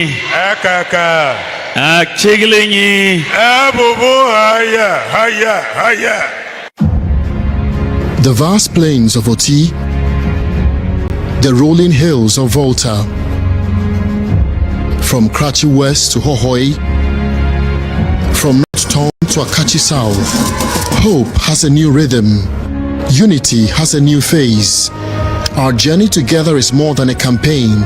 Akaka. Akchigilinyi. Abubu haya, haya, haya. The vast plains of Oti, the rolling hills of Volta, from Krachi West to Hohoi, from North Town to Akachi South, hope has a new rhythm, unity has a new phase. Our journey together is more than a campaign,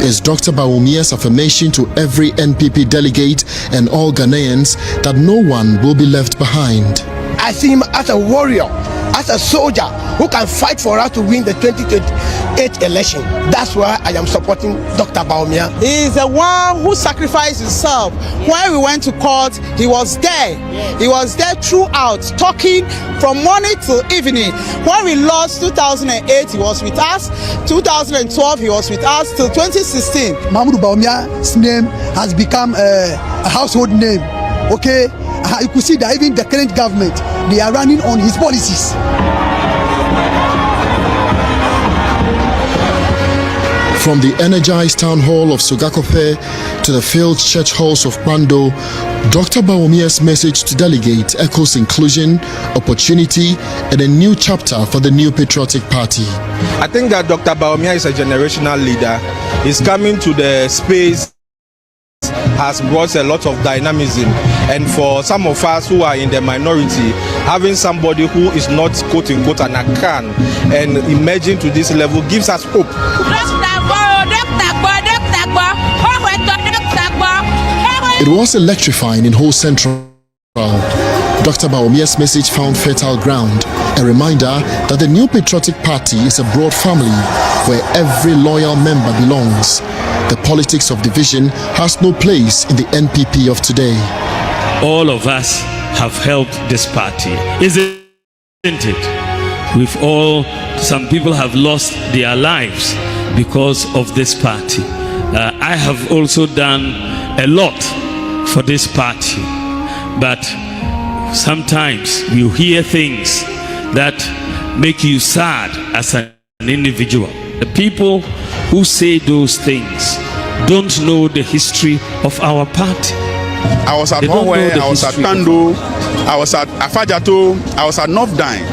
is Dr. Bawumia's affirmation to every NPP delegate and all Ghanaians that no one will be left behind. I see him as a warrior, as a soldier who can fight for us to win the 2028 election. That's why I am supporting Dr. Bawumia. He is the one who sacrificed himself. When we went to court, he was there. He was there throughout, talking from morning till evening. When we lost 2008, he was with us. 2012, he was with us till 2016. Mahmoud Bawumia's name has become a household name. Okay, you could see that even the current government, they are running on his policies. From the energized town hall of Sugakope to the filled church halls of Pando, Dr. Bawumia's message to delegates echoes inclusion, opportunity, and a new chapter for the new patriotic party. I think that Dr. Bawumia is a generational leader. He's coming to the space, has brought a lot of dynamism, and for some of us who are in the minority, having somebody who is not quote unquote an Akan and emerging to this level gives us hope. It was electrifying in whole Central. Dr. Bawumia's message found fertile ground, a reminder that the new patriotic party is a broad family where every loyal member belongs. The politics of division has no place in the NPP of today. All of us have helped this party, isn't it? We've all, some people have lost their lives because of this party. I have also done a lot for this party, but sometimes you hear things that make you sad as an individual. The people who say those things don't know the history of our party. I was at Hohoi, I was at Tando, I was at Afajato, I was at North Dine.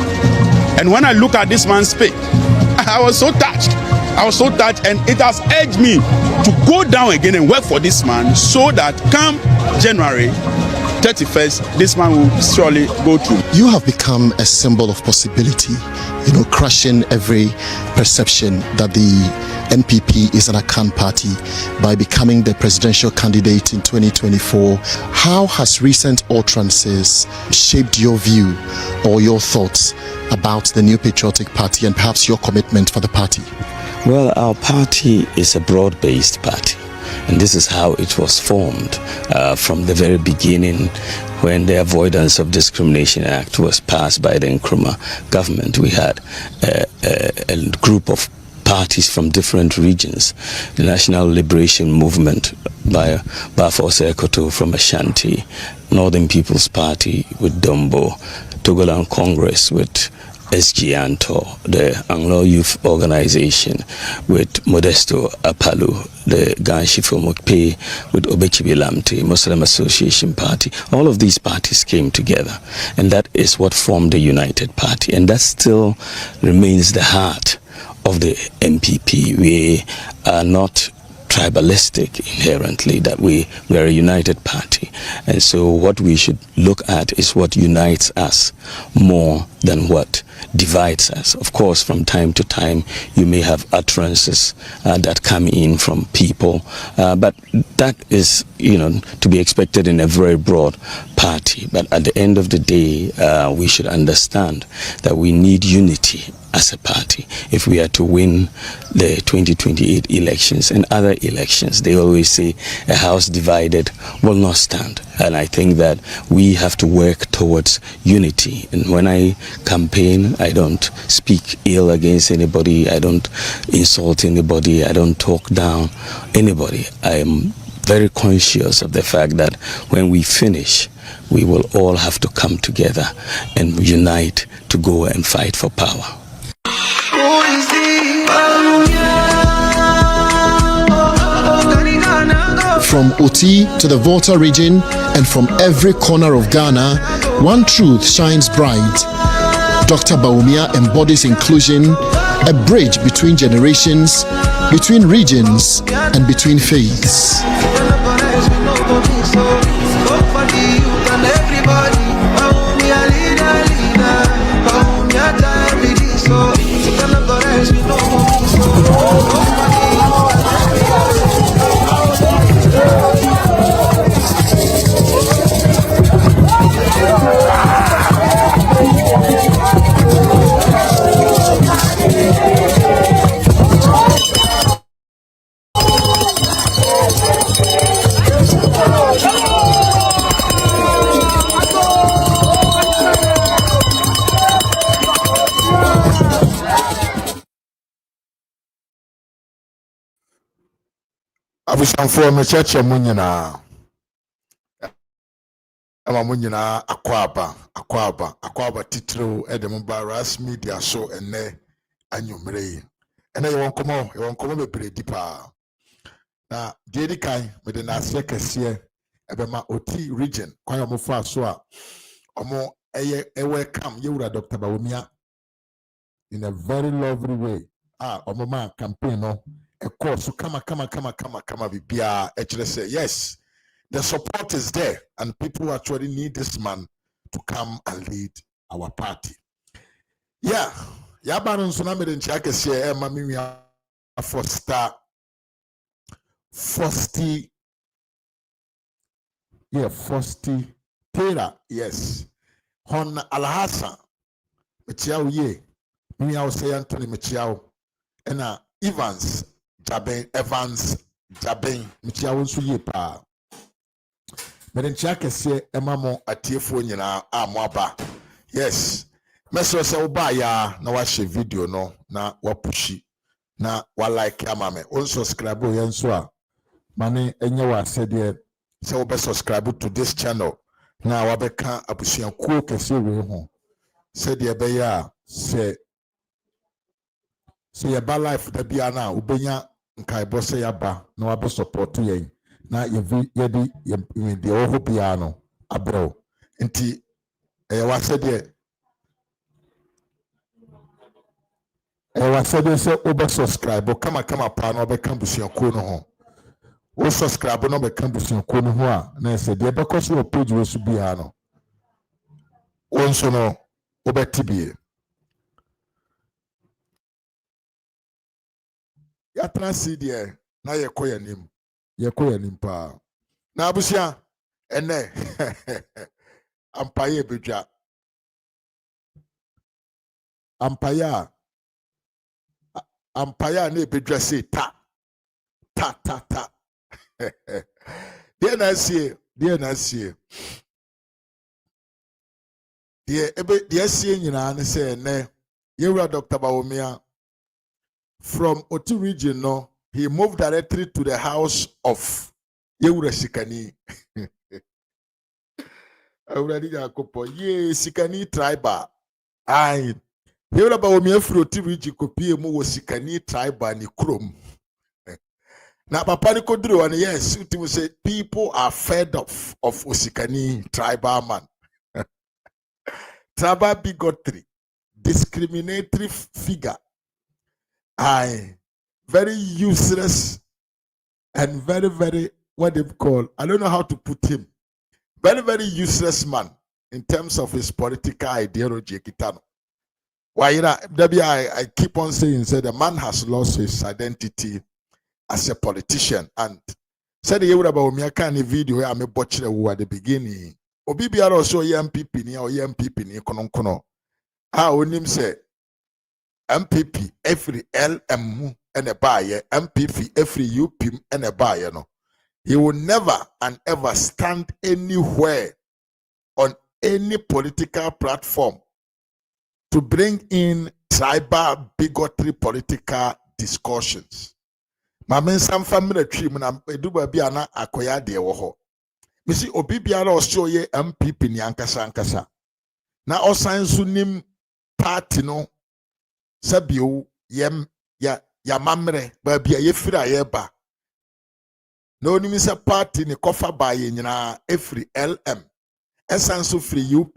And when I look at this man speak, I was so touched. I was so touched, and it has urged me to go down again and work for this man so that come January 31st, this man will surely go through. You have become a symbol of possibility, crushing every perception that the NPP is an Akan party by becoming the presidential candidate in 2024. How has recent utterances shaped your view or your thoughts about the new patriotic party and perhaps your commitment for the party? Well, our party is a broad-based party, and this is how it was formed from the very beginning. When the Avoidance of Discrimination Act was passed by the Nkrumah government, we had a group of parties from different regions. The National Liberation Movement by Bafose Ekoto from Ashanti, Northern People's Party with Dombo, Togoland Congress with SG Anto, the Anglo Youth Organization with Modesto Apalu, the Ganshifo Mokpe with Obechibi Lamte, Muslim Association Party. All of these parties came together, and that is what formed the United Party, and that still remains the heart of the MPP. We are not tribalistic inherently, that we are a united party, and so what we should look at is what unites us more than what divides us. Of course, from time to time you may have utterances that come in from people, but that is to be expected in a very broad party. But at the end of the day, we should understand that we need unity as a party if we are to win the 2028 elections and other elections. They always say a house divided will not stand, and I think that we have to work towards unity. And when I campaign, I don't speak ill against anybody, I don't insult anybody, I don't talk down anybody. I am very conscious of the fact that when we finish, we will all have to come together and unite to go and fight for power. From Oti to the Volta region and from every corner of Ghana, one truth shines bright. Dr. Bawumia embodies inclusion, a bridge between generations, between regions, and between faiths. abusanfoɔ no kyerɛkyerɛ mu nyinaa ama mu nyinaa akɔaba titiriw ɛde mu ba ras media so ɛnɛ anwummere yi ɛnɛ yɛwɔ nkɔmmɔ bebree di paa na deɛ di kan mede n'aseɛ kɛseɛ ɛbɛma Oti region kwan a ɔmofaa so a ɔmo welcome yɛwura Dr. Bawumia in a very lovely way ɔmo ma campaign no a course so kama bibia actually say yes, the support is there and people actually need this man to come and lead our party. Yeah banu so na me den chake say ma me wia Foster Tera, yes, Hon Alhassan mechiao ye me wia say Anthony mechiao ena Evans Jaben mechiao nso ye pa me den chake say ema mo atiefo nyina amoaba. Yes, meso se oba ya na wa share video no na wa pushi na wa like amame on subscribe o yenso a mane enye wa sede se wo be subscribe to this channel na wa beka abusuankuo kese we ho sede be ya se ye ba life da bia na ubenya nkai bo se ya ba na wa be support yen na ye de wo ho bia no abro nti wa sede say over subscribe kama pa no be kan busuankuo no ho o subscribe no be kan busuankuo no ho a na say de be koso o page we su bia no onso no obetibie ya transi de na ye koyanim pa na abusia ene ampaye bedwa ampaya na ebedwa say ta dear na sie dear sie nyina ne say ne yewura Dr. Bawumia from Oti region no he moved directly to the house of yewura Sikani awurade Jacopo ye Sikani tribe ai yewura Bawumia from Oti region kopie mu wo Sikani tribe ni krom. Now, Papa Nikodro, and yes, you say people are fed up of Osikani tribal man. Tribal bigotry, discriminatory figure. Very useless and very, very, what they call, I don't know how to put him. Very, very useless man in terms of his political ideology. Why, you know, I keep on saying, the man has lost his identity as a politician. And said the year about me, I can't video I me butcher at the beginning. Obibi are also MPP ni or MPP ni kono. Onim say MPP every LM and a buyer, MPP every UP and a buyer no. He will never and ever stand anywhere on any political platform to bring in tribal bigotry political discussions. Mamen some family tree na eduba bia na akoya de wo ho. Me si obi bia na oso ye MPP ni ankasa. Na osan so nim party no sabio ya mamre ba bia ye fira ye ba. No ni misa party ni kofa ba ye nyina every LM esanso free UP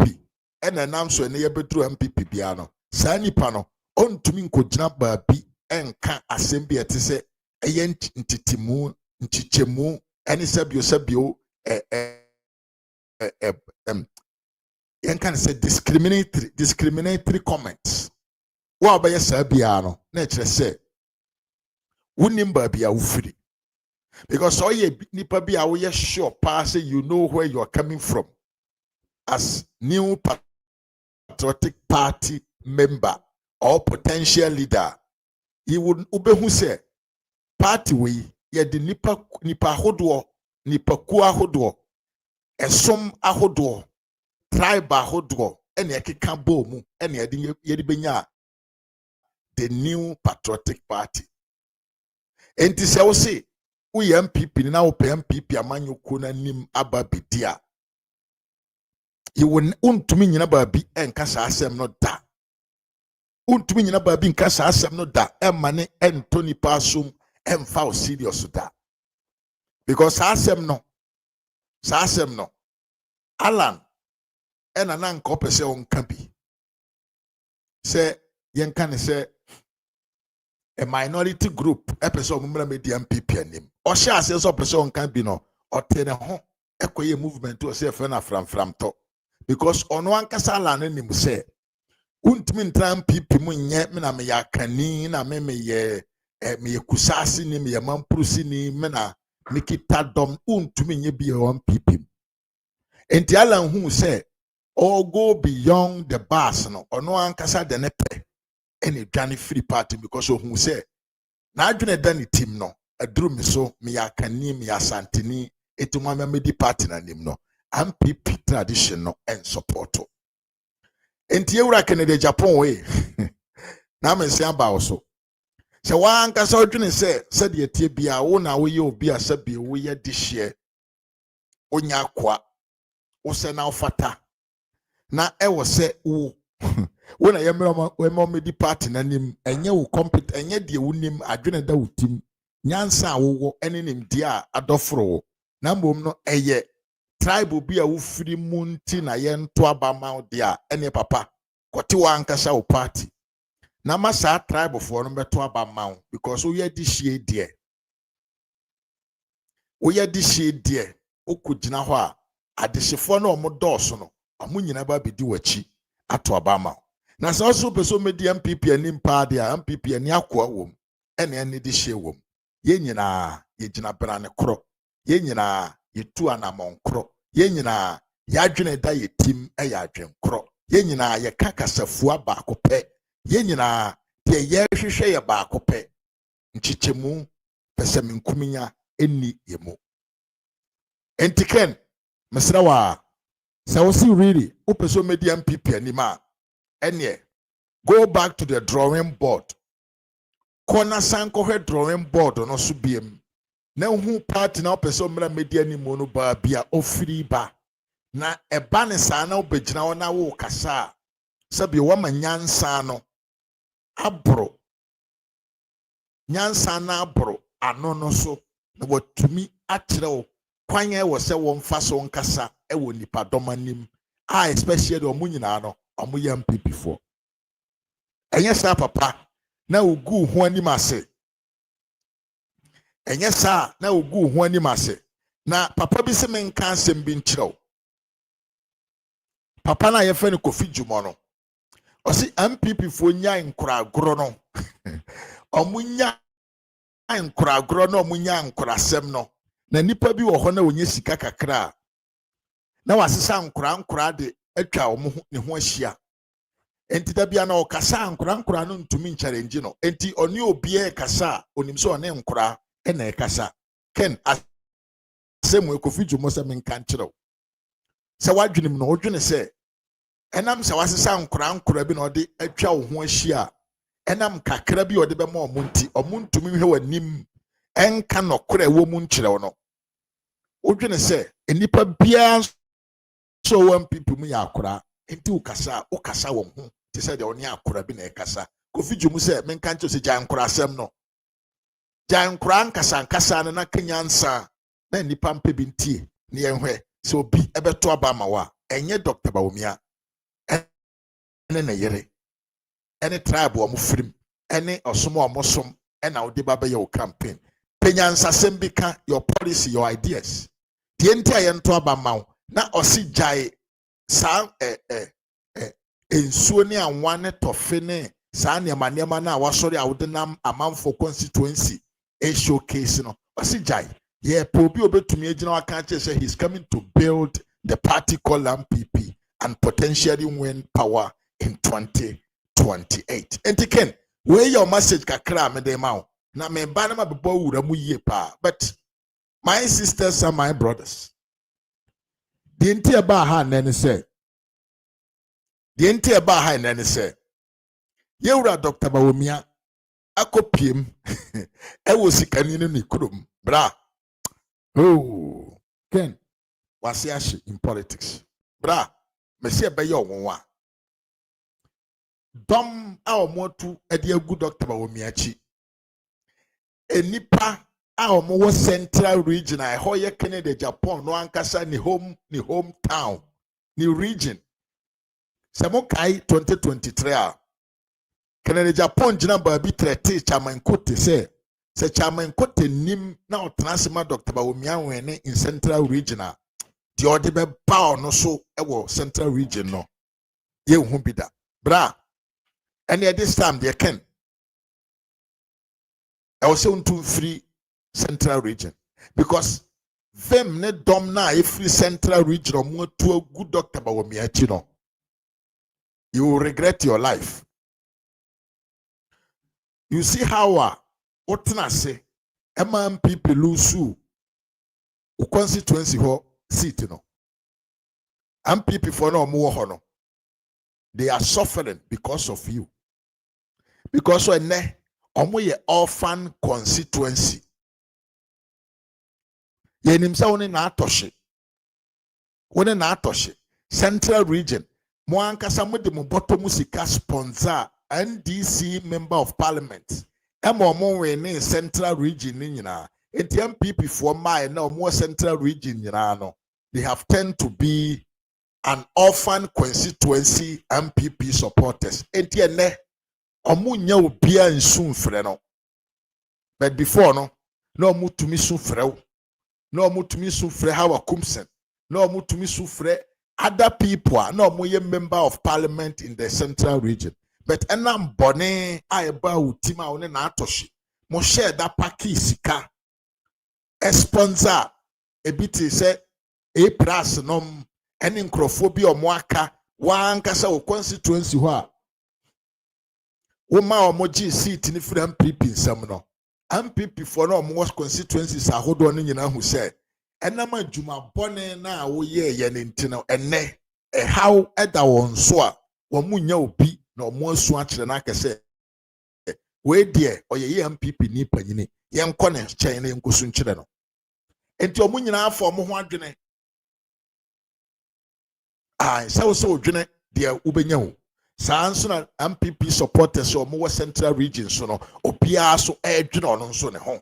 ena nam so ne yebedru MPP bia no saa nipa no ontumi nkogina baabi enka asɛm bi ete sɛ ɛyɛ ntitimu nchichemu ene sabio can say discriminatory comments. Wa ba yesa bia no na kyerɛ sɛ wonim baabi a wofiri. Because all ye nipa bi a wo sure pass you know where you are coming from as new patriotic party member or potential leader. He would ubehu say party we ye the nipa ahodoɔ nipa ku ahodoɔ esom ahodoɔ tribe ahodoɔ ene ekeka bo mu ene yedi benya the new patriotic party. Enti sɛ wo se we MPP na wo pe MPP amanyoko na nim aba bidia you will untumi nyina baabi enka saa asɛm no da untumi nyina baabi enka saa asɛm no da emane entoni pasum emfa o serious da because saa asɛm no Alan ena na nka opese onka bi sɛ yenka ne sɛ a minority group episode mumra media MPP anim o sha ase so person kan bi no o te ne ho ekoye movement o se fe na fram to because ono ankasa la no nim se untimi ntra MPP mu nye me na me ya kani na me ye me ye kusasi ni me ye mampurusi ni me na nikita dom untimi nye bi MPP enti ala hu se all go beyond the bars no ono ankasa de ne pe any Johnny free party because of who say na adwene da ne team no aduru me so me yakani me asantini etumwa me di party na nim no MPP tradition no and support enti ewura Kennedy Japan we na me se aba wo so se wa ankasa odwene se de tie bia wo na wo ye obi asabi wo ye de hye onya kwa wo se na ofata na ewo se wo when I am a party nanim enye wo compete enye de wonim adwene da wutim nyansa wo enenim dia adofro na mbom no eye tribe bi a wo firi munti na ye nto abama dia ene papa kote wa ankasa wo party na masa tribe for no beto abama because we di hie die okugina ho a adehyefo na omo dɔɔso no amunyina ba bedi wachi ato abama na so so person media MPP anim pa de MPP ani akoa wom ene ene de hye wom ye nyina ye gina bra ne kro ye nyina ye tu anamon kro ye nyina ye adwene da ye tim e ya adwen kro ye nyina ye kakasafua ba akopɛ ye nyina de ye hwehwɛ ye ba akopɛ nchichemu pese menkuminya eni ye mu entiken mesra wa sɛ wo si really wo person media MPP anima enye go back to the drawing board corner sanko he drawing board no so biem na hu party na person mra media ni mo no ba bia ofiri ba na eba ne sa na obegina wo na wo kasa sabi wo ma nyansa no abro nyansa na abro ano no so na watumi akyerɛ wo kwan e wo sɛ wo mfa so nkasa e wo nipa domanim especially the omunyina no omuye MPP for enye sa papa na ogu ho anim ase enye sa na ogu ho anim ase na papa bi se menka asem bi nkyerɛw papa na yefe ne Kofi Dwumo no o si MPP fo nya nkoragoro no omunya nkoragoro no omunya nkorasem no na nipa bi wo ho na onye sika kakra na wasesa nkora de atwa wo ne ho ahia enti da bia na okasa nkora no ntumi challenge no enti oni obi e kasa onim so one nkora e na e kasa ken asemu Kofi Dwumo se menka nkyerɛw se wadwenem no odwene se enam se wasesa nkora bi na ode atwa wo ho ahia enam kakra bi ode be ma omunti omuntumi hwe wanim enka nokora wo mu nkyerɛw no odwene se enipa bia so one people mu yakora enti ukasa wo ho te se de oni akora bi na ekasa Kofi Dwumo se menka nkyerɛw se gyan nkora asɛm no gyan nkora nkasa na kanyansa na nipa mpe bi ntie ne yenhwe so bi ebeto aba ma wa enye Dr. Bawumia ene na yere ene tribe wo mfrim ene osomo omosom ena wo de ba be your campaign penyansasem bi ka your policy your ideas tie ntia ye nto aba ma wo na osi jai sa ensuo ne anwa ne tofe ne sa niema na wasori awode nam amanfo constituency e showcase no osi jai yeah, Pobi Obetumi Ejina Akanche say he's coming to build the party called MPP and potentially win power in 2028. And Ken, where your message kakra me de ma na me ba na mabebo wura mu yie pa. But my sisters and my brothers, the entire ba ha na ne say, the entire ba ha na ne say, yewura Dr. Bawumia akopiem e wo sikani ne kurum bra. Oh, Ken, wasi ashi in politics. Bra, Monsieur Bayo Mwa. Dom our motu edia good Dr. Bawumiachi. Enipa our more central region. I hoye Canada, Japan, no ankasa ni hometown, ni region. Samokai 2023. Canada, Japan, jina babi trete chaman kote se. Se chairman kote nim na otransema Dr. Bawumia wene in central region a di ode be ba no so ewo central region no ye hu bida bra and at this time they can I was saying to free central region because them ne dom na e free central region mo to a good Dr. Bawumia chi no you will regret your life. You see how Otna say, MPP lose u constituency ho seat no. MPP for no more hono. They are suffering because of you. Because when ne omo ye orphan constituency. Ye nimsa woni na atoshe. Woni na atoshe. Central region. Mo ankasa mo de mo bottom sika sponsor NDC member of parliament. In central region enti MPP for my now more central region no they have tend to be an orphan constituency MPP supporters enti ene omu nya obia nsun frɛ no but before no omu tumi sun frɛ wo no omu tumi sun frɛ Hawa Kumsen no omu tumi sun frɛ other people no omu ye member of parliament in the central region. But enam bone aiba utima one na atoshi. Mo share that paki sika. Sponsor ebiti se e pras nom eni nkrofobia omwaka wa ankasa wo constituency ho a. Wo ma omoji seat ni free MPP nsam no. MPP for no mo constituencies ahodo no nyina hu se enam adwuma bone na wo ye ne ntino enne how eda won so a wo munya obi no mo su akire na kese we die oye MPP ni panyini ye nko ne chen ne nkosu nkire no enti omu nyina afọ mo ho adwene so odwene de ubenya wo saa nso na MPP supporters o mo central region so no obia so adwene ono nso ne ho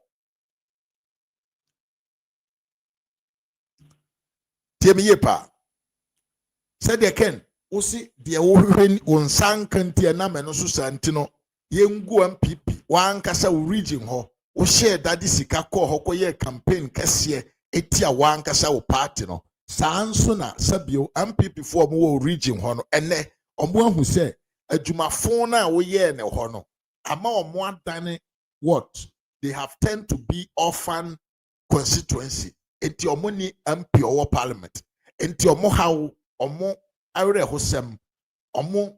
tie me yepa said they can osi de wo hwehwe wonsan kantie na me no so santino yengu MPP wankasa wo region ho wo share dadi sika ko ho koye campaign kese etia wankasa wo party no sanso na sabio MPP for mo region ho no ene omo ahu se adwumafo na wo ye ne ho no ama omo adane what they have tend to be orphan constituency enti omo ni MP or parliament enti omo how omo awre hosem omo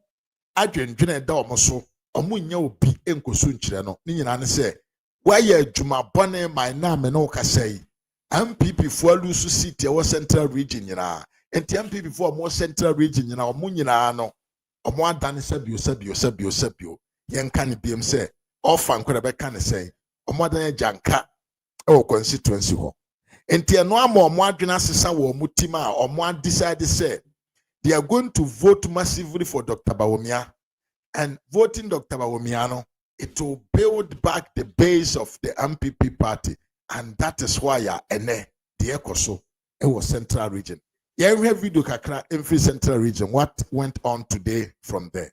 adwendwene da omo so omo nya obi enkosu nkire no ni nyina ne se wa ye adwuma bone my name no kasai MPP for lusu city e central region nyina enti MPP for more central region nyina omo nyina no omo adane sabio yenka ne biem se ofa nkora be ka ne se omo adane janka e wo constituency ho enti eno ama omo adwena sesa wo mutima omo decide say they are going to vote massively for Dr. Bawumia, and voting Dr. Bawumia, no, it will build back the base of the MPP party, and that is why ene the Ekoso, it was Central Region. Yeah, we have video kakra in free Central Region. What went on today from there?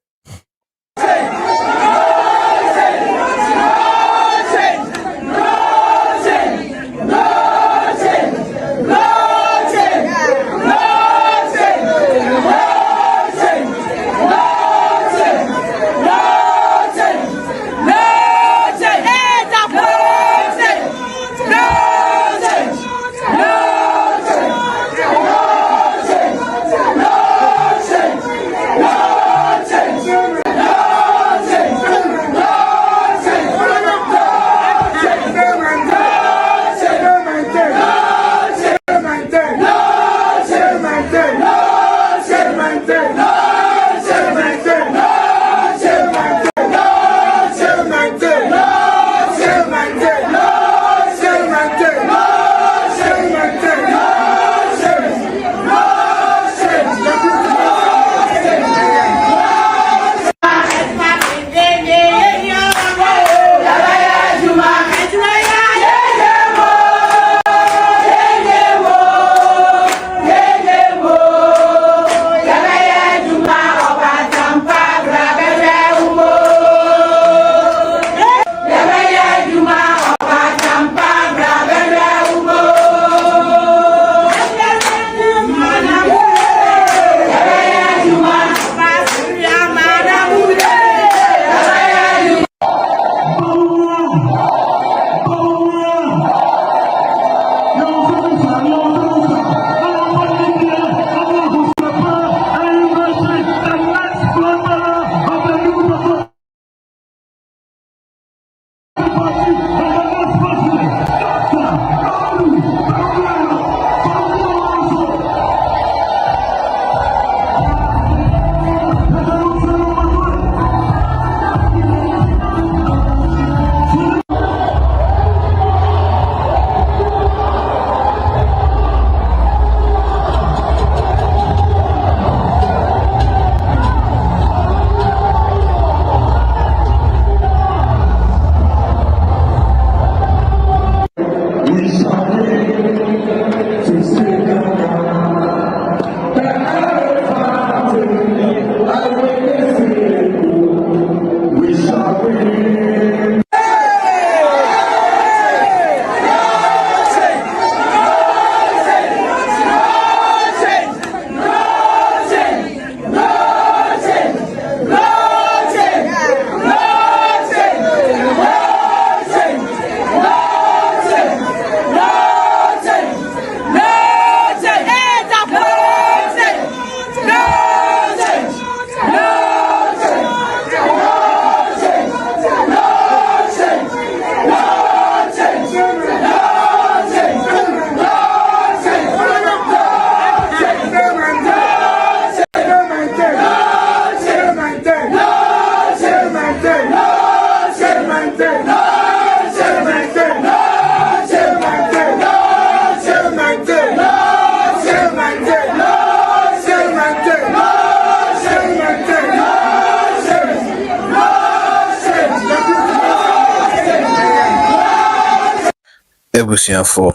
Ebusiafo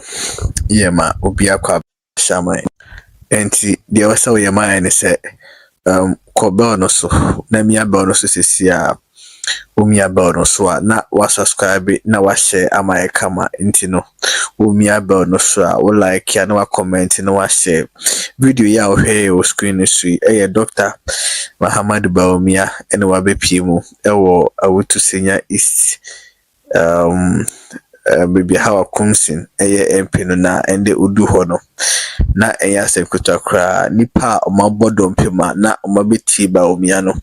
yema obi akwa shaman enti de wasa yema ne se kobel no so na mia bel no so sesia omia bel no so na wa subscribe na wa share amaye kama enti no omia bel no so wo like ya na wa comment na wa share video ya ohwe o screen so Dr. Muhammad Bawumia ene wa bepie mu ewo awutu senior east baby how kumsin MP no na ende udu ho no na eya sekutwa kra nipa omabodom pema na omabeti Bawumia no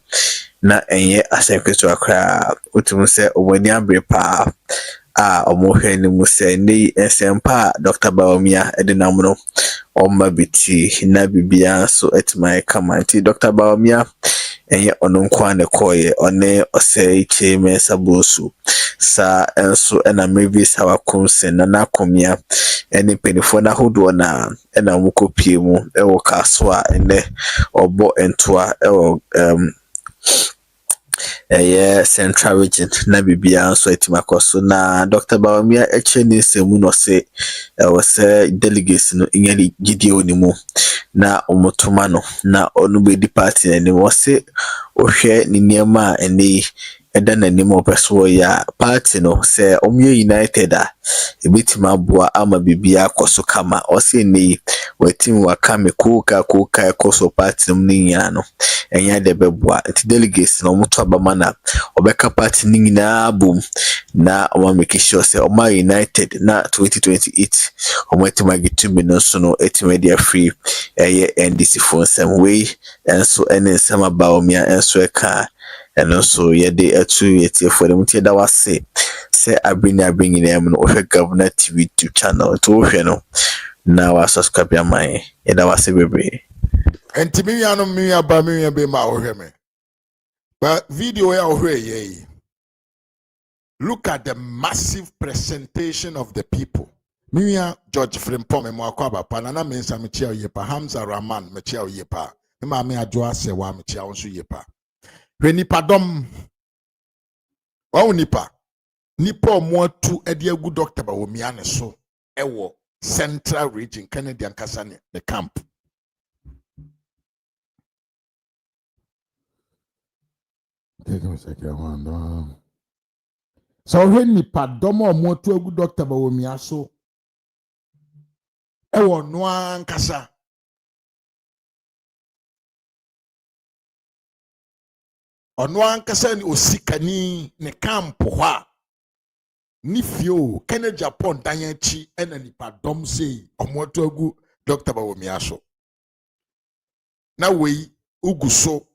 na enye asekutwa kra utum se obani abrepa omohwe ni muse ni esempa Dr. Bawumia edinam no omabeti na bibia so etmai kamanti Dr. Bawumia enye ononkwa ne koye one ose cheme sabosu sa enso ena mavis hawa kumsen na nakomia ene penifo na hodo na ena mukopie mu ewo kaswa ene obo entoa ewo Central Region na bibia nso etimakoso na Dr. Bawumia echeni semu no se wose delegates no inyali gidie onimu na omotoma no na onu be di party na ni wose ohwe ni niema eni eda na nimu opeso ya party no se omye united a ebitima aboa ama bibia koso kama wose ni wetim wakame kuka koso party no nya no enya de beboa enti delegates no omoto abama na obeka party ni nyina bum na o make sure say o united na 2028 o metima gitumi no so no etimedia free NDC for some way enso ene sama Bawumia enso eka eno so yede atu yeti for dem tie da wase say abring na em no o governor TV YouTube channel to hwe no na wa subscribe ya mai yeda wase bebre enti mi yanu mi aba mi be ma ohwe me but video ya ohwe ye. Look at the massive presentation of the people. Miya George Frimpong me mwakwaba panana mensa mechia yepa Hamza Rahman mechia yepa ma me adwoa se wa mechia onso yepa hwe nipa dom wa nipa omoatu ede agu Dr. Bawumia ne so ewo Central Region Canadian Kasane the camp. Take a second one. So when nipa dom omoatu agu Dr. Bawumia so ewo no ankasa ono ankasa ni osikani ne camp ho a ni fio kene Japan danyanchi ena nipa dom sei omoto agu Dr. Bawumia so na wei uguso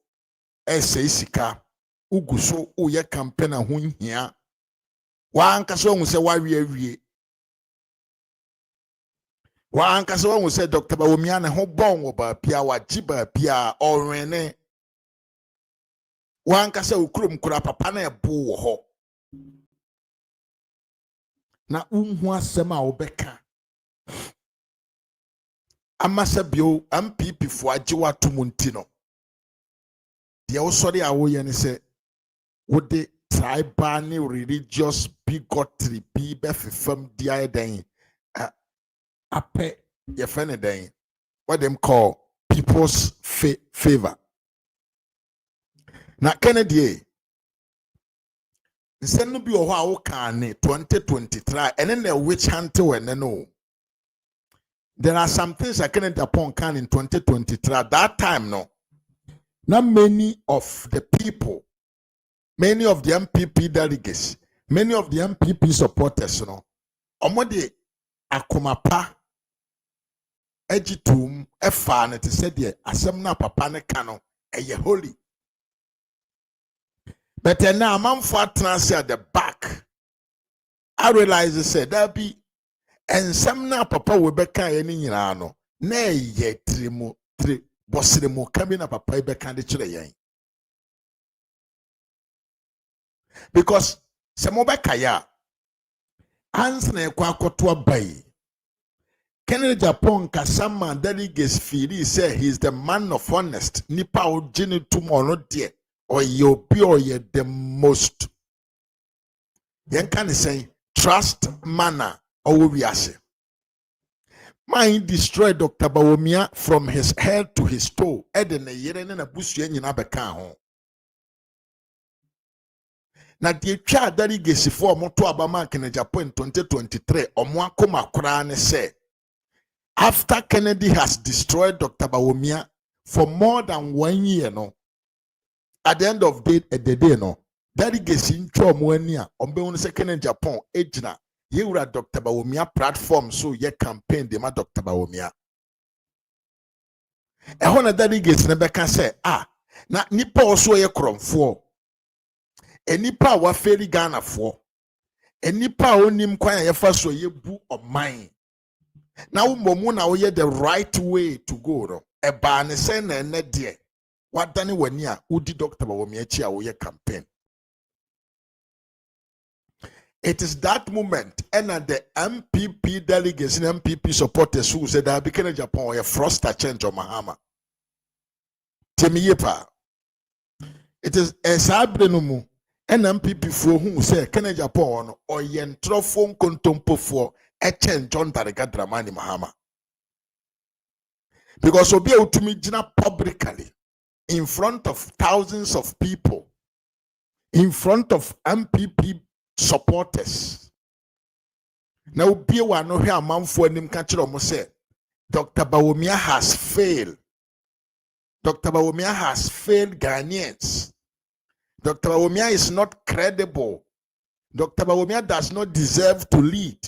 ese isika uguso uye campaign ho hia wa ankasa ohun se wa wie wa ankasa ohun se Dr. Bawumia ne ho bon wo ba pia wa jiba pia orene wankasa ukrum kura papa na ebo wo ho na unhu asem a obeka amasa bio MPP fo agiwa tumunti no de wo sori a wo ye ne se wo de tribal ne religious bigotry bi be fefam dia den ape ye fene den what them call people's favor. Na Kennedy nsenu bi oho a wo kan ne 2023 ene na witch hunt we ne no. There are some things that Kennedy upon can in 2023 at that time no. Not many of the people, many of the MPP delegates, many of the MPP supporters no omode akomapa egitum efa ne te said ye asem na papa ne ka no eye holy. But now I'm for transfer at the back. I realize they said that be and some now papa will be any no. Nay yet three bossimo coming up papa be candy. Because some obekaya answer na kwa kotua bay. Kennedy Japan Kasama delegates feel say he's the man of honest. Nipa ojini tomorrow dear. Or you be or you the most yen can say trust manner or we say mind destroy Dr. Bawumia from his head to his toe edene yere na busu nyina beka ho na de twa delegate for moto abama Kennedy Japan 2023 omo akoma kora ne say after Kennedy has destroyed Dr. Bawumia for more than 1 year no. At the end of the day, no, delegates in Chomwania, on second in Japan, Ejna, you were Dr. Bawumia platform, so ye campaign the ma Dr. Bawumia. A honor delegates never can say, na nipa also ye crom for. A nipa wa fairly Ghana for. A nipa onim kwanya ye first so ye boo of mine. Now, Momuna, ye the right way to go, no. A ban sen and net dear. What done when ya udi Dr. Bawumia chia oye campaign. It is that moment and at the MPP delegates and MPP supporters who said that became Japan a froster change on Mahama. Temi yepa. It is a sabrenumu. NMPP for whom say Kennedy Japon or yen trophone contompo for Echen John Tariga Dramani Mahama. Because Obi Utumijina publicly in front of thousands of people, in front of MPP supporters. Now be one no here man for him catch say Dr. Bawumia has failed. Dr. Bawumia has failed Ghanaians. Dr. Bawumia is not credible. Dr. Bawumia does not deserve to lead.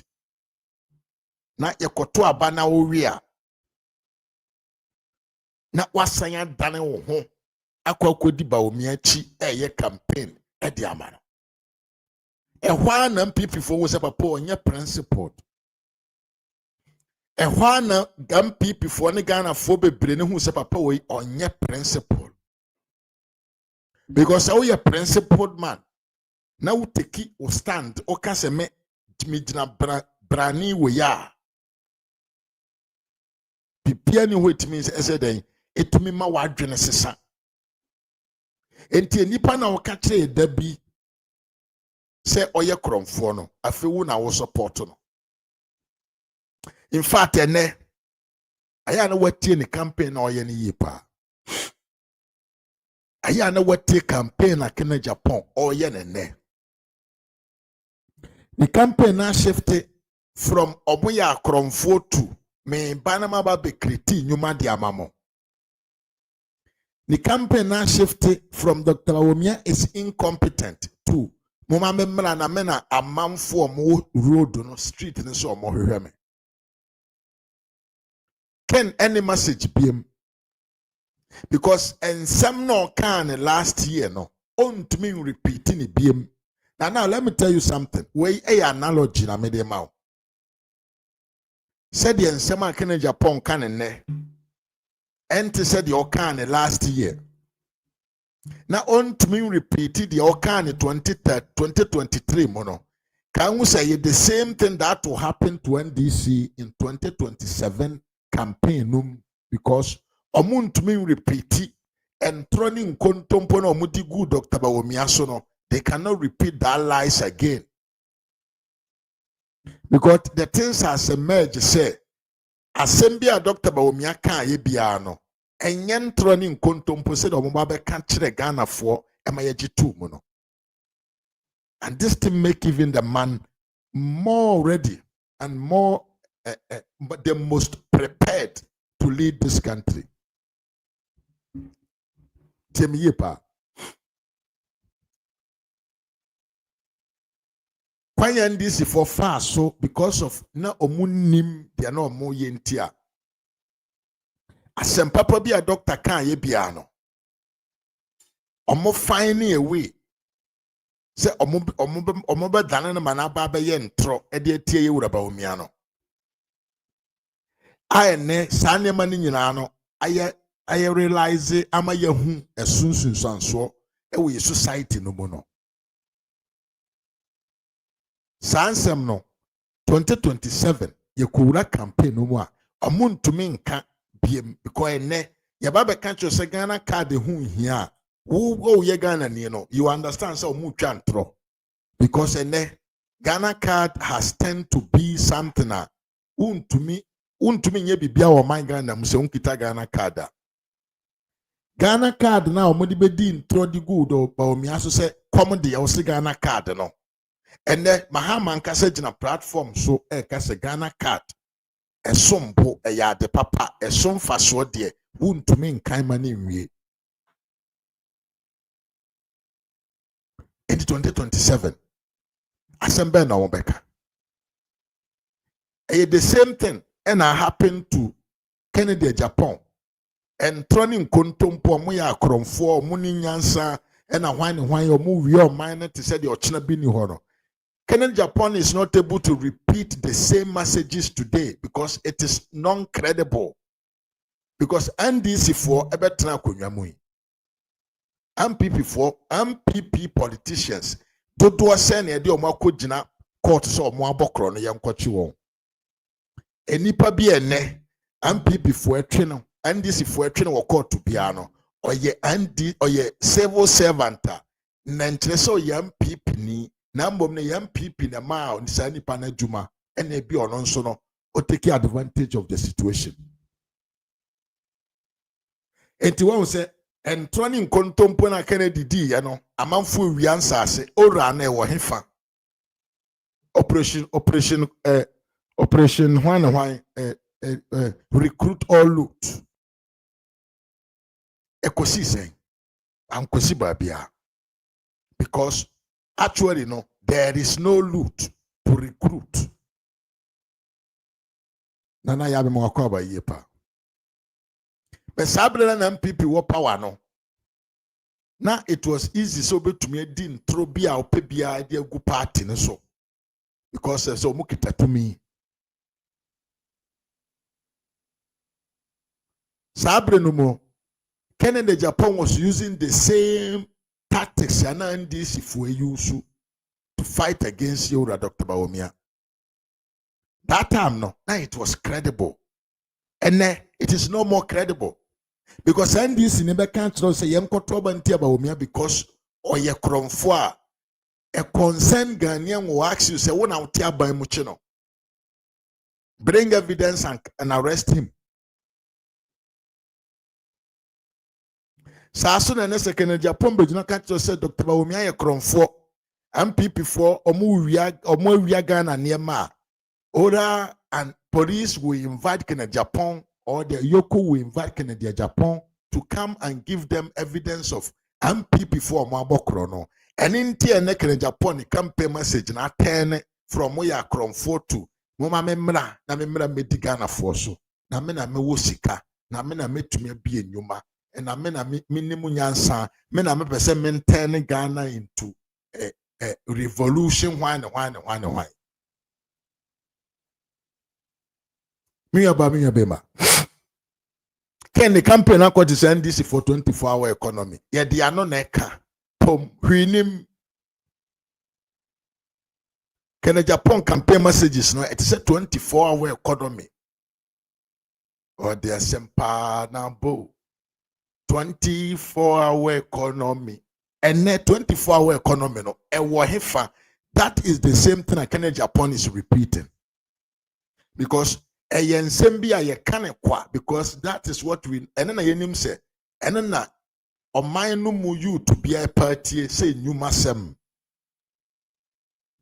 Na yekoto abana oria. Na wasanya dane wo ho. Akwa kodi Bawumia chi eye campaign e di amano. Ehwa na MPP for wo se papa onye principled. Ehwa na MPP for ne Ghana for bebre ne hu se papa we onye principled. Because how you a principled man. Now we take or stand or case me midna brani we ya. Pipiani wait means day it me ma wadwene sesa. Enti nipa na wakache dabi say oye kromfo no afi wo na wo support no. In fact ene aya na watie ni campaign na oye ni yipa. Aya na watie campaign na kene Japan oye ne. The campaign now shifted from Omoya Kromfo to me Banama Babe Kriti Numa Diamamo. The campaign now shifted from Dr. Bawumia is incompetent to Muma Memra na mena a man for more road no street and so more. Can any message be him? Because and some no can last year no on to me repeating it be him. Now let me tell you something. We a analogy na mede ma. Said the ensema kene Japan can ne. Ente said the okan last year. Now on to me repeated the okan 2023 mono. Can we say the same thing that will happen to NDC in 2027 campaign because omun to me repeat and turning kontompo no mudi good Dr. Bawumia so no. They cannot repeat that lies again. Because the things has emerged, say, assembly Dr. Bawumia can ye biano, and yen turning contompo said Omubabe can't chire Ghana for MIG2 mono. And this to make even the man more ready and more, but the most prepared to lead this country. Temiyepa. Why NDC for far so because of na omunim they are no more yentia. Asem papa be a doctor can ye biano. Omo finding a way. Say omo be dana na manaba be ye ntro e de tie ye wura Bawumia no. Aye ne sane mani nyina no aye realize ama ye hu esunsun sanso e we society no mo no. Sansem no 2027 ye kura campaign no mo amuntumi nka biem because ene ye ba be kan say Ghana card hu hia wo ye Ghana ni no you understand say omu twa ntro because ene Ghana card has tend to be something a untumi nye bibia wo man Ghana mu se unkita Ghana card Ghana card na omudi be di ntro di good o Bawumia so say come de o se Ghana card no. And then Mahama nkasa gina platform so kasa Ghana card esombo ya de papa esom faso de wuntumi nkan mani nwie in 2027 asembe na wobeka the same thing and happened to Kennedy Japan and turning kontompo mo ya akromfo mo ni nyansa and hwan omo wi o man te said the ochina bi ni ho no. Kennedy Japan is not able to repeat the same messages today because it is non-credible. Because NDC for ebetra konwamui. MPP politicians dodo say na de omo akogina court so omo abokro no yankwachi won. Enipa bi ene MPP for etwe no NDC for etwe no court bia no ɔyɛ ND ɔyɛ civil servant na nkyerɛ sɛ ɔyɛ MPP ni na mbom no yɛ MPP na ma a saa nipa no adwuma ɛna ebi ɔno nso no take advantage of the situation. Enti wɔn sɛ ɛntorɔ ne nkontompo na Kennedy di yɛ no amanfo wia nsase owura na ɛwɔ hefa operation hwan recruit all loot ekosi sɛn ankosi baabia because actually no there is no loot to recruit nana ya be mo akwa ba yie pa but sabre na MPP wo power no na it was easy so betumi adi ntro bi a ope bia de agu party no so because so mo kitatumi sabre no mo Kennedy Japan was using the same tactics and NDC for use to fight against you, Dr. Bawumia. That time, no, now it was credible. And now it is no more credible. Because NDC never can't say, Yam Kotoba and Tia Bawumia because or ye cromfoa. A concerned Ghanaian will ask you, say, one out Tia by Muchino. Bring evidence and arrest him. Saso na nese Kennedy Japan bejuna kanto say Dr. Bawumia ye kromfo MPP for omo wia Ghana niema Oda and police will invite Kennedy Japan or the Yoko will invite Kennedy Japan to come and give them evidence of MPP for omo abokro no and in tie na Kennedy Japan campaign message na turn from where kromfo to moma memra na memra medi Ghana for so na me na me wo sika na me na metumi abie nyuma and I mean, minimum yansa, men I may maintain Ghana into a revolution. Why? Me abema. Can the campaign accord to send this for 24-hour economy? Yeah, they are no neka. Pom huinim. Can the Japan campaign messages no? It is a 24-hour economy. Or they are sempa na bo. 24-hour economy and net 24-hour economy no that is the same thing that Kennedy Japan is repeating because because that is what we and then I say and then on my no you to be a party say new masem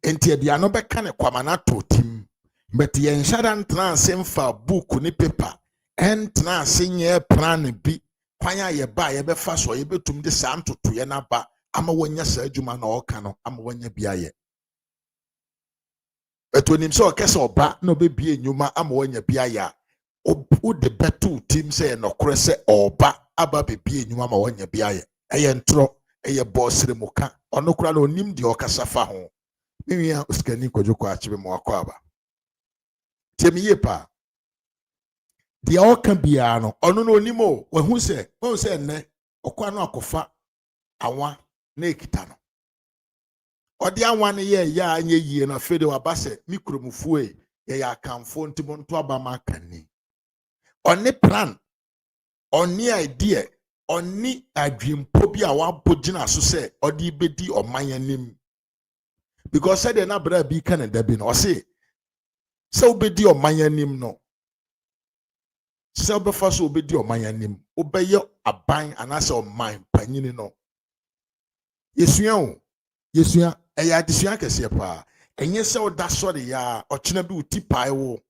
and they are no be manato team but the insurance transfer for book ni paper and transfer plan be kwanya ye ba ye be fa so ye betum de sa ntoto ye na ba ama wanya sa adwuma na oka no ama wanya bia ye etonim so okese oba na obebie nyuma ama wanya bia ya o de betu tim se no kore se oba aba bebie nyuma ama wanya bia ye eye ntro eye bossre muka ono kura na onim de okasa fa ho miwia oskani kwadwoko achibe mo akwa aba temiye pa the all can be ano ono no onimo wahu se nne okwa no akofa awa na ekita no odi anwa ne ye ya anye yie na fede wa base mikromufu ye ya kanfo ntimo nto abama kanni oni plan oni idea oni adwimpo bi a wabogina so se odi bedi omanyanim because said na bra bi kan da bi no se obedi omanyanim no Selbe faso obedi omanyanim obeye aban anase oman panyini no yesua eya desua kese pa enye se oda sori ya ochina bi uti pai wo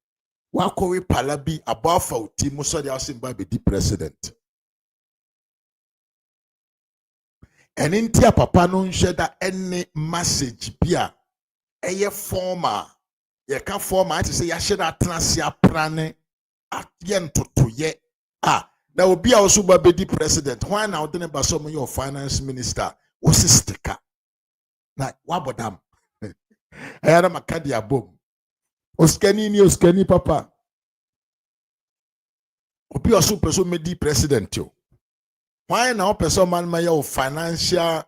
wakowe pala bi abafa uti mo sori asimba be di president enintia papa no nheda ene message bia eye former ye ka former ati se ya heda transia prane yentotoye na obi a also babedi president why now den ba so your finance minister o sisteka na wabodam ayara makadi abom oskani papa obi also person medi president yo why now person man my your financial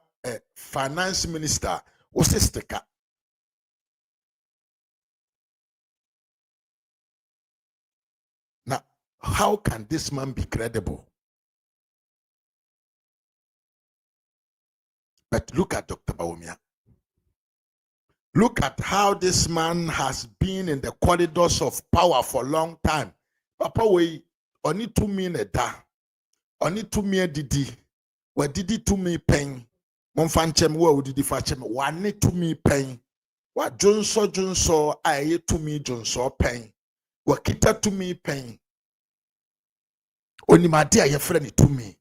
finance minister o sisteka how can this man be credible? But look at Dr. Bawumia. Look at how this man has been in the corridors of power for a long time. Papa, we only 2 minutes da. Only 2 minutes didi. We didi 2 minutes pain. Mon fanchem we didi fachem. One 2 minutes pain. What Johnson, I 2 minutes Johnson pain. We kita 2 minutes pain. Oni madi aye friend 2 minutes.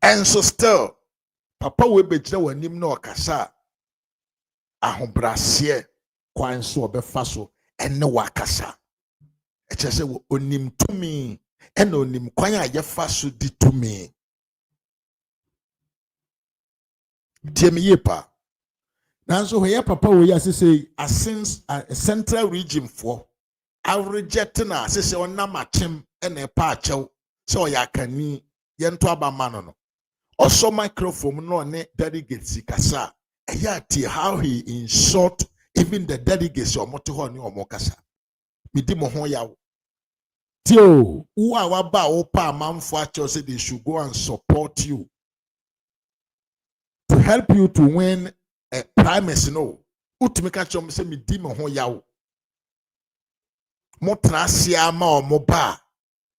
And so still, Papa we bejina wanim na okasa. Ahobrasiye kwan so obefa so ene wakasa eche se onim tumi ene onim kwan a yefa so di tumi tiemi yepa nanso hoye papa we asese asins a central region for average na asese onam achem ene pa achew se oyakani yento abama no oso microphone no ne delegates kasa how he insult even the delegates or motohoni or mokasa. Midi moho yaw. Tio, who are waba opa manfuacho say they should go and support you to help you to win a primacy. No, utumika chom say midi moho yaw. Motrasia ma or moba.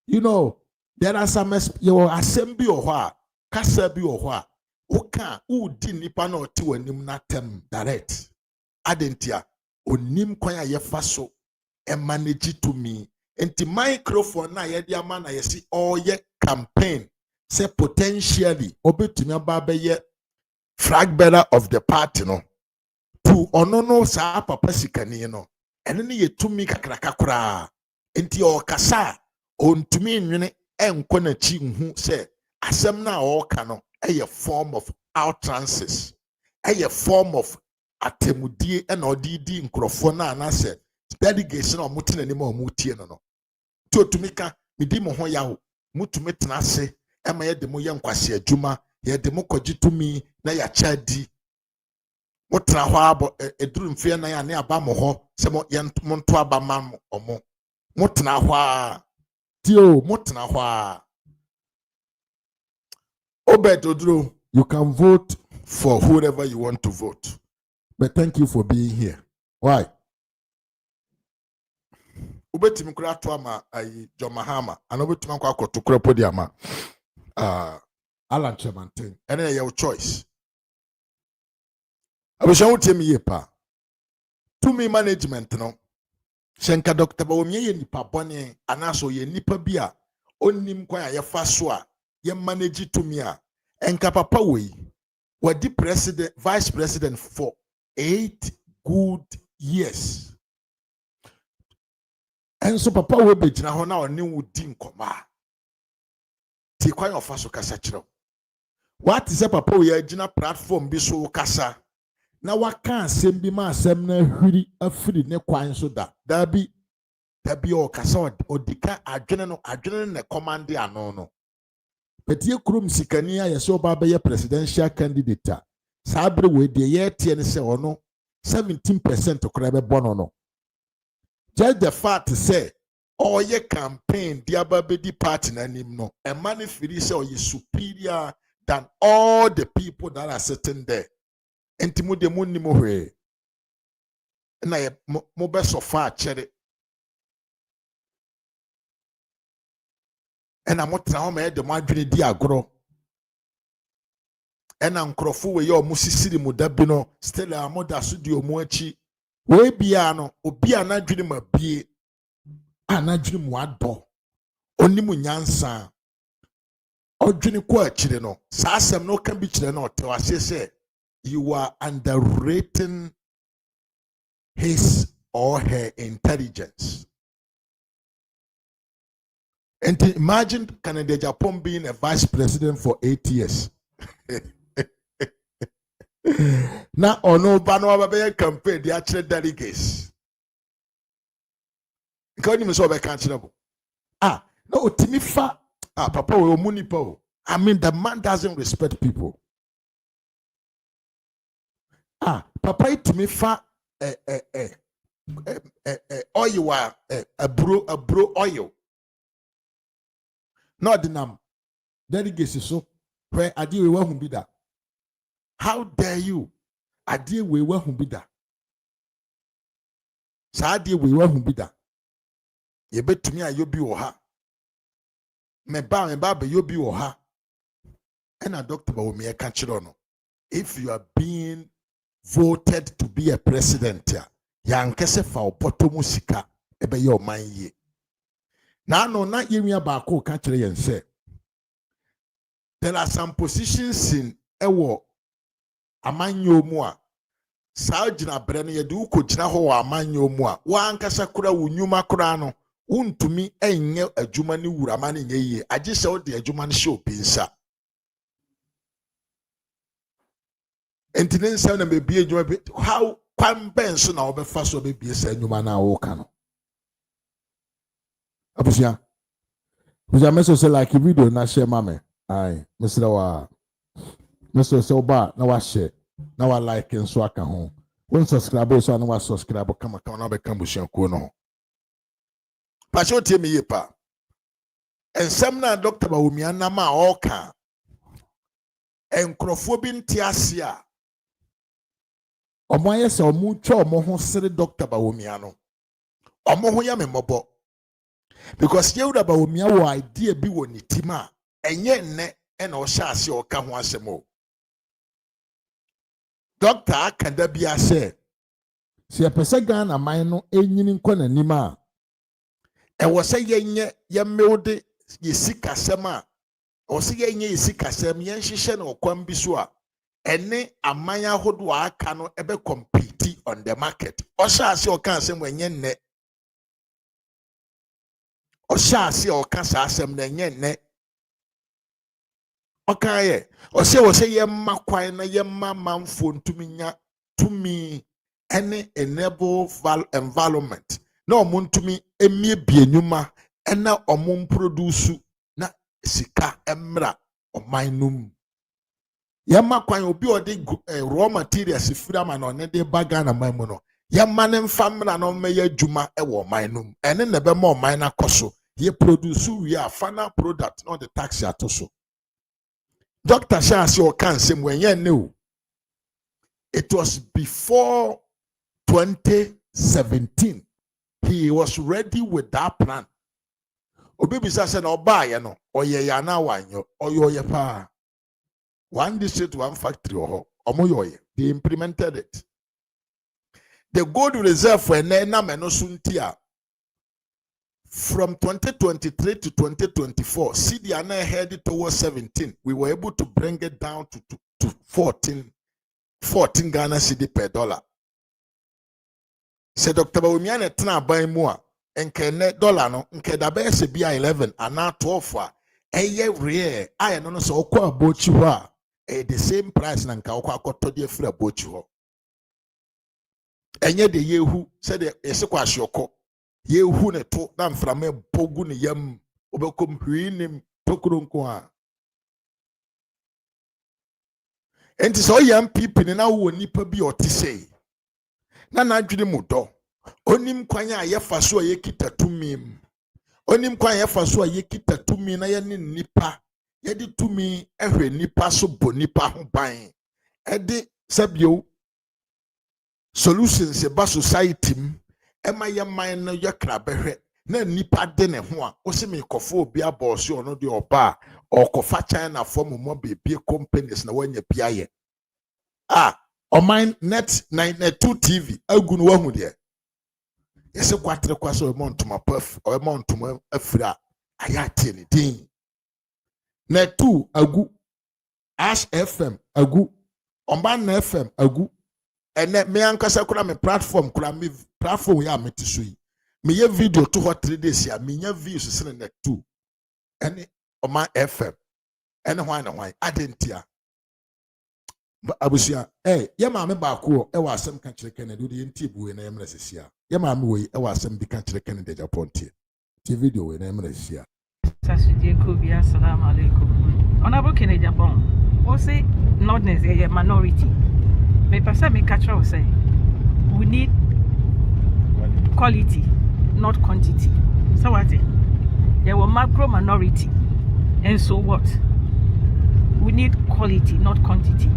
You know, there are some your assembly or what, kasabi or what. Oka udi nipa na oti wanim na tem direct adentia onim kwan a yefa so e manage to me enti microphone na ye dia ma na ye si oye campaign say potentially obetumi aba ye flag bearer of the party no to onono sa papa sikani no ene ne ye tumi kakrakakura enti o kasa ontumi nwene enko na chi nhu say asem na o ka no a form of outrances, a form of atemudie and odidi nkrofona and answer delegation or mutin anymore mutie no. To make a midimo hoya mutumetna se, Emma de moyan kwasi juma, ye de mokoji to me, na ya chadi. Motra wabo a drum fear na ya ne abamoho, some yant montoa bamam or mo. Motna wa tio, motna wa. Obed Odro, you can vote for whoever you want to vote. But thank you for being here. Why? Obed Timukra Tuama, John Mahama, and Obed Timakwa to Krapodiama, Alan Chemantin, and then your choice. I wish I would tell me yepa. To me management, no. Shenka Dr. Bawumia nipa boni, anaso ye nipa bia, onim kwa ya faswa. Ye manage to me and papa we were the president, vice president for 8 good years. And so papa we be jina ho na oni wudi nkoma. Ti kwan ofa so kasa kire. What is papa we jina platform bi so kasa. Na waka asem bi ma asem na hwiri afiri ne kwan so da. Da bi o kasa odika adwene ne command ano no. Petie krum sikania ya so ba be presidential candidate. Sabre we de ye tie ne se ono 17% kora be bono no. Just the fact say all ye campaign the ababedi party na nim no. A man feel say you superior than all the people that are sitting there. Entimu de munni mo hwe. Na ye mo be so far chere. And I'm not now made the madri di agro. And I'm crofu we your musisi mudabino, still a moda studio mochi. We biano, obiana dream a bie, ana dream wado. Only munyansa. O dream kwa chileno. Sasam no can be chileno. To say you are underrating his or her intelligence. And imagine Canada, Japan being a vice president for 8 years. Now, no Bano campaign, the actual delegates. Because you so cancelable. No, Timifa, Papa, Munipo. I mean, the man doesn't respect people. Papa, Timifa, oil, a bro oil. No, the name delegacy so where I deal with who be that. How dare you? Adie we wa hu bi da. Sa adie we wa hu bi da. Ye betumi ayobi wo ha. Me ba be yobi wo ha. And a Dr. Bawumia ka kire no. If you are being voted to be a president, ya nkese fa opoto mu sika ebe ye oman ye. Na no na yemia ba ko ka kire yen say. There are some positions in ewo amanyo mu a saa gina bre no ye de uko gina ho wa amanyo mu a wa ankasa kura wunyuma kura no untumi enye adwuma ni wurama ne nye yie agye se wo de adwuma no hye opinsa entine nsa na bebie adwuma bi how kwan ben so na wo befa so bebie sa adwuma na wo ka no abusia meso se like video na share mame ai mesra wa meso se oba na wa share na wa like nso aka ho won subscribe so na wa subscribe kama na be kan busia ko no Passion tie me yepa. Ensem na Dr. Bawumia na ma oka. Enkrofo bi nti ase a. Omo ayese omo twa omo ho sere Dr. Bawumia no. Omo ho ya me mobo. Because Yewda Bawumia wo idea bi wo ni tima. Enye nne e na o sha ase o ka ho asem o. Dr. akada bi ase. Si epese Ghana man no enyini nkɔ nanim a e wo se yenye yemmewde yesikasem a o se yenye yesikasem yenhyehyɛ no kwam bi so a ene aman ahodo aka no ebe compete on the market o sha ase o kan asem enye nne o sha ase o kan sa asem na enye nne o kan ye o se yemma kwan na yemma manfo ntumi nya tumi ene enable environment na omuntumi emie bienyuma ena omum produce na sika emra omanum yamma kwan obi ode raw materials frama na one de baga na mamu no yamma ne mfamra na omeye adwuma e wo omanum ene ne be ma oman na koso ye produce we a final product not the tax atoso Dr. Shasi o kan sem wenye ne o it was before 2017 he was ready with that plan. Obibi said no buy no oye ya na wanyo oye pa. One district, one factory omoyoye. They implemented it. The gold reserve for na menosuntia from 2023 to 2024, CDN headed towards 17. We were able to bring it down to 14 Ghana cedi per dollar. Se Dr. Bawumia ne tena ban mu a enke ne dollar no nke da be se bia 11 ana 12 a eye rare aye no so okwa abochi ho a the same price na nka okwa akoto de free abochi ho enye de yehu se de esekwa ahyoko yehu ne to na mframa bogu ne yam obekom hwinim tokuro nko a enti so yam pipi ne na wo nipa bi otisei na adwene mu do onim kwan a yefa so yekita tumi onim kwan yefa so yekita tumi na ye ne nipa ye de tumi ehwe nipa so bo nipa ho ban e de sabio solutions e ba society ema ye man no ye kra behwe na nipa de ne ho a o se me kofo obi abose ono de oba okofa China form mo bebie companies na wanya bia ye Oman net 92 TV agun wahu de yese kwatre kwaso emontuma puff o emontuma afira ayate ne din net 2 agu Ash FM agu Oman FM agu ene me ankasa kura me platform ya metiso yi me ye video to hot 3 days ya me nya views sene net 2 ene Oman FM ene hwan adentia abusia ye maame ba ko e wa asem ka kire Kennedy de nti buwe na yemra sesia ye maame we e wa asem bi ka kire Kennedy Japan tie video we na yemra sesia Sasuje ko bi assalamu alaikum honorable Kennedy Japan o say nordness ye minority me pasa me catch us say we need quality not quantity so what there were macro minority and so what we need quality not quantity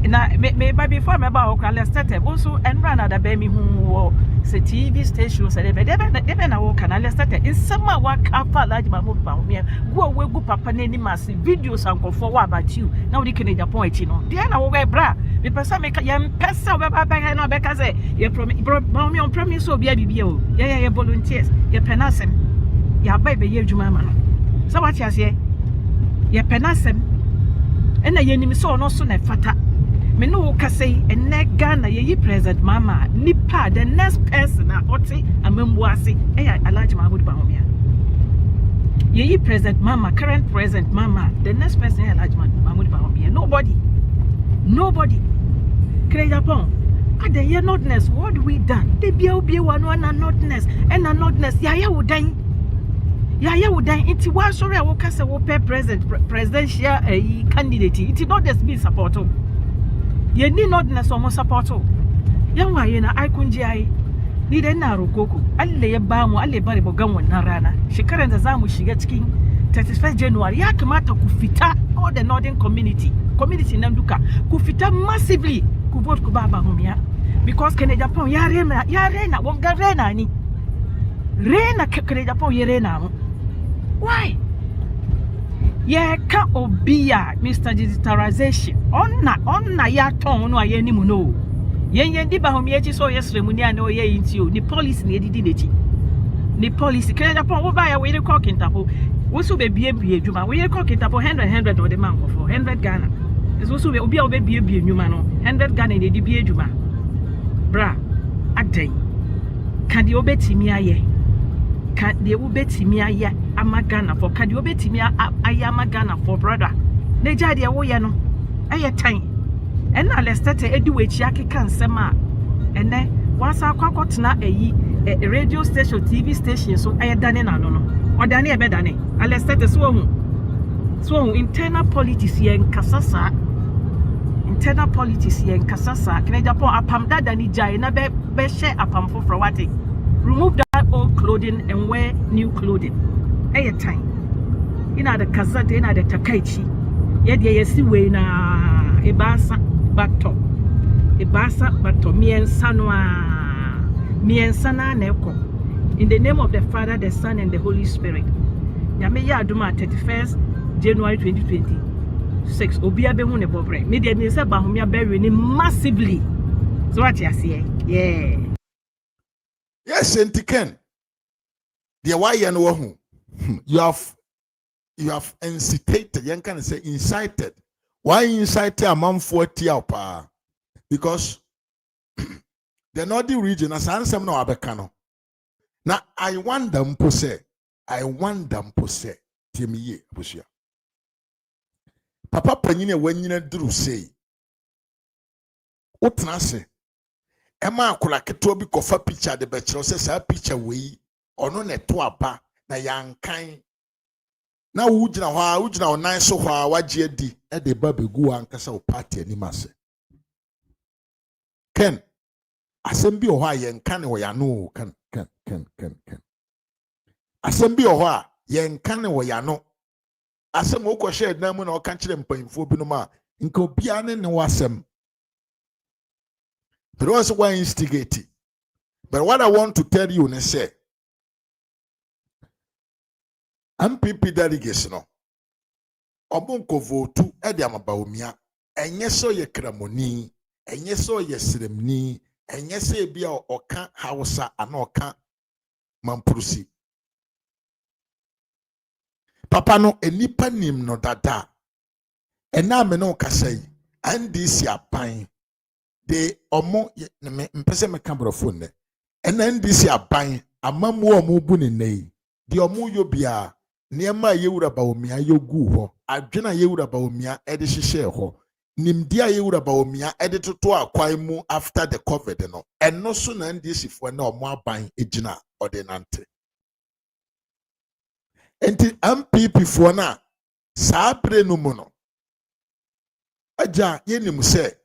na me ba before me ba okra let's start also and run ada be me hu se TV station se de na wo kana let's start in sama wa kafa large Mahmoud Bawumia go wegu papa na ni massive videos ankofo wa about you na wo dikene Japan echi no de na wo we bra me pesa me ya mpesa we ba ba na be ka say ye Bawumia on promise obi abibie o ye volunteers ye penasem ya ba be ye adwuma ma no so what you say ye penasem ena ye nim so no so na fata me no ka say ene Ghana ye President Mama nipa the next person na oti amambu ase Alhaji Mahmoud Bawumia ye President Mama current President Mama the next person Alhaji Mahmoud Bawumia nobody Kre Japan ade ye notness what we done de bia obi wanu na notness and na notness ya wodan inti wa sorry wo ka say wo presidential candidate it not just be support ye ni notness o mo support yan waye na ai kunji ai ni da ina rokoko Allah ya ba mu Allah ya bari mu gan wannan rana shekaran da zamu shiga cikin 31st January ya kamata ku fita all the northern community nan duka ku fita massively ku vote ku ba Bawumia because Kene Japan ya rena wonga rena ni rena Kene Japan ya rena mu why yeah ka obia Mr. Digitalization onna ya ton no aye ni mu no yen di Bawumia ji so yesre mu ni ane oye yinti o ni policy ni edidi nechi ni policy Kene Japan wo ba ya we record kintapo wo so be bie adwuma we record kintapo 100 o de man ko for 100 Ghana so so be obi a wo be bie adwuma no 100 Ghana ni di bie adwuma bra aden kan di obetimi aye kan di obetimi aye amagana for kan di obetimi aye amagana for brother ne jade wo ye no aye tan en na lestete edi wechi akeka nsem a ene wasa kwakotena radio station TV station so aye dane na no odane e be dane alestete so internal politics ye nkasasa internal politics ye nkasasa Kene Japan apam dada ni jai na be share apam for what remove that old clothing and wear new clothing aye time ina da kazata ina da takaici yadda yesi we na ibasa bato miensa na eko in the name of the Father, the Son and the Holy Spirit nyame ya aduma 31st January 2026 obia be hu ne bobre me de me say Bawumia bury ni massively so what you say yes entiken the why you know who you have incitated you can say incited why incited a man 40 pa because the northern region as ansem no abeka no na I want them to say timiye abusia papa panyine wanyina duru sei utna se ema akola keto bi kofa picture de bekiro se sa picture wei ono ne to aba na yankan na wujina onan so hwa waje adi e de babegu ankasa o party animase ken asem bi ohwa yankan wo ya no kan asem bi ohwa yankan wo ya no asem wo kwhye na mu na o kan kire mpanyimfo bi no ma nka obia ne wasem. But also why instigate. But what I want to tell you is say MPP delegates no obonko vote edi Bawumia enye so ye kramoni enye so ye sremni enye so bia oka Hausa ana oka Mampurusi papa no enipa nim no dada ena me no kasai NDC apan de omo mpese me cameraphone ne ena NDC aban amamu omo bu ne nei de omo yo bia niema yewura Bawumia yogu ho adwena yewura Bawumia ede hyehye ho nimdia yewura Bawumia ede toto akwan mu after the covid no eno so na NDC fo na omo aban ejina ordinance enti MPP fo na sabre no mu no aja yenim se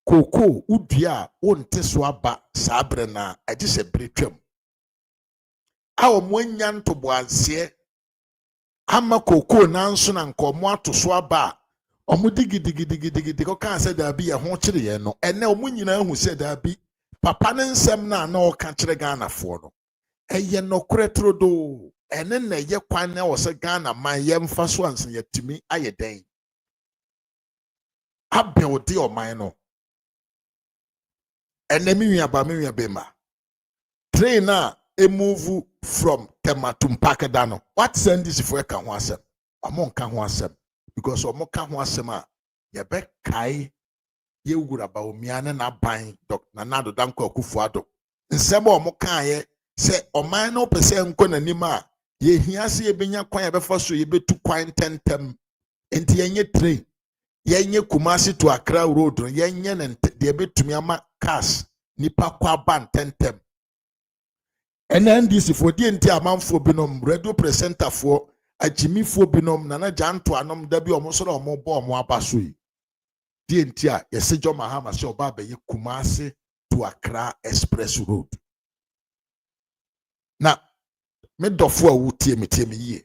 koko udua wonte so aba sabre na agi se bretwam a omoanya ntoboanse ama koko nanso na nkomo ato so aba Omo digi ko kan say da bi e ho kire ye no. Ene omo nyina hu say da bi papa ne nsem na o ka kire Ghana fo no. Eye no kure trodo. Ene na ye kwan na o say Ghana man ye mfa so ansen yatimi aye den. Abelde o man no. Ene mi nua bema. Train na e move from Tema to Mpakadano. What send this if we can ho asem? Omo nka ho asem because omo ka ho asem a ye be kai ye wura Bawumia ne na ban Dr. Nanado Danko Akufo-Addo. Nsem omo kan ye se oman no pese nko nanim a ye hia se ye benya kwan ye befa so ye betu kwan tentem. Enti yenye train yenye Kumasi to Accra road yenye ne de betumi ama cars nipa kwa ban tentem. NNDC for the entire amanfo binom radio presenter for agyimifo binom nana janto anom da bi omo so na omo bo omo abaso yi the entire yese John Mahama se oba be ye Kumasi to Accra express road na me dofo a wutie me ye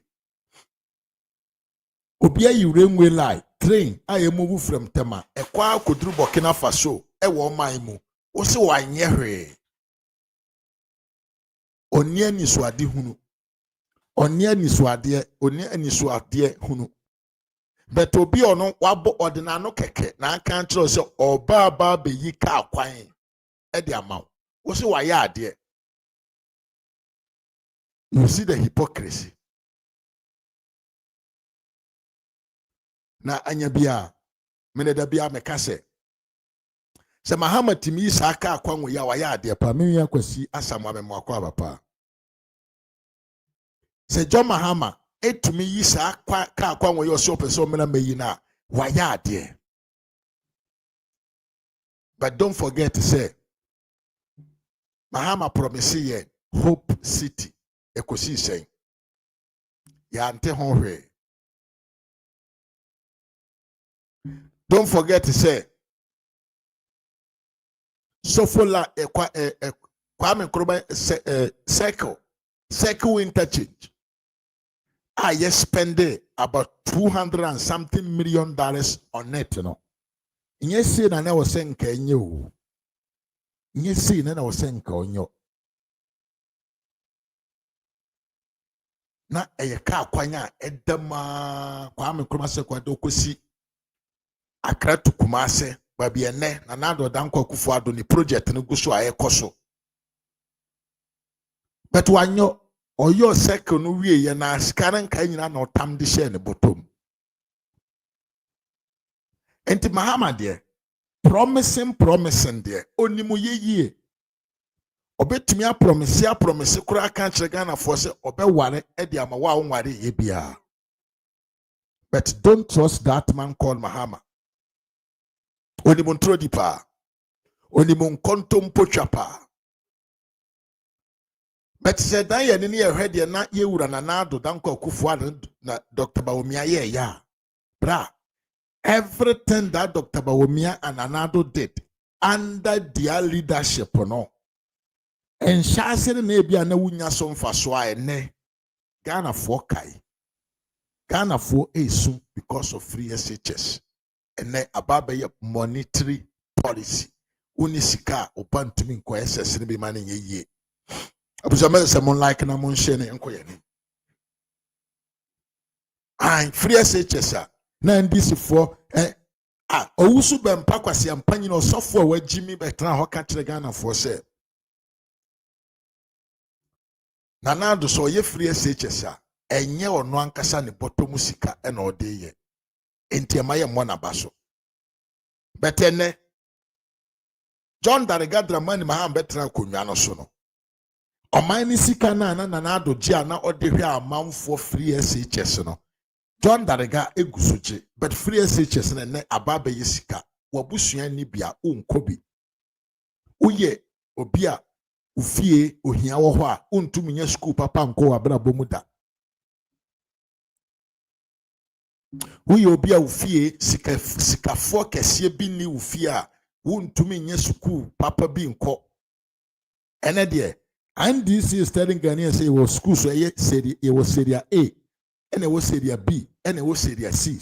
obi ayi railway line train aye move from Tema ekwa koduru Burkina Faso e wo man mu wo se wanye hwe oni anisuade hunu oni anisuade hunu but obi ono wabo ordinano keke na aka ntro se oba ba be yi ka kwan e de amaw wo se waye ade. You see the hypocrisy na anya bia mene da bia meka se Mahama timi sa ka kwan wo ya waye ade pa me wi akwasi asamwa me mo akwa bapa. Se John Mahama etumi yi sa ka kwan wo yo so person mena meyi na waye ade. But don't forget to say Mahama promise ye Hope City ekosi sen ya ante ho hwe. Don't forget to say Sofola Kwame Nkrumah circle interchange. I spend about $200 and something million on it, you know. Nye si na na was saying kenye o. Nye si na was saying konyo. Na ka kwanya edema Kwame Nkrumah se kwado kosi Accra to Kumasi babi ene Nanado Danko Akufo-Addo ni project ni guso aye koso. But wanyo oyo circle no wie ye na skaran kan nyina na otam de share ne bottom. Enti Mahama de promising de onimu ye obetumi a promise kura kan kire Ghana for se obeware e de ama wa wonware ye bia. But don't trust that man called Mahama. Onimu ntro dipa onimu nkonto mpotwapa. But said that ye ni ehwe na ye wura Nanado Danko Akufo-Addo na Dr. Bawumia ye ya. Bra, everything that Dr. Bawumia and Nanado did under their leadership no. And shasere na bia na wunya so mfaso a ene Ghana for kai. Ghana for esu because of free SHS. Ene ababa ye monetary policy. Unisika opantumi nko SS ni bi mane ye. Abusama someone like na mon share ne enko ye ni. Free SHS na ndisi for owusu bempa kwase ampanyi na osofo a wagimi betra ho ka kire Ghana for say Nanado so ye free SHS enye ono ankasa ne bottom sika e na ode ye enti amaye mo na baso betene John Dariga Dramani Mahama betra konwa no so no omani sika na Nanado gia na ode hwe amanfo free SHS no John Dariga egusoje but free SHS na ne ababa ye sika wabusua ni bia onkobi uye obia ufie ohia wo ho a ontumi nya school papa nko abra bomu da uye obia ufie sika fo kese bi ni ufie a ontumi nya school papa bi nko ene de and this is telling Ghanaians say was school so ye said it was Seria A and it was Seria B and it was Seria C.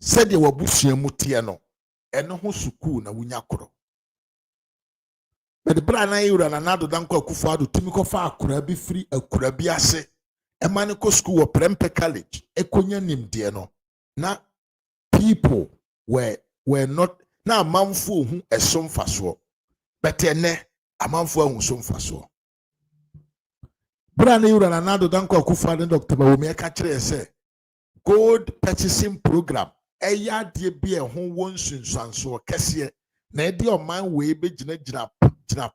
said you were bushing mutiano, and no suku na wunyakro. But the brand I ran another danko kufado, Timiko fa kurabi free a kurabiase, a manico school or Prempe College, a kunyanim diano. Na people were not now manful who a son faswo, but a manful who son faswo. Brand I ran another danko kufado, Dr. Bawumia catcher say. Gold purchasing program eya de bia ho wonsun sanso kese na e de o man we be gina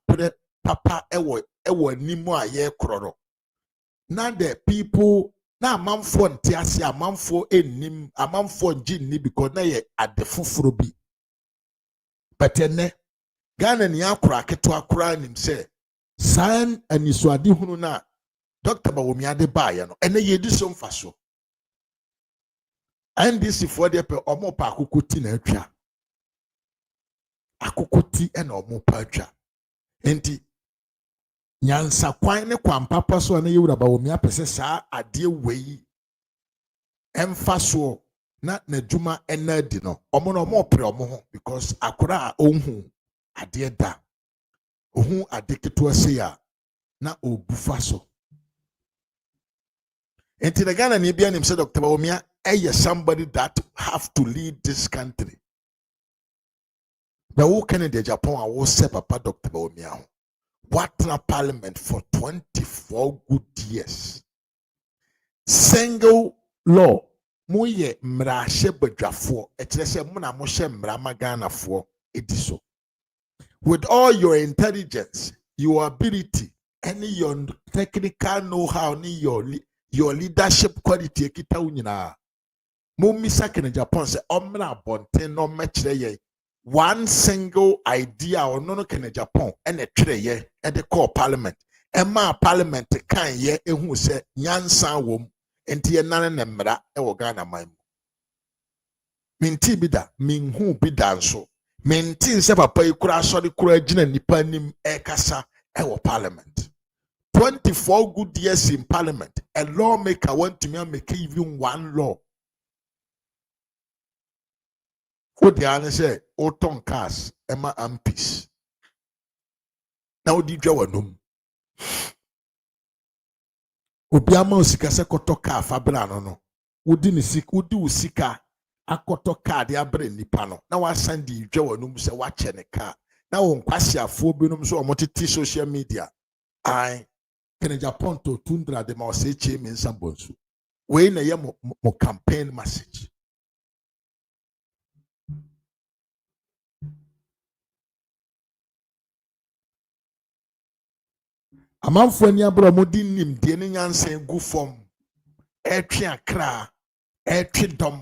pre papa ewo animu aye kroro na the people na amanfo ntiase amanfo enim amanfo ngi because na ye adefufuro bi but ene Ghana ni akura keto akura nim se san anisuade hunu na Dr. Bawumia de baye no ene ye di so mfaso. And this is for the omo pa akukuti na atwa akukuti e na omo pa atwa enti nyansa kwan ne kwan papa so na yewura Bawumia pese saa ade wei emfaso na djuma enadi no omo pre omo ho because akora onhu ade da ohun ade keto ase ya na obufaso enti the Ghana ni bia nim se Dr. Bawumia somebody that have to lead this country. But who can in the Japan I will say Papa Dr. Bawumia? What na parliament for 24 good years. Single law. Moye mrashe bedrafo. Etrese muna moshe mramagana for ediso. With all your intelligence, your ability, any your technical know-how, any your leadership quality, kita unyina. Mumisa in Japan say omna bonte no mechre ye one single idea or no can Japan and a tre ye at the core parliament emma parliament kan ye ehu say nyansa wom enti enane nemra e wo Ghana man minti bida minhu bida nso minti se papa ikura so de kura gina nipa nim e kasa e wo parliament 24 good years in parliament a lawmaker want to make even one law. What the answer say, Oton cars, Emma and peace. Now, did you know? Obiama usika se koto car fabrano no. Udi usika a koto car de abre nipano. Now I send the Joe num se watch any car. Now on kwasia phobinum so multi social media. I can Japan to tundra de ma se chim in sambonsu. We na ye mo campaign message. Amanfo ani abro modi nim de ne nyansen gu fom etwe akra etwe dom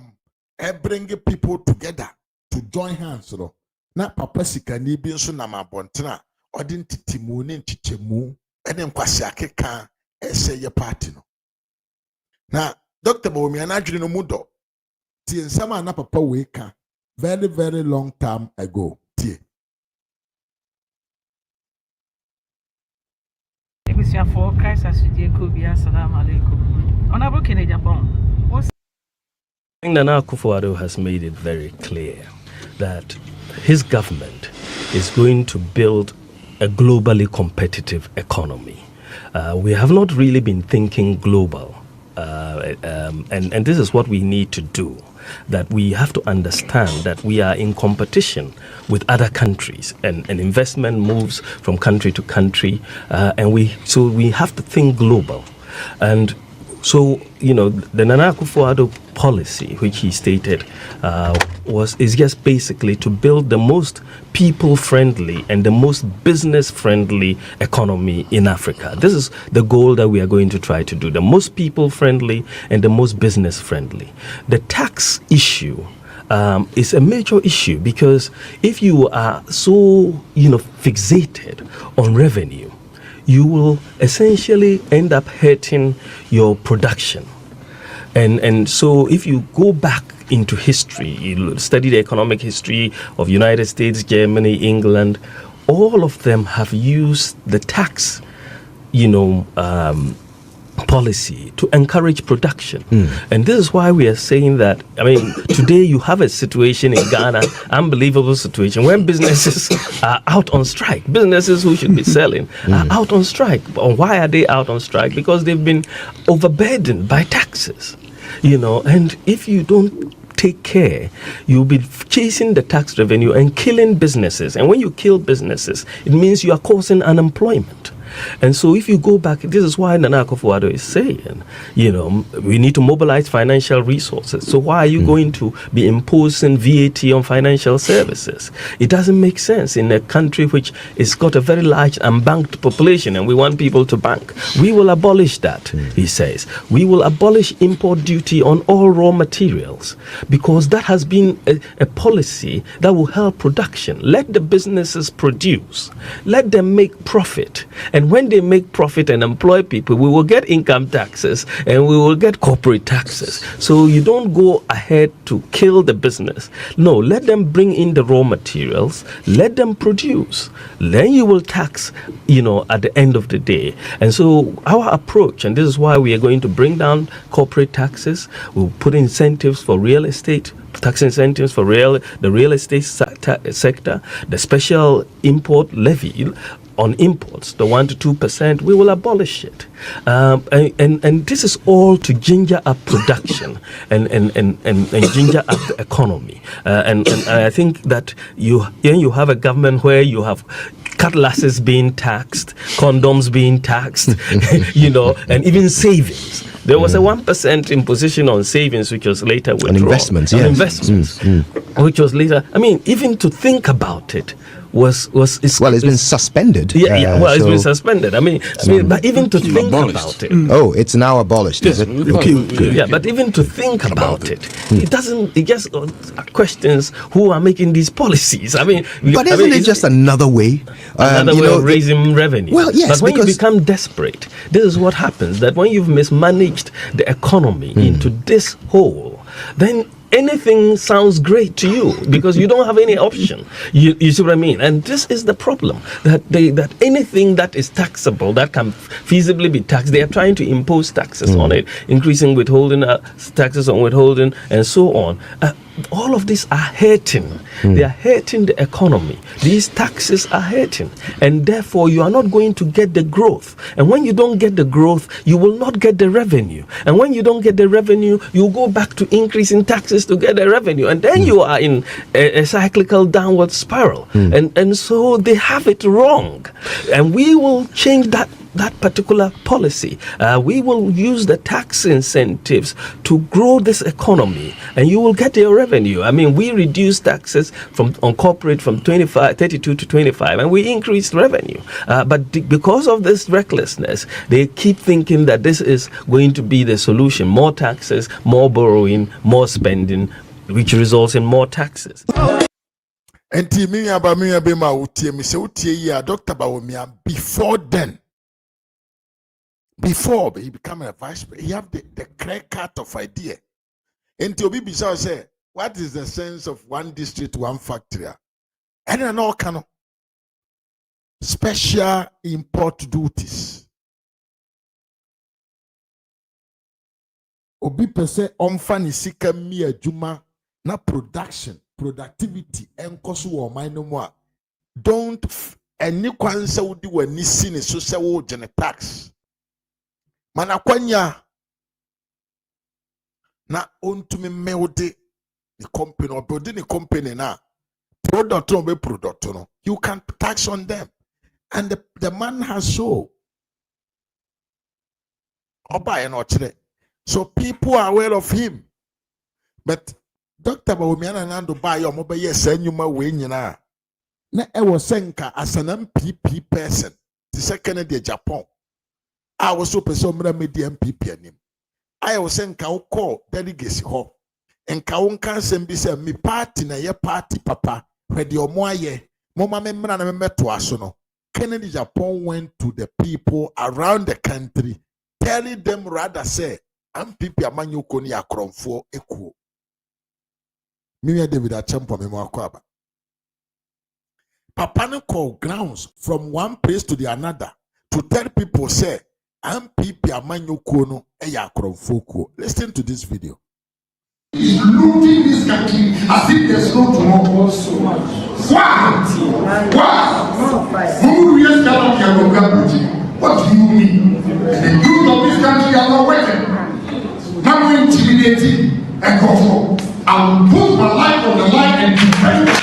bring people together to join hands no na papa sikani bi nso na mabontena odi ntitimu ne nchichemu ene nkwase akeka ese ye party no na Dr. Bawumia na adwene no mudo tie nsama na papa we ka very very long time ago tie for Christ as Assalamu alaikum. Honorable Kennedy Japon. Nana Akufo-Addo has made it very clear that his government is going to build a globally competitive economy. We have not really been thinking global, and this is what we need to do. That we have to understand that we are in competition with other countries, and investment moves from country to country, and we have to think global. And so, you know, the Nana Akufo-Addo policy, which he stated, is just basically to build the most people-friendly and the most business-friendly economy in Africa. This is the goal that we are going to try to do, the most people-friendly and the most business-friendly. The tax issue is a major issue because if you are so, fixated on revenue, you will essentially end up hurting your production. And so if you go back into history, you study the economic history of United States, Germany, England, all of them have used the tax, policy to encourage production. And this is why we are saying that, I mean, today you have a situation in Ghana, unbelievable situation, when businesses are out on strike. Businesses who should be selling are out on strike. Why are they out on strike? Because they've been overburdened by taxes, you know, and if you don't take care, you'll be chasing the tax revenue and killing businesses. And when you kill businesses, it means you are causing unemployment. And so if you go back, this is why Nana Akufo-Addo is saying, you know, we need to mobilize financial resources. So why are you going to be imposing VAT on financial services? It doesn't make sense in a country which has got a very large unbanked population and we want people to bank. We will abolish that, he says. We will abolish import duty on all raw materials because that has been a policy that will help production. Let the businesses produce. Let them make profit. And when they make profit and employ people, we will get income taxes and we will get corporate taxes. So you don't go ahead to kill the business. No, let them bring in the raw materials, let them produce. Then you will tax, you know, at the end of the day. And so our approach, and this is why we are going to bring down corporate taxes, we'll put incentives for real estate, tax incentives for the real estate sector, the special import levy on imports, the 1 to 2%, we will abolish it. And this is all to ginger up production and ginger up the economy. And I think that you have a government where you have cutlasses being taxed, condoms being taxed, you know, and even savings. There was a 1% imposition on savings, which was later withdrawn. On investments, which was later. I mean, even to think about it it's been suspended. It's been suspended. I mean, but even to think about it. Oh, it's now abolished, is it? Okay, good. Yeah, but even to think about it, it doesn't. It just questions who are making these policies. I mean, but isn't it just another way? Another way of raising revenue. Well, yes, but when you become desperate, this is what happens. That when you've mismanaged the economy into this hole, then anything sounds great to you because you don't have any option. You see what I mean? And this is the problem, that anything that is taxable, that can feasibly be taxed, they are trying to impose taxes on it, increasing withholding, taxes on withholding, and so on. All of these are hurting. They are hurting the economy. These taxes are hurting. And therefore, you are not going to get the growth. And when you don't get the growth, you will not get the revenue. And when you don't get the revenue, you go back to increasing taxes to get the revenue. And then you are in a cyclical downward spiral. And so they have it wrong. And we will change that particular policy. We will use the tax incentives to grow this economy, and you will get your revenue. I mean, we reduced taxes on corporate from 32 to 25, and we increased revenue. But because of this recklessness, they keep thinking that this is going to be the solution: more taxes, more borrowing, more spending, which results in more taxes. And Dr. Bawumia, before then, before he became a vice president, he have the clear cut of idea. And to be bizarre say, what is the sense of one district, one factory? And then all kind of special import duties. Obi pese omfani sika mi adwuma na productivity enkoso wo man no mo. Don't any kwanse wodi wani si ne so se wo gene tax. Manakwanya na ontumi mewde the company or building the company na product no be product no, you can tax on them, and the man has so people are aware of him. But Dr. Bawumia na nando buy your mobile yes enyuma we nyina na e wo senka as an MPP person the second the Agyapong. I was so person media MPP anim. I was saying ka call delegacy ho. And ka won kan sem bi say me party na ye party papa where the omo aye mama me mra na me meto aso no. Kennedy Agyapong went to the people around the country telling them rather say MPP amanyo ko ni akromfo ekuo. Me David Achempo me mo akwaba. Papa no call grounds from one place to the another to tell people say MPP amanyoko no eya akromfoko. Listen to this video. Is looting this country as if there's no tomorrow. Why? What do you mean? The youth of this country are not working. Now we're intimidating and control. I will put my life on the line and defend it.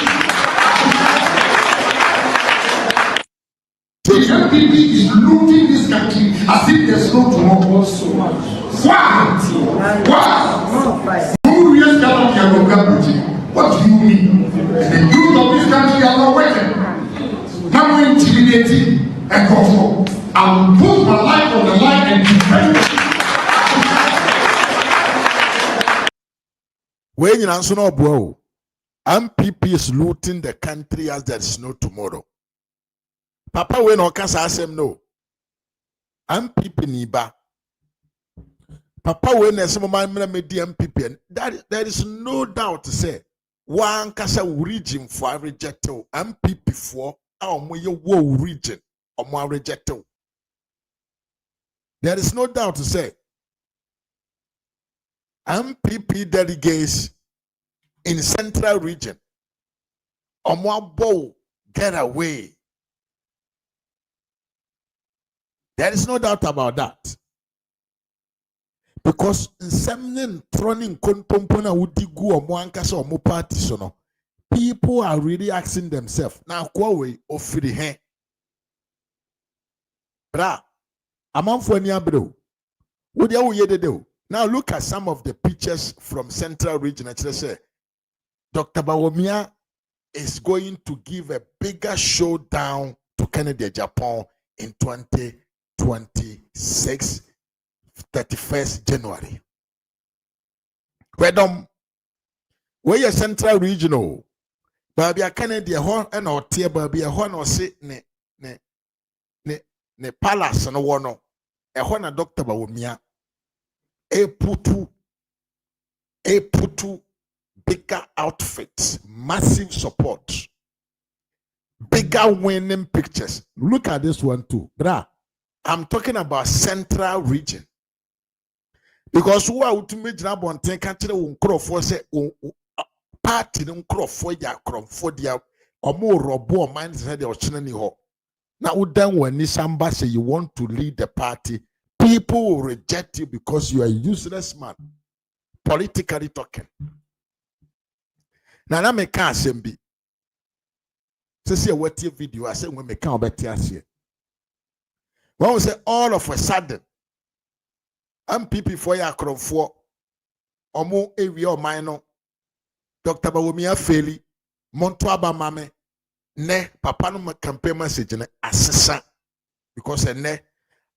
The MPP is looting this country as if there's no tomorrow. Why? What do you mean? The youth of this country are not working. Now we're intimidating and control. I will put my life on the line and defend it. When you answer no bro, MPP is looting the country as there is no tomorrow. Papa we no can say no. MPP niba. Papa we na some man me di MPP. That there is no doubt to say one kasa region for reject MPP for our wo region or more reject. There is no doubt to say MPP delegates in central region or more bow get away. There is no doubt about that. Because some throwing contompona would go or more or more parties, people are really asking themselves now, Huawei or free hand. Bra, I'm on for any bro. What you do? Now look at some of the pictures from Central Region. I say, Dr. Bawumia is going to give a bigger showdown to Kennedy Agyapong in 2026, 31st January. Where your Central Regional, Baby Kennedy horn and or tear baby a horn or sit ne palace and one a horn Dr. Bawumia. A putu bigger outfits, massive support, bigger winning pictures. Look at this one too, bra. I'm talking about Central Region because who are to make job on ten country for say party for ya for their or more robo mind said or chinani ho. Now then when somebody say you want to lead the party, people will reject you because you are a useless man, politically talking. Now, I make a be. See what your video I say when me can't bet here. When we say all of a sudden, MPP for ya crop for or more area or minor, Dr. Bawumia Feli, Montuaba Mame, ne papa no campaign message ne assessor because ne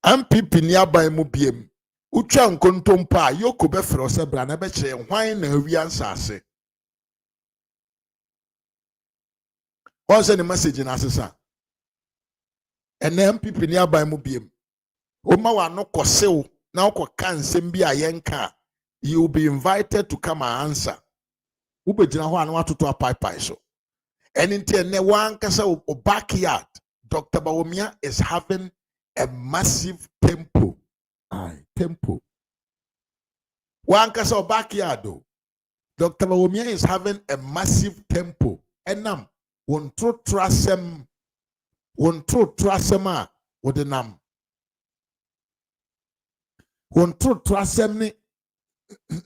MPP nearby mu biem utwa nkontompa yoko be fro se bra na be kire hwan na awi ansase what's the message in assessor and MPP nearby mu biem o ma wa no kosew na ko kan nsem bi ayenka you will be invited to come and answer ubegina ho anu atoto apai so and in ne one kasa o backyard Dr. Bawumia is having a massive tempo. Tempo. One kasa o backyard though. Dr. Bawumia is having a massive tempo. And nam won tro trasem a wode nam. Won tro trasem ni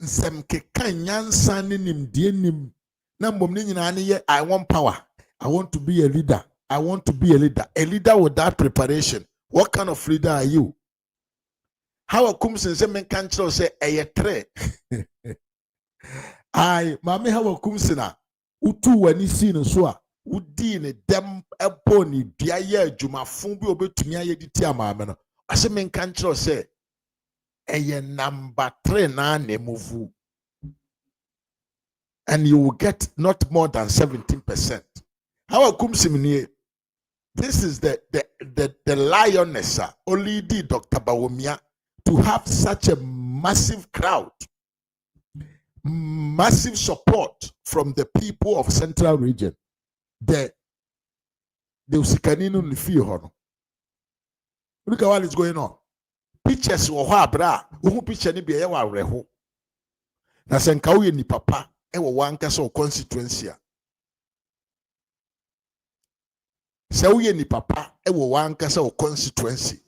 sem keka nyansa ni nimdie nim. Na mbom ni nyina ne ye I want power. I want to be a leader. I want to be a leader. A leader without preparation. What kind of leader are you? How a kumsin say men can't say a tre. I mami how a kumsina utu when you see no so udi ne dem eboni dia juma fun bi obetumi aye diti amameno. I say men can't say a number 3 na ne move. And you will get not more than 17%. How a kumsimini? This is the lioness, only the Dr. Bawumia, to have such a massive crowd, massive support from the people of Central Region. The Usikaninu Nifi Hono. Look at what is going on. pictures wɔ hɔ abra wohu picture ni bi ɛyɛ wɔ awerɛho na sɛ nka woyɛ nipa pa ɛwɔ wankasa wɔ constituency a sɛ woyɛ nipa pa ɛwɔ wankasa wɔ constituency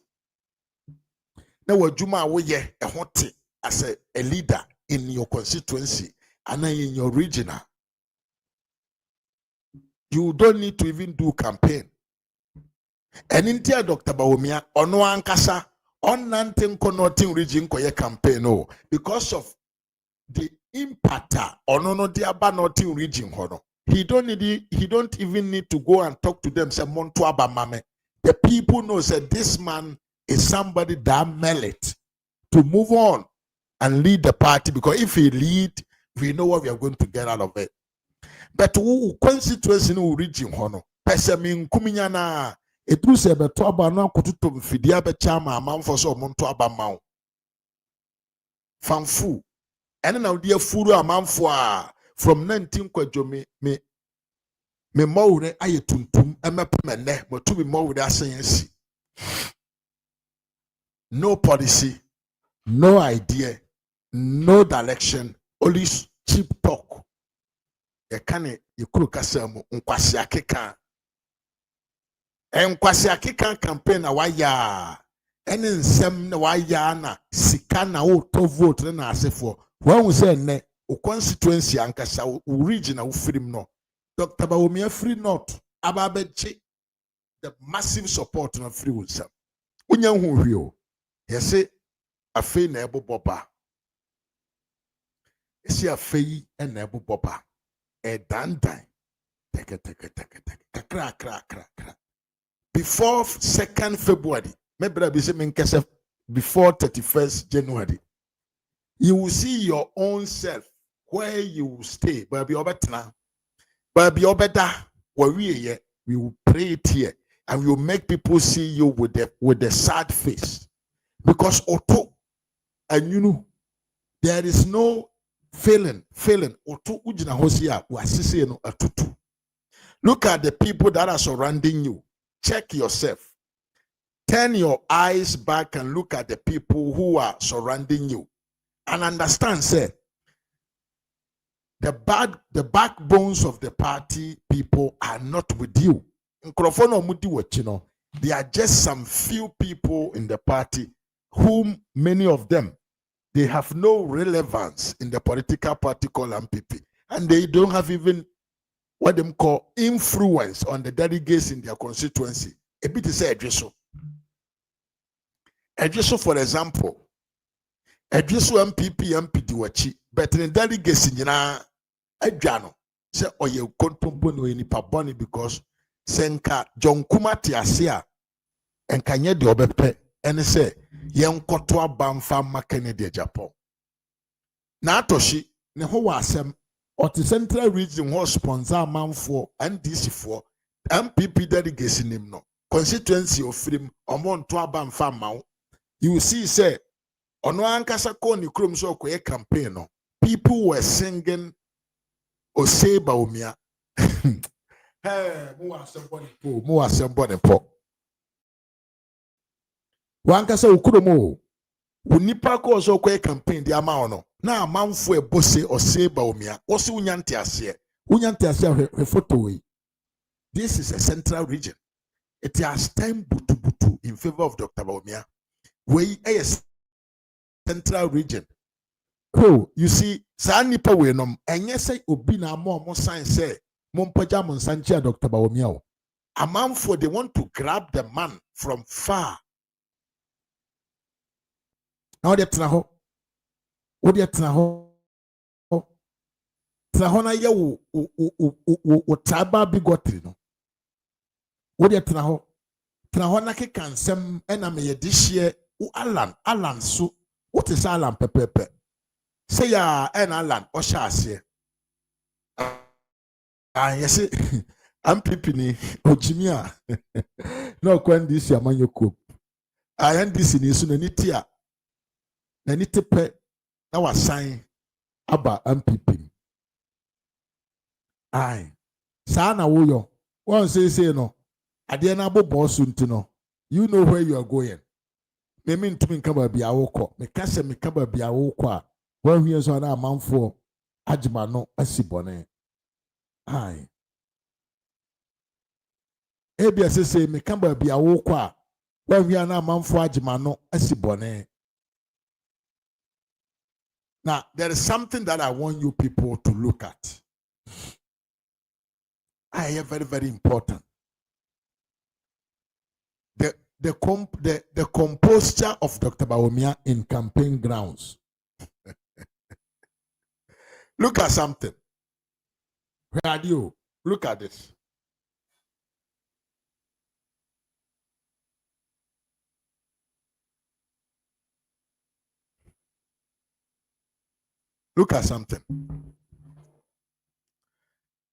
na w'adwuma a woyɛ ɛho te as a leader in your constituency and in your region, you don't need to even do campaign. And in there, Dr. Bawumia, ono ankasa, on nanting konoting region koye campaign, no, because of the impact on no dia banoting region hono. He don't even need to go and talk to them, say Monto Abamame. The people know that this man is somebody that merit to move on and lead the party, because if he lead, we know what we are going to get out of it. But who constituency no region hono pesemin kuminya na etru se beto aba no akototo mfidia be chama amanfo so monto aba mawo fanfu ene na odi afuru amanfo a from 19 kwadwo me mawure aye tuntum emepemene motu me mawure asensi. No policy, no idea, no direction, only cheap talk. Ekane yekuru kasemu nkwasi akeka. Nkwasi akeka campaign na waya. Ene nsem na waya na sika na wo to vote na asefo. When say ne o constituency ankasa o region na wo firim no. Dr. Bawumia free not ababeche the massive support na free wonsam. Unya hu hwe o. Yese afei na eboboba. Esi afei na eboboba. Dandan. Before 2nd February, before 31st January, you will see your own self where you will stay. But be better. We will pray it here and we will make people see you with the sad face. Because auto and you know there is no failing. Look at the people that are surrounding you. Check yourself. Turn your eyes back and look at the people who are surrounding you. And understand, say, the backbones of the party people are not with you. They are just some few people in the party whom many of them they have no relevance in the political party called MPP. And they don't have even what they call influence on the delegates in their constituency. A bit is Edriso. Edriso, for example, Edriso MPP, MPD wachi, but in the delegates in Edjano, say, oh, you control no any paboni because Senka John Kumati Asia and Kanye de Obepe, and say, yen kotwa bamfa makene de agyapong na atoshi ne ho wasem oti central region ho sponsor manfo NDC for MPP delegates nim no constituency of freedom omonto abamfa mawo. You see say ono ankasa ko ni krom so koye campaign no people were singing Ose Bawumia. Hey, mo asem po wankasa ukuromo unipa ko so kwa campaign di ama ono na amanfo ebose Ose Bawumia osi unyante ase he photo we. This is a central region. It has time butu in favor of Dr. Bawumia. We a central region. Oh, you see sa nipa we nom enye say obi na mo sign say mompaja mo nsanche Dr. Bawumia o. Amanfo they want to grab the man from far. Now they traho. What they traho? Traho na ye wo traba bigotri no. What they traho? Traho na ke kansem ena me ye dihye u Alan so. What is Alan pepepe? Say ya en Alan o sha ase. Yes MPP ni ojimia. No kwandi si amanyoko. NDC ni so na nitia. Na nitepe na wasan aba MPP. Ai. Sa na woyo. One say no. Ade na bobo so ntino. You know where you are going. me mean to me kaba bi awoko me kase me kaba bi awoko a when we so na amanfo agima no asibone ai ebia sese me kaba bi awoko a when we na amanfo agima no asibone. Now there is something that I want you people to look at. I am very, very important. The composture of Dr. Bawumia in campaign grounds. Look at something. Where are you? Look at this. Look at something.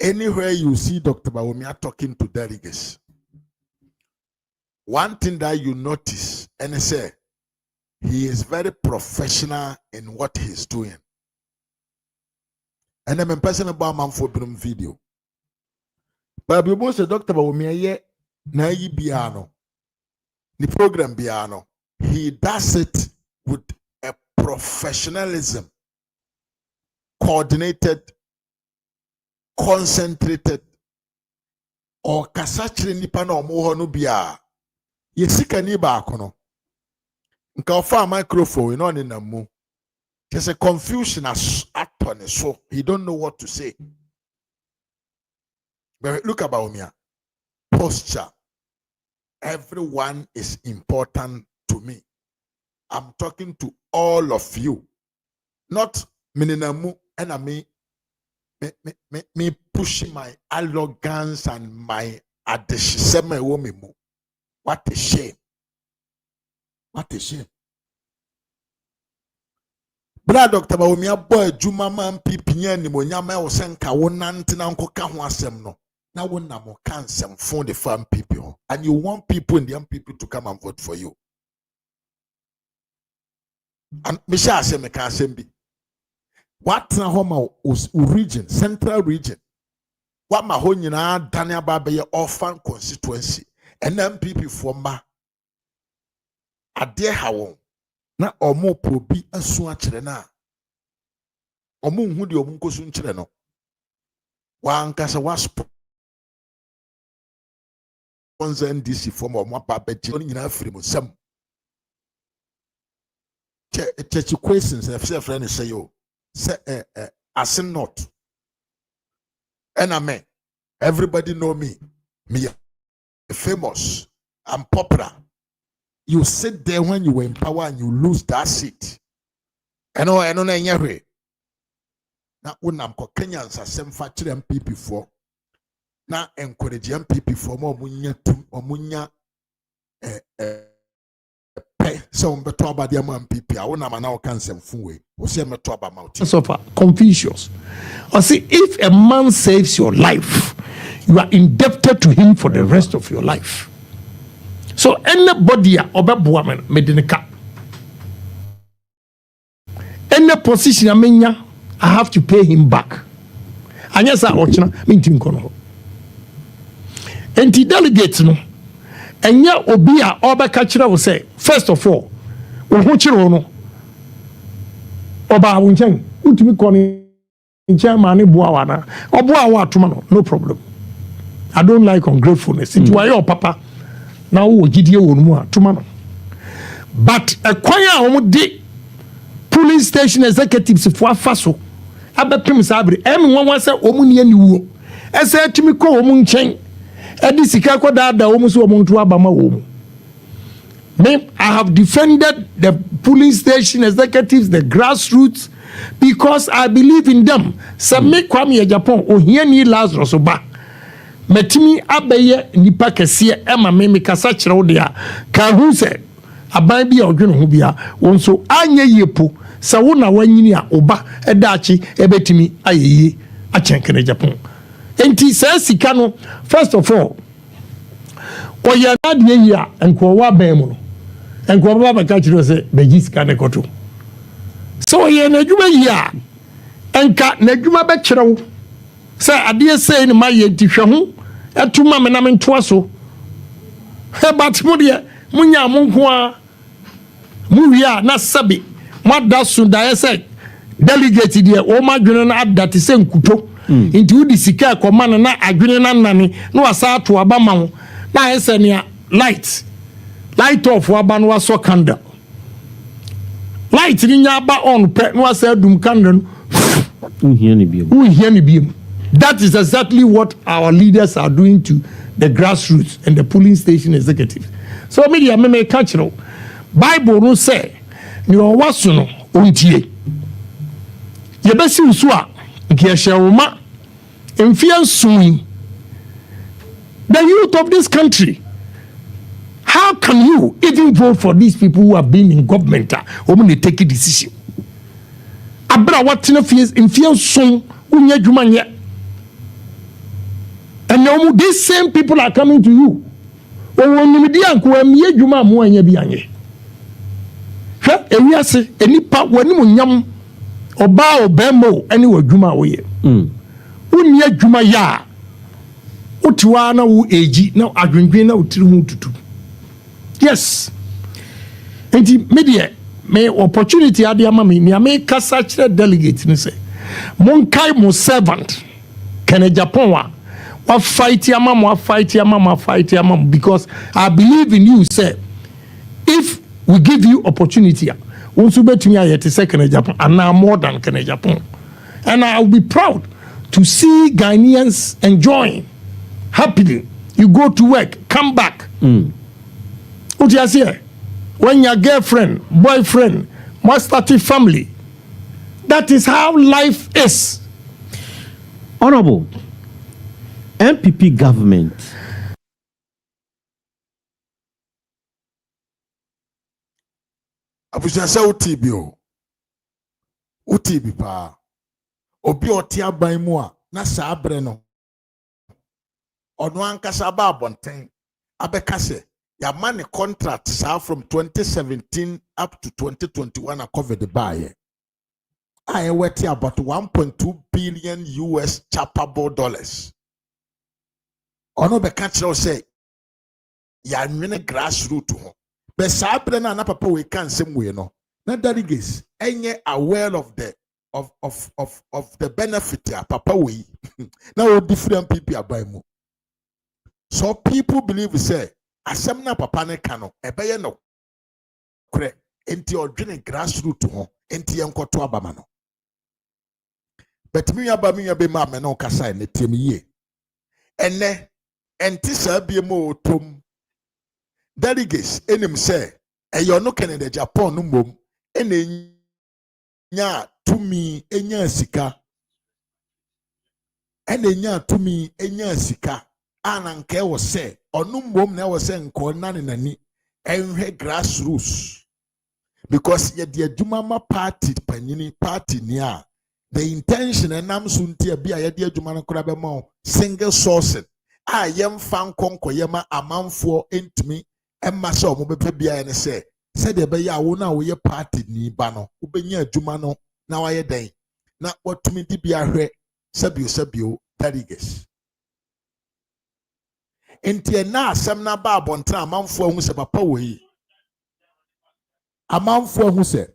Anywhere you see Dr. Bawumia talking to delegates, one thing that you notice, and I say, he is very professional in what he's doing. And I'm a person about man for video. But we say Dr. Bawumia ye na yi biano. The program biano. He does it with a professionalism, coordinated, concentrated, or kasachiri nipa na omo no bia. Yesika ni ba akono. Nka ofa microphone no ni na mu. There's a confusion as atone so he don't know what to say. But look at Bawumia. Posture. Everyone is important to me. I'm talking to all of you. Not mininamu and me pushing my arrogance and my adeshiseme womimu. What a shame. What a shame. Brother Dr. Bawumia boy Juma man pipinya ni mo nyama wo senka wo nante na nkoka ho asem no. Na wo na mo kan sem for the farm people. And you want people in the young people to come and vote for you. And me sha asem me kan asem bi. What na homa region, central region. What ma ho nyina dane aba be orphan constituency. NMPP for ma ade ha won na omo probi asu akire na omo hu de omo nkosu nkire no wa ankasa wa sponsor NDC for mo apa beji no nyina afiri mo sam che questions if friend say yo say as not and amen everybody know me famous and popular. You sit there when you were in power and you lose that seat. I know way. Now when I'm Kenyans as some factory MPP for now encourage MPP for more munya so better about the MPP. I want now can some way. We say me talk about Confucius. I see if a man saves your life, you are indebted to him for the rest of your life. So anybody obebuamen medineka. Any position amenya, I have to pay him back. And yes, I ochina mintim kono. Enti delegates no. Enya obi a obeka kire wo say first of all, wo ho kire no. Oba wo nchen, utumi kono nchen ma ne boa wa na. Oboa wa atoma no, no problem. I don't like ungratefulness. It why your papa now wo gidie wo mu atoma no. But a kwanya wo de police station executives for afaso abepem sabre M1 say omu ne aniwo. Ese atumi ko omu nchen. Edi sika ko da omu so omu nto abama wo. Me, I have defended the police station executives, the grassroots, because I believe in them. Some make Kwame Agyapong ohia ni Lazarus oba. Metimi abeye nipa kese ema me kasa kire wo dia ka hu se aban bia odwene ho bia wonso anya yepo sa wo na wanyini a oba edaachi ebetimi ayeye achenkene Agyapong enti sa sika no first of all oya na de yi a enko wa ban mu no enko baba ka kire se beji sika ne koto so oya na djuma yi a enka na djuma be kire wo sa ade sei ni ma ye ntihwe ho atuma me na me ntoa so he batmo de munya mo nko a Muya na sabi mwada sunda yese delegate die o ma dwene na adate se nkuto nti wudi sika komana na adwene na nane na wasa ato aba ma ho na yese ne light off aba no waso candle light ni nya ba on pe na wasa dum candle Uhia ni biem. That is exactly what our leaders are doing to the grassroots and the polling station executive. So media me catch no Bible no say ni owaso no ontie ye besi usu a nke ehwema emfia nsun the youth of this country. How can you even vote for these people who have been in government when they take a decision? Abra what in fear soon unya jumanye. And now these same people are coming to you. When you media ko amiye juma mo anya bi anye. Hwe ewiase enipa wani mo nyam oba obemo ani wa juma wo ye. Unya juma ya. Utiwa na wo eji na adwendwen na utiri hu tutu. Yes. And media may opportunity adiama me ni ame kasa kire delegate ni say monkai mo servant kene Japan wa fight yamam because I believe in you say if we give you opportunity unsu betumi ayete say kene Japan and now more than kene Japan, and I will be proud to see Ghanaians enjoying happily. You go to work, come back. What you say? When your girlfriend, boyfriend, must start a family. That is how life is. Honorable, MPP government. Abusha utibi pa. Obi oti aban mu a na saa abre no. Ono ankasa ba abonten abeka se ya money contract from 2017 up to 2021 a cover the buy. I went about 1.2 billion US chappable dollars. Ono be catch say ya nwene grassroots ho. Be sabre na papa we can same way no. Na delegates enye aware of the the benefit ya papa we. Now different people abai mu. So people believe say asem na papa ne kano ebeye no kure enti odwene grassroots ho enti enkoto abama no. But me be ma me no kasa ne tiem ye ene enti sa bie mo tom delegates enim say eyo no Canada Japan no mom ene nya tumi enya sika ene nya tumi enya sika ananke wo say onu mom na wo say nko nane nani enhwe grassroots because ye de adwuma party panyini party ni a the intention enam so ntia bia ye de adwuma no kora be ma single source a yem fan konko yema amanfo entimi emma se omo bepe bia ne se de be ya wo na wo ye party ni ba no wo benya adwuma no na wa ye den na watumi di bia hwe sabio delegates. Enti na asem na ba abontra amanfo ahu se papa wei amanfo ahu se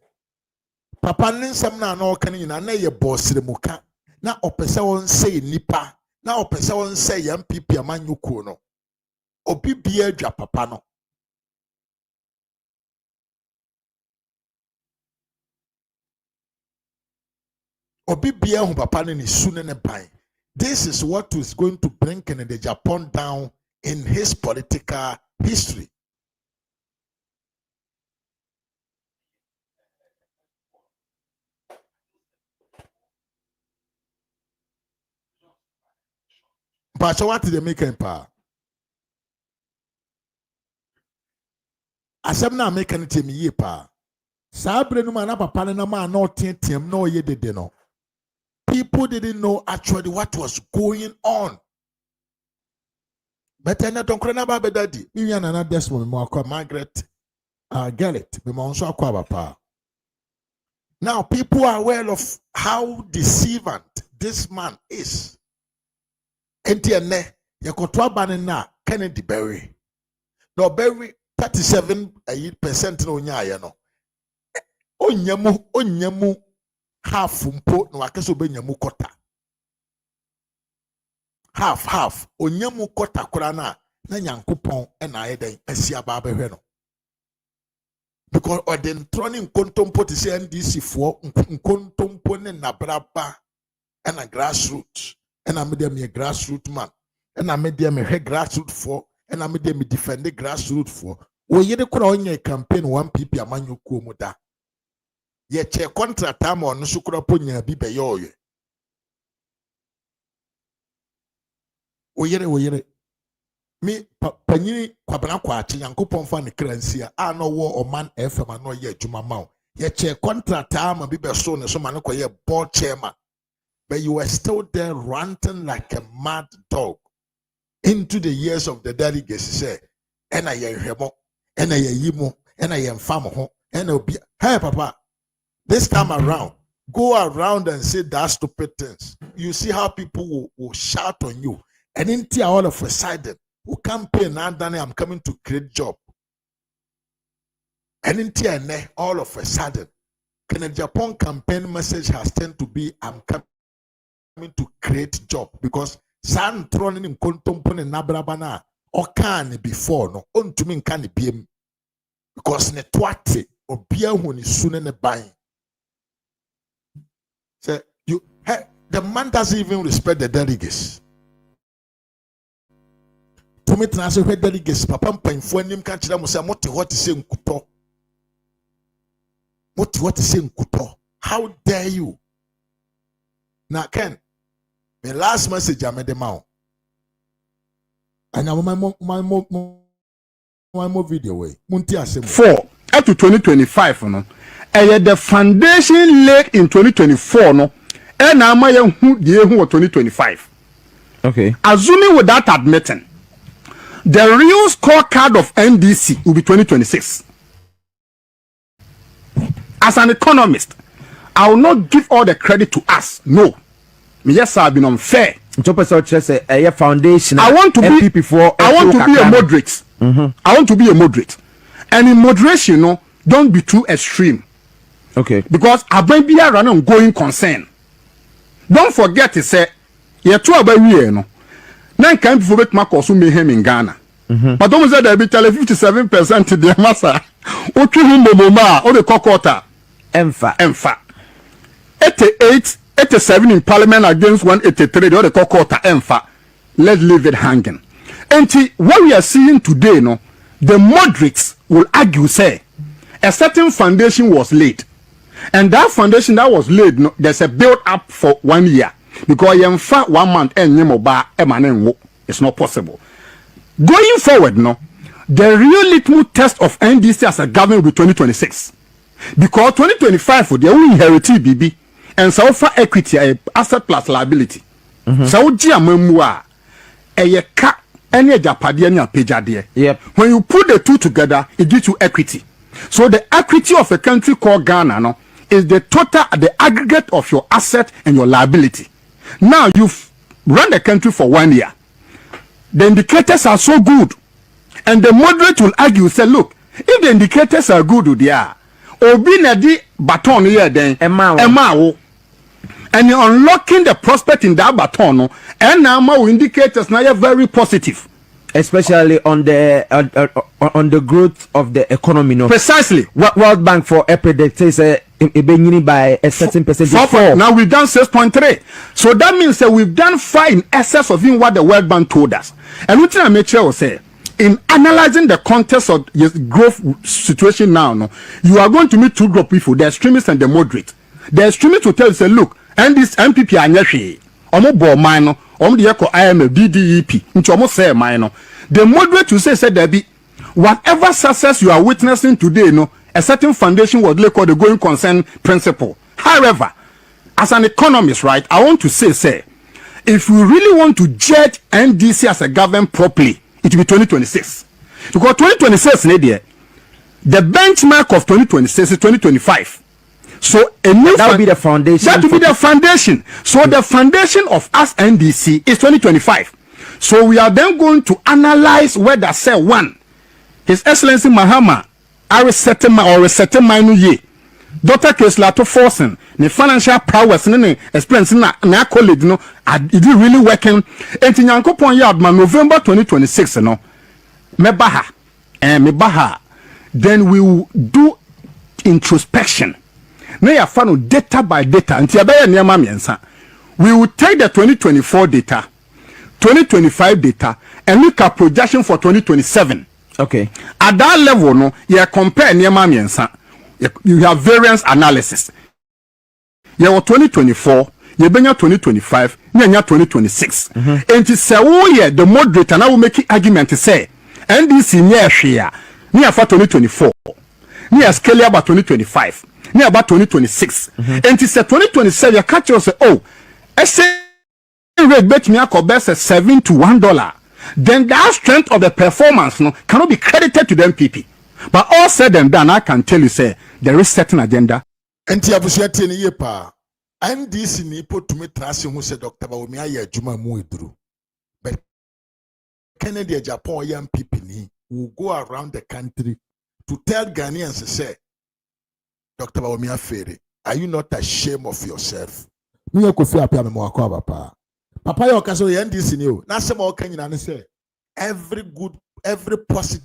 papa nsem na na okan nyina na ye bossre muka na opese won say nipa na opese won say MPP amanyuko no obi bia adwa papa no obi bia hu papa no ni sune ne ban. This is what is going to bring Canada Japan down in his political history. But so what did they make empire? Asem na make an team ye pa. Sabre no man papa na ma no team no ye de no. People didn't know actually what was going on. But I don't crana ba daddy. Me yana na Desmond mo akwa Margaret Garrett. Me mo nso akwa papa. Now people are aware of how deceivant this man is. Enti ene yekoto abane na Kennedy Berry. No Berry 37% no nya ye no. onyamu half mpo na wakeso benyamu kota. Half onyamu kota kora na nyankopon na ayeden asia ba behwe no. Because Odin turning nkontompo to say NDC for nkontompo ne nabraba and a grassroots and I made me a grassroots man and I made them a grassroots for and I made them defend the grassroots for. We yet on your campaign 1 pp a man you kumoda. Yet your contract time on Sukuraponia bibe yoye. We yet me panini kwabana kwachi yankopon fa ne kransia a no wo oman fm no ye adwuma ma ye che contract am bi be so ne so man ko ye board chairman, but you were still there ranting like a mad dog into the years of the delegates. Say ena ye hwemo ena ye yimo ena ye mfam ho ena obi. Hey papa, this time around go around and say that stupid things. You see how people will shout on you, and into all of a sudden who campaign and then I'm coming to create job. And in TNA, all of a sudden, can a Japan campaign message has tend to be I'm coming to create job, because San thrown in contompone nabrabana or can before no on to me can be because netwate or beer when is soon in the buying. So you the man doesn't even respect the delegates. To me, transfer where delegates, papa painful and him can't tell them what is saying kuto. What is saying kuto? How dare you? Now, Ken, the last message I made them out. And now my more video way. 4 up to 2025, no. And the foundation laid in 2024, no. And now my who 2025. Okay. Assuming without admitting, the real scorecard of NDC will be 2026. As an economist, I will not give all the credit to us. No. Yes, I've been unfair. Foundation. I want to be a moderate. I want to be a moderate. And in moderation, no, don't be too extreme. Okay. Because I may be a running going concern. Don't forget to say, you're too about you, no. Nine can be for my course may him in Ghana. But don't say there be 57% to the massa. O to him mama or the cockota. Emfa. 87 in parliament against 183 or the cockota emfa. Let's leave it hanging. And what we are seeing today, no, the moderates will argue say a certain foundation was laid. And that foundation that was laid, no, there's a build up for 1 year. Because in fact 1 month and it's not possible. Going forward, no, the real litmus test of NDC as a government will be 2026. Because 2025 for the only inherited BB and so far equity asset plus liability. So Giamamua a cat any Japadian page. Yep. When you put the two together, it gives you equity. So the equity of a country called Ghana, no, is the total, the aggregate of your asset and your liability. Now you've run the country for 1 year. The indicators are so good, and the moderate will argue, say, look, if the indicators are good, they are. Obi na di baton here then, and you're unlocking the prospect in that baton, and now my indicators now are very positive, especially on the growth of the economy. No, precisely. World Bank for a predict says by a certain percentage. Now we've done 6.3, so that means that we've done far in excess of in what the World Bank told us. And what I make sure will say, in analyzing the context of the growth situation now, no, you are going to meet two group people: the extremists and the moderate. The extremists will tell you, say, look, and this MPP are nyeshe, omo bo minor, omo the echo IMF, DDEP, into omo say minor. The moderate will say there be whatever success you are witnessing today, no, a certain foundation was called the going concern principle. However, as an economist, right, I want to say, if we really want to judge NDC as a government properly, it will be 2026. Because 2026, the benchmark of 2026 is 2025. So a new that will be the foundation. That will be the foundation. So the foundation of us NDC is 2025. So we are then going to analyze whether say one, His Excellency Mahama, a resetting minu ye. Dr. Kesla to forcing the financial prowess and experience na college no it really working. And in Yankopon Yard man November 2026 no mebaha then we will do introspection. Na ya fano data by data until abaya niyama miensa. We will take the 2024 data, 2025 data, and look at projection for 2027. Okay. At that level, no, you compare niyama miensa. You have variance analysis. You have 2024, you have 2025, you have 2026. And to say, oh yeah, the moderator now will make it argument to say, and this in year share, near for 2024, near scale about 2025, near about 2026. And to say 2027, you catch us say, oh, I say rate bet me a best $7 to $1. Then that strength of the performance no cannot be credited to the MPP. But all said and done, I can tell you, say, there is certain agenda. And Tiabushati ni yepa. And this ni put to me trust who said Dr. Bawumia ya Juma Muidru. But Kennedy Japan young people will go around the country to tell Ghanaians, say, Dr. Bawumia Ferry, are you not ashamed of yourself? Me a kofi apia me mo akwa papa. Papa yo kaso ye ndisi ni o. Na se mo kan nyina ne say every positive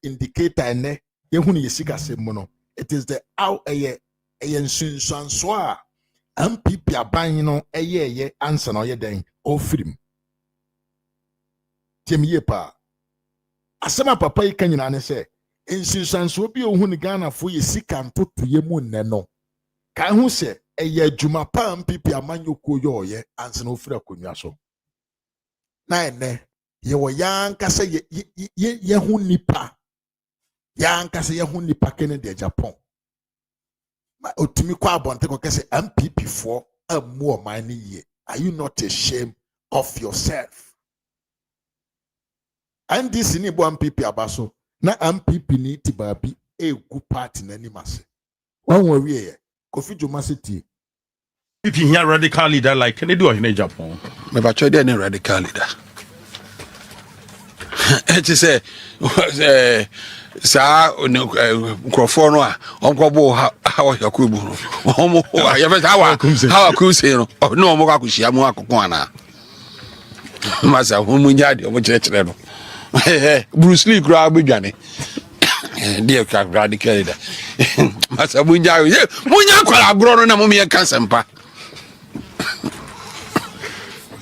indicator ene yehunu yesika sem no. It is the out eye nsunsuanso a MPP aban no eye answer no ye den ofirim. Temiye pa. Asema papa yi kan nyina ne say nsunsuanso bi ohunu Ghana fo yesika ntoto ye mu nne no. Kan hu say eye adwuma pa MPP amanyoko yo ye answer no ofira konwa so. Na ene ye wo yankasa ye hu nipa yankasa ye hu nipa Kennedy Agyapong ma otumi kwa abonte ko kese MPP for amu o man ye. Are you not ashamed of yourself? And this ni bo MPP abaso na MPP ni tibabi egu party na nimase wan wo wie Kofi Joma City if you hear radical leader like Kennedy or in Japan me ba chode any radical leader. It is a sa nkrofo no a onkobo how yakubu omo ya be how akusi no no omo akushia mu akoko ana masa homu nyade omo kire no Bruce Lee kura abedwane dear radical leader masa munja munya kwala agro no na mo me kan sempa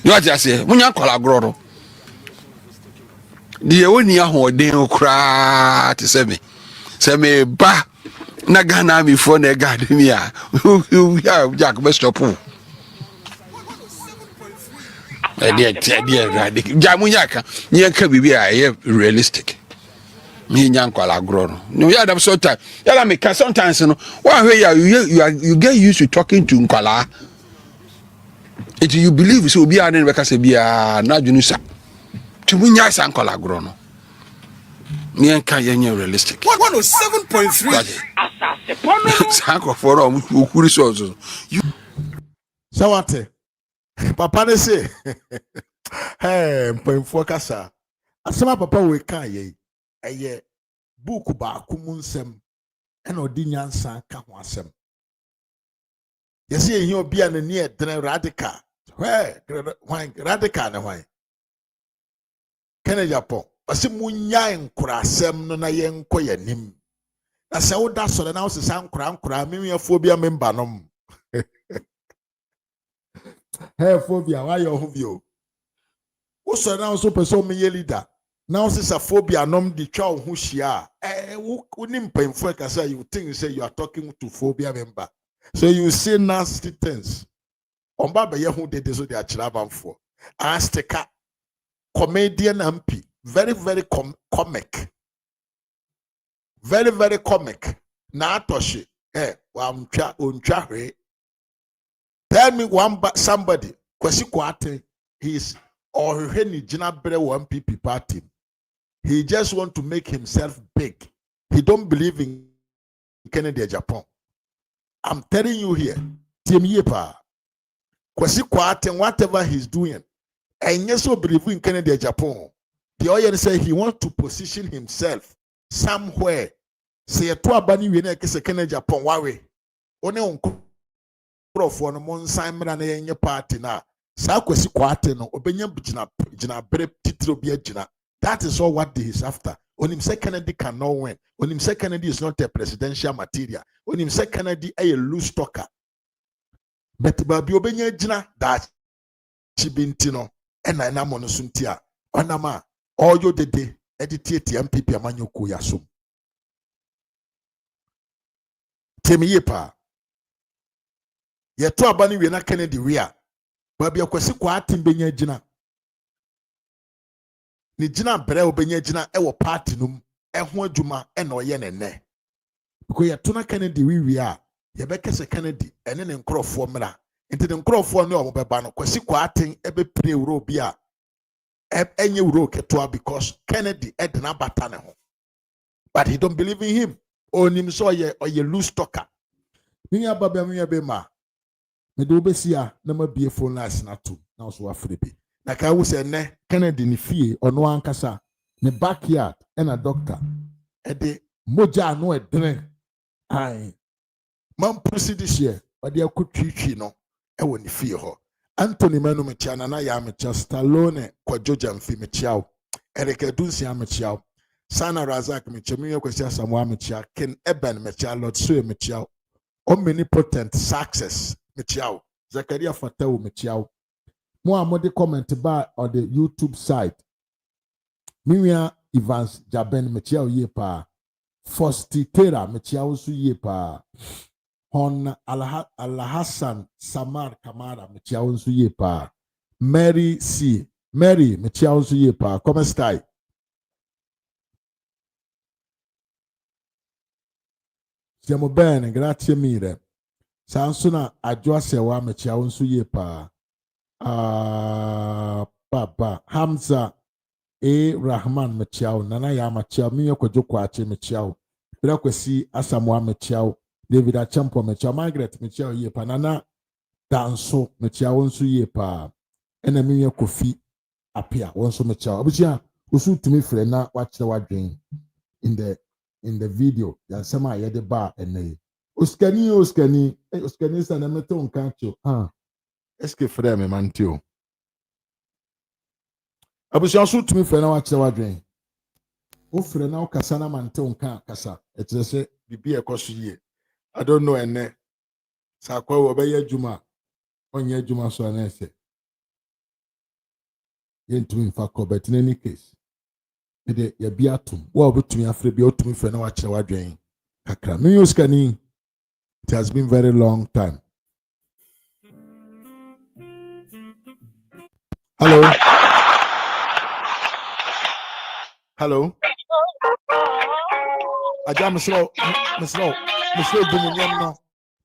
yo ati ase munya kwala agro no die woni ahoden okra te se me ba na Ghana mi fo na garden ya Jack be stop dia radical jamunyaka nyeka bibia ye realistic me nyankwala agro no ya da so time ya la me ka sometimes no one way you get used to talking to nkwala it you believe so bia na be ka se bia na junusa tumunya sankwala agro no me nka yenye realistic 107.3 asase pono sanko for okuri so Sawate papa ne say mpemfo kasa asema papa we kan ye eye book ba kumu nsem ena odi nyansa ka ho asem yesi ehia obi an ne edren radical radical ne hwan Kennedy Agyapong ase munya nkura asem no na ye nko yanim na se wo da so na wo sesa nkura memefo bia memba nom phobia why your hobio wo so na so person me leader now sesa phobia nom di twa wo ho hia wo nim pemfo ka say you think say you are talking to phobia member so you say nasty things omba be ye ho dede so di akira banfo astika comedian MP very comic very comic na atoshi wa mtwa ontwa hwe. Tell me somebody kwasi kwate he's or any jinabre one PP party. He just want to make himself big. He don't believe in Kennedy Agyapong. I'm telling you here, Team Yepa, kwasi kwate whatever he's doing, and yes, so believe in Kennedy Agyapong. The audience say he wants to position himself somewhere Se ye to abani we na kese kana Japan wawe. One nkurɔfoɔ no mo nsan mmra na yenye party na saa kwesi kwate no obenya gina bere titiro bi agina. That is all what he is after. Onim say Kennedy cannot win. Onim say Kennedy is not a presidential material. Onim say Kennedy a loose talker. But babi obenya gina that chibintino ena na mo no suntia. Onama oyo dede editiate MPP amanyoko yasum. Temi yepa. Ye to abani we na Kennedy we a. Babi akwasi kwa atimbenya gina. Ni gina bere obenya gina ewo party num eho adwuma e na oye nene. Because ye to na Kennedy we a ye be kese Kennedy ene ne nkrofo mra. Nti ne nkrofo ne omobeba no kwasi kwa atin ebe pre euro bi a enye euro ketoa because Kennedy edna bata ne ho. But he don't believe in him. Onim so ye loose talker. Ni ababa mi be ma. Me do besi a na ma bie phone lines na to na so afre bi. Na ka wo se ne Kennedy ni fie ono ankasa ne backyard and a doctor e de moja no edren ai man proceed this year but they akotwitwi no e wo ni fie ho Anthony Manu mechia na ya mechia Stallone kwa Georgia mfi mechia Eric Edunsi mechia Sana Razak mechia mi kwesi Samuel mechia Ken Eben mechia Lord Sue mechia omnipotent success mechia Zakaria Fatau mechia Mo amode comment ba on the YouTube site. Miriam Evans Jaben mechia ye pa. Fosti Tera mechia usu ye pa. Hon Alhassan Samar Kamara mechia usu ye pa. Mary C. Mary mechia usu ye pa. Come stai. Siamo bene, grazie mille. Sansuna ajwa sewa mechia usu ye pa. Baba Hamza A. Rahman Mechiao, Nana Yamachao, Mio Kojokwache Mechiao, Brakwesi Asamoah Mechiao, David Achampo Mechiao, Margaret Mechiao Yepa, Nana Danso Mechiao, Onsu Yepa, Enemy Kofi Apia, Onsu Mechiao. Abuja, Usu to me friend, watch the word in the video. Yansama Yede Bar and Nay. Uskani, and a meton cancho, Est-ce que frère me mantio? Abusia so tumi frère na wa kire wadwen. O frère na o kasa na mante onka kasa. E kire se bibi e koso yie. I don't know ene. Sa kwa wo be adwuma. Onye adwuma so na ese. Yentumi fa ko but in any case. E de ya bi atum. Wo obutumi afre bi o tumi frère na wa kire wadwen. Kakra. Me yuskani. It has been very long time. Hello. Hello. Aja Misro Dumunyom no.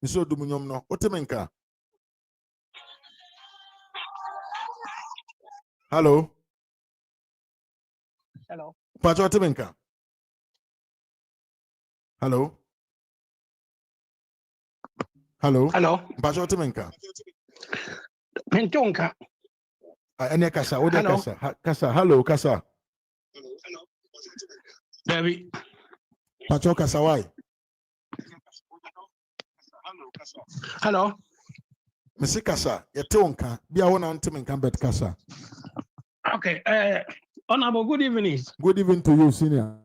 Misro Dumunyom no. Otemenka. Hello. Hello. Pacho Otemenka. Hello. Hello. Hello. Pacho Otemenka. Pentonka. Ene kasa, ode kasa. Kasa, hello, kasa. Hello. Baby. Pacho kasa why? Hello. Mesi kasa, yete onka. Bia wona Otemenka bet kasa. Okay, honorable, good evening. Good evening to you, senior.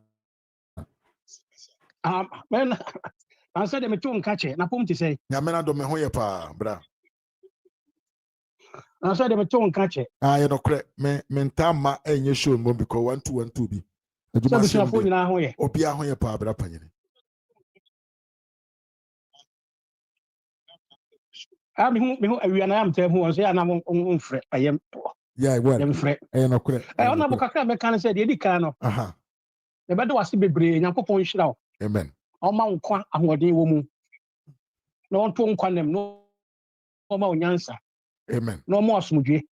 When I said me to catch na pum to say. Nyamena do me ho ye pa, bra. I said me to catch. You know correct. Me ntama enye show mo because 1212 bi. So be phone na ho ye. Obi a ho ye pa bra panyini. Me hu awia na am tell who say na mo mfre ayem. Yeah, well. Mfre. No correct. Honorable kakra me kan say de di kan no. Aha. Me bedo wase bebre Nyankopon hira o. Amen. Oma nkwa ahoden wo mu. Na on to nkwa nem no oma onyansa. Amen. No mo asomdwe.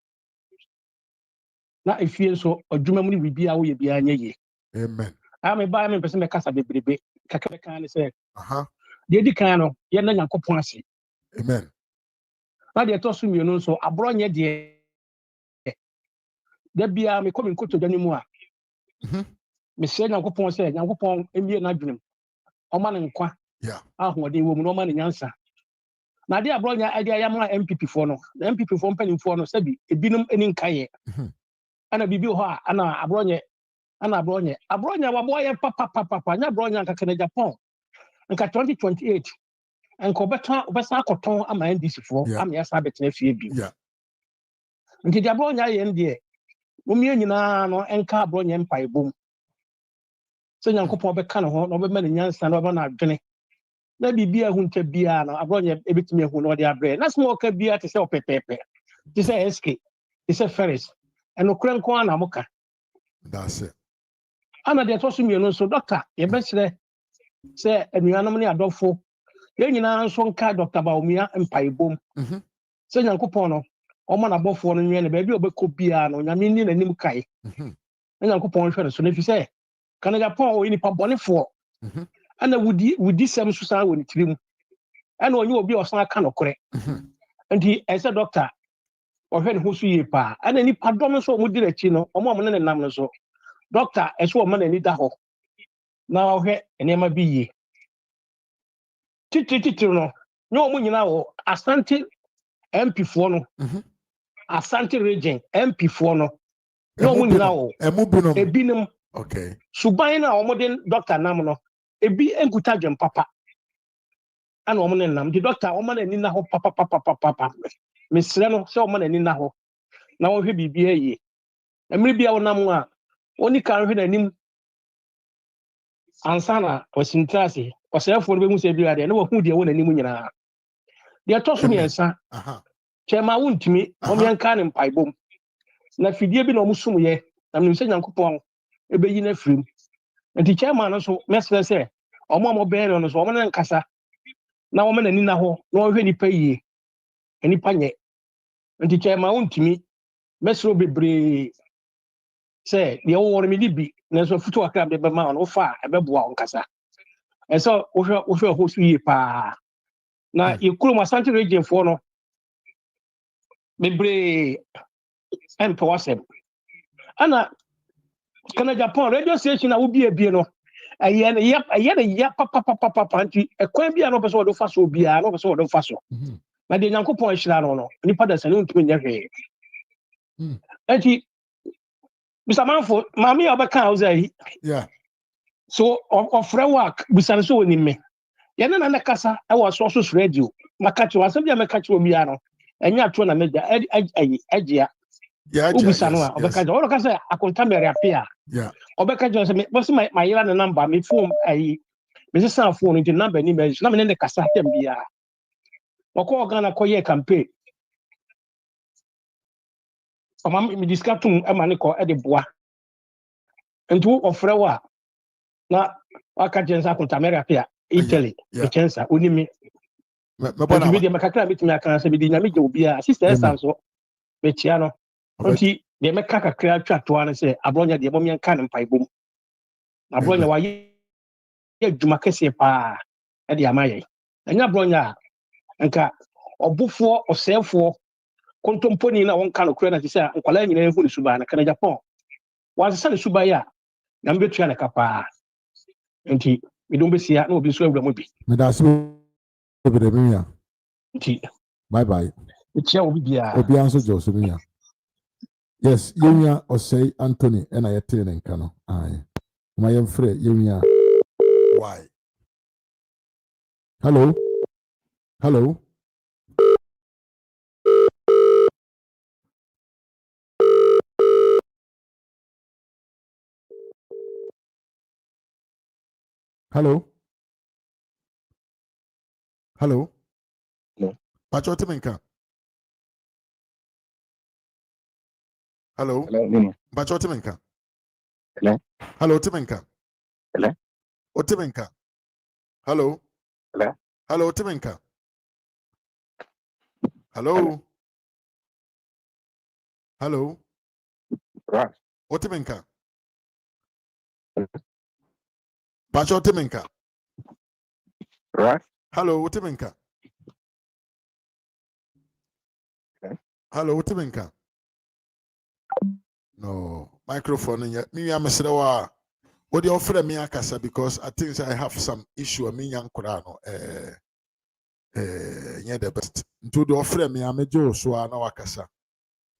Na efie so adwuma mu ni bibia wo ye bia nya ye. Amen. Me ba me pese me kasa bebrebe. Kakra kan say. Aha. De di kan no ye na Nyankopon ase. Amen. Na de to so mienu so abro nye de. Da bia me komi nkoto dani mu a. Me se Nyankopon say Nyankopon emie na dwunem. ɔma ne nkwa yeah ahoɔden wɔ mu na ɔma ne nyansa na ade abronya ade ayama MPP foɔ no MPP foɔ mpanimfoɔ no sɛbi ebinom ani nkayɛ ana bibi hɔ a ana abronya waboa yɛ papa nya abronya nka kana Japan nka 2028 nka obɛsa akɔtɔn ama NDC foɔ ama yɛsa abɛtena fie bi nti de abronya yɛ ndeɛ wɔmie nyinaa no nka abronya mpaebom sɛ nyankopɔn bɛka ne ho na ɔbɛma ne nyansa na ɔbɛma no adwene na biribi a hunta biara no abronya ebetumi ahu na ɔde abrɛ na sɛ ɔka biara te sɛ ɔpɛpɛɛpɛ te sɛ SK te sɛ Ferris ɛno kora nko ana moka that's it ana deɛ ɛtɔ so mmienu nso dɔkta yɛbɛkyerɛ sɛ anuanom ne adɔfo yɛn nyinaa nso nka Dr. Bawumia mpaebom sɛ nyankopɔn no ɔma n'abɔfoɔ no nwɛn ne baabi a ɔbɛkɔ biara no nyame ni n'anim kae na nyankopɔn hwɛ no so na fi sɛ kana Japan ɔyɛ nipa bɔnefoɔ ana wudi sɛm so saa wɔ ne tirim ana ɔnyɛ obi a ɔsan aka nokorɛ nti ɛsɛ dɔkta ɔhwɛ ne ho so yie paa ana nipa dɔm nso ɔmo di n'akyi no ɔmo a ɔmo ne ne nam no so dɔkta ɛsɛ ɔma n'ani da hɔ na ɔhwɛ nneɛma bi yie titiri no nyɛ ɔmo nyinaa wɔ Asante MP foɔ no Asante region MP foɔ no nyɛ ɔmo nyinaa wɔ ebinom okay suban na ɔmo de dɔkta nam no ebi nkuta dwem papa ana ɔmo ne nam di dɔkta ɔmo na ani na hɔ papa mesrɛ no sɛ ɔmo na ani na hɔ na wɔhwɛ biribi ayie mmere bi a wɔnam a oni kan hwɛ n'anim ansa na ɔsintra ase ɔsɛɛfoɔ no bɛhu sɛ bi adeɛ na wɔhu deɛ wɔ n'anim nyinaa deɛ ɛtɔ so mmiɛnsa kyɛma wontumi ɔmo yɛnka ne mpaebom na fidie bi na ɔmo som yɛ na menim sɛ nyankopɔn ɛbɛyi no afirim nti kyɛma no so mɛsrɛ sɛ ɔmo a mɔbɛn no so ɔmo ne nkasa na ɔmo n'ani na hɔ na ɔhwɛ nipa yie nipa nyɛ nti kyɛma wontumi mɛsrɛ bebree sɛ deɛ wɔwɔ no mede bi nanso afutu akra bɛbɛma no wofa a ɛbɛboa wo nkasa ɛsɛ wohwɛ hɔ so yie paa na yɛkurom Asante region foɔ no bebree ɛmpɛ w'asɛm ana kana Japan radio station a wobie no ɛyɛ ne ya papapapapa nti ɛkwan bi a na ɔpɛ sɛ wɔde fa so biara na ɔpɛ sɛ wɔde fa so na deɛ Nyankopɔn ahyira no nipa da sɛ ne ntumi nyɛ hwee nti bisamanfo maame a ɔbɛka a wosɛ yi so ɔfrɛ wo a bisane sɛ wɔnim me yɛne na ne kasa ɛwɔ Sources radio maka kyerɛ asɛm bi a mɛka kyerɛ obiara no ɛnyɛ atoɔ na mɛgya agyea wobisa no a ɔbɛka kyerɛ wɔrɔka sɛ akonta mɛreape a ɔbɛka kyerɛ sɛ bɛsɛ mayera ne namba me phone mesesa phone nti namba ni mɛgye na mene ne kasa tɛm biara ɔkɔɔ Ghana kɔyɛɛ campaign ɔma me disika tom ma ne kɔ ɛde boa nti ɔfrɛ wo a na waka kyerɛ sɛ akonta mɛreape a Italy ɛkyɛnsa onimi nti bi deɛ mɛkakra metumi aka sɛ mede nyame gye obiara sister ɛsa nso mekyia no nti deɛ mɛka kakra atwa toa no sɛ aborɔnya deɛ mɔmeɛnka ne mpaebom aborɔnya wayɛ adwuma kɛseɛ paa ɛde ama yɛn ɛnyɛ aborɔnya a nka ɔbofoɔ ɔsɛefoɔ kontomponi na wɔnka no kora na te sɛ nkwalaa nyinaa ɛhu ne suba na kana Japan wansesa ne suba yi a nyame bɛtua ne ka paa nti mede wobɛsia na obi nso awura mu bi medase bebree mia nti bye bye mekyia wo bibiara obiara nso gye so mia yes yɛnua ɔsɛe Anthony ɛna yɛtee ne nka no ae ma yɛmfrɛ yɛnua why hello hello hello hello no pacho timenka hello pacho timenka hello timenka otimenka hello hello timenka hello hello otimenka pacho timenka hello otimenka hello otimenka no microphone ya mi ya mesrewa What you offer me akasa because I think I have some issue. I mean, young Kurano, yeah, the best. To the offer me, I'm a Joe, so I know akasa.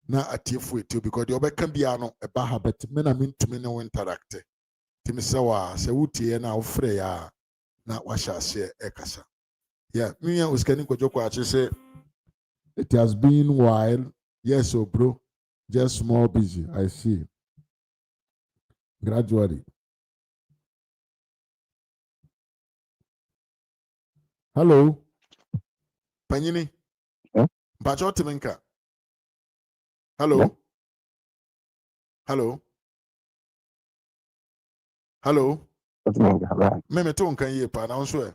Na atiefo etio because the obeka bia no e ba habet me na mentumi ne wo interact. Timi se wa se wutie na wo frɛ ya na wa hyase e kasa. Yeah, me ya uskani kojoko achi say it has been while. Yes, oh bro, just small busy. I see. Gradually. Hello. Panyini. Bajo Timinka. Hello. Hello. Hello. Meme to nkan ye pa na nso e.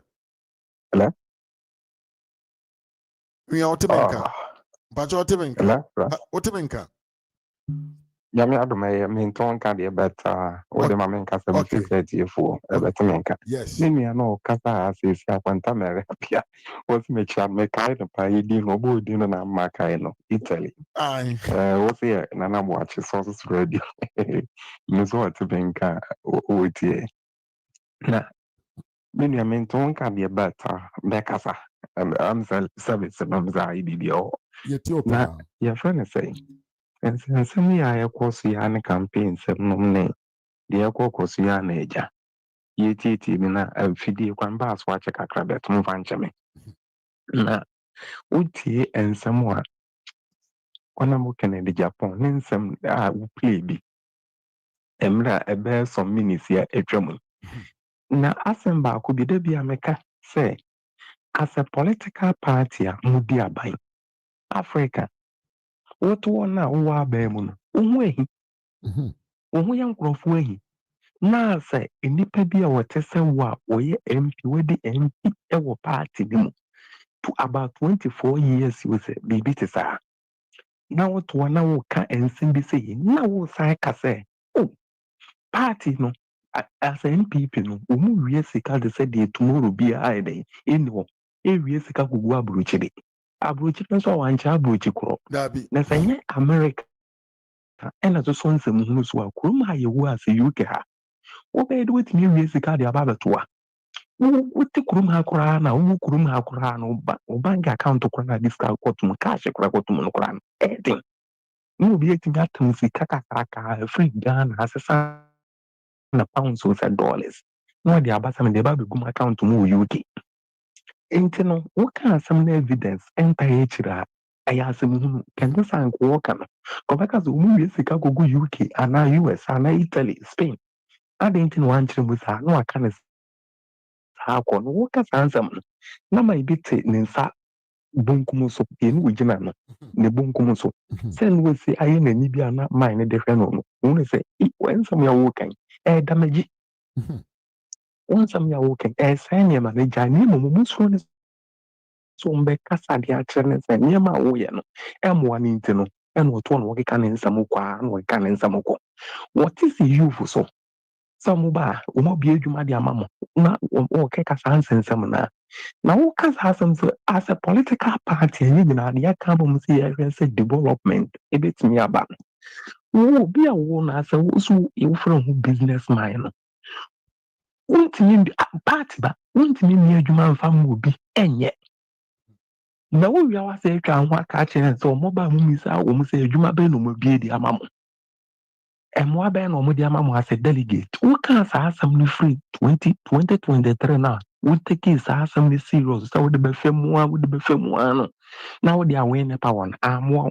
Hello. We are Timinka. Bajo Timinka. Timinka. Yami adumaya minton ka de beta o de ma menka se security fo e beta menka. Yes. Ni no kasa asisi akwanta mere pia. O si me cha me kai no pa yidi no bo di no na ma kai no Italy. Ai. O si na na mo achi sources radio. Me so ati benka o tie. Na mini minton ka de beta bekasa. Am service no za IDD o. Ethiopia. Your friend is saying nsɛm yi a yɛkɔ so yɛ ne campaign nsɛm nom ne deɛ yɛkɔ so yɛ na agya yɛtietie bi na afidie kwan baa so akyɛ kakra bɛtom fa nkyɛme na wotie nsɛm a ɔnam Kennedy Japan ne nsɛm a woplay bi mmerɛ a ɛbɛyɛ some minutes a atwa mu na asɛm baako bi da bi a meka sɛ as a political party a mudi aban Africa woto wɔn a wowɔ aban mu no wohu ahi wohu yɛ nkurɔfoɔ ahi na sɛ nnipa bi a wɔte sɛ wo a wɔyɛ MP wɔde MP wɔ party no mu to about 24 years wo sɛ biribi te saa na woto hɔ na woka nsɛm bi sɛ yi na wosan ka sɛ o party no as MPP no wɔn wie sika de sɛ deɛ tomorrow bi a ayɛ dɛn ɛni hɔ ɛwie sika gugu aburokyire nso a wankyɛ aburokyi korɔ na sɛ nyɛ America ɛna soso nsɛm hunu so a kurom a yɛwɔ ase UK ha wobɛyɛ de wotumi awie sika de aba abɛtoa wote kurom ha koraa na wo kurom ha koraa na wo bank account koraa na disca kɔtom cash koraa kɔtom no koraa no ɛden na obi atumi atam sika kakraka free Ghana asesa na pounds o sɛ dollars na wɔde aba sɛm de aba bɛgum account mu wɔ UK nti no woka asɛm na evidence ɛmpa yɛ akyire a ɛyɛ asɛm hunu kɛntɛ sa nko wɔka no kɔbɛka sɛ ɔmu wie sika kɔgu UK anaa US anaa Italy Spain adɛn nti na wankyerɛ mu saa na waka ne saa akɔ no woka saa nsɛm no na ma ebi te ne nsa bonkum so yɛne wɔgyina no ne bonkum so sɛ ne wɔsi ayɛ n'ani bi a na man ne de hwɛ no no wɔn sɛ nsɛm yɛ wokan ɛda magyi nsɛm yɛ wokan ɛsɛn nneɛma no gya nneɛma mu musuo ne so mbɛkasa de akyerɛ ne sɛ nneɛma a woyɛ no ɛmmoa ne nti no ɛna ɔtoɔ no wɔkeka ne nsɛm kɔ a na wɔkeka ne nsɛm kɔ wɔte sɛ youth so sɛ mo ba wɔn bie adwuma de ama mo na wɔkeka saa nsɛm na woka saa asɛm so as a political party ɛyɛ nyinaa de yɛka bɔ mu sɛ yɛhwɛ sɛ development ɛbɛtumi aba no wo obi a wo na sɛ wo so wofrɛ ho business man no wontumi party ba wontumi ni adwuma mfa mu obi ɛnyɛ na wo wia wa sɛ atwa ho aka kyerɛ sɛ ɔmo ba mu misa wo mu sɛ adwuma bɛn no mo bie de ama mo ɛmoa bɛn na ɔmo de ama mo as a delegate woka saa asɛm no free 2023 na wotake saa asɛm no serious sɛ wode bɛfɛ mu a no na wode awɛ ne power no amoa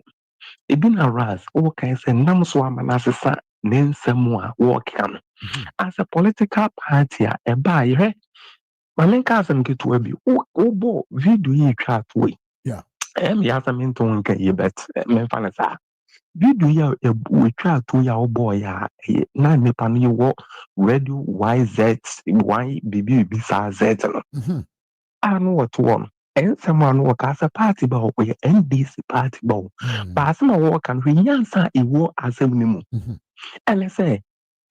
ebi na ras woka sɛ nam so ama no asesa ne nsɛm a wɔɔkeka no as a political party a ɛba a yɛhwɛ ma menka asɛm ketewa bi wobɔ video yi twa atoa yi yɛ asɛm nto nka yi bet memfa no saa video yi a wɔtwa atoa yi a wobɔɔ yɛ a na nipa no yɛwɔ radio YZ Y bibi saa Z no a no wɔto wɔ no ɛnsɛm a no wɔka sɛ party ba wɔyɛ NDC party ba wo baasɛm a wɔka no hwɛ nyansa a ɛwɔ asɛm no mu ɛne sɛ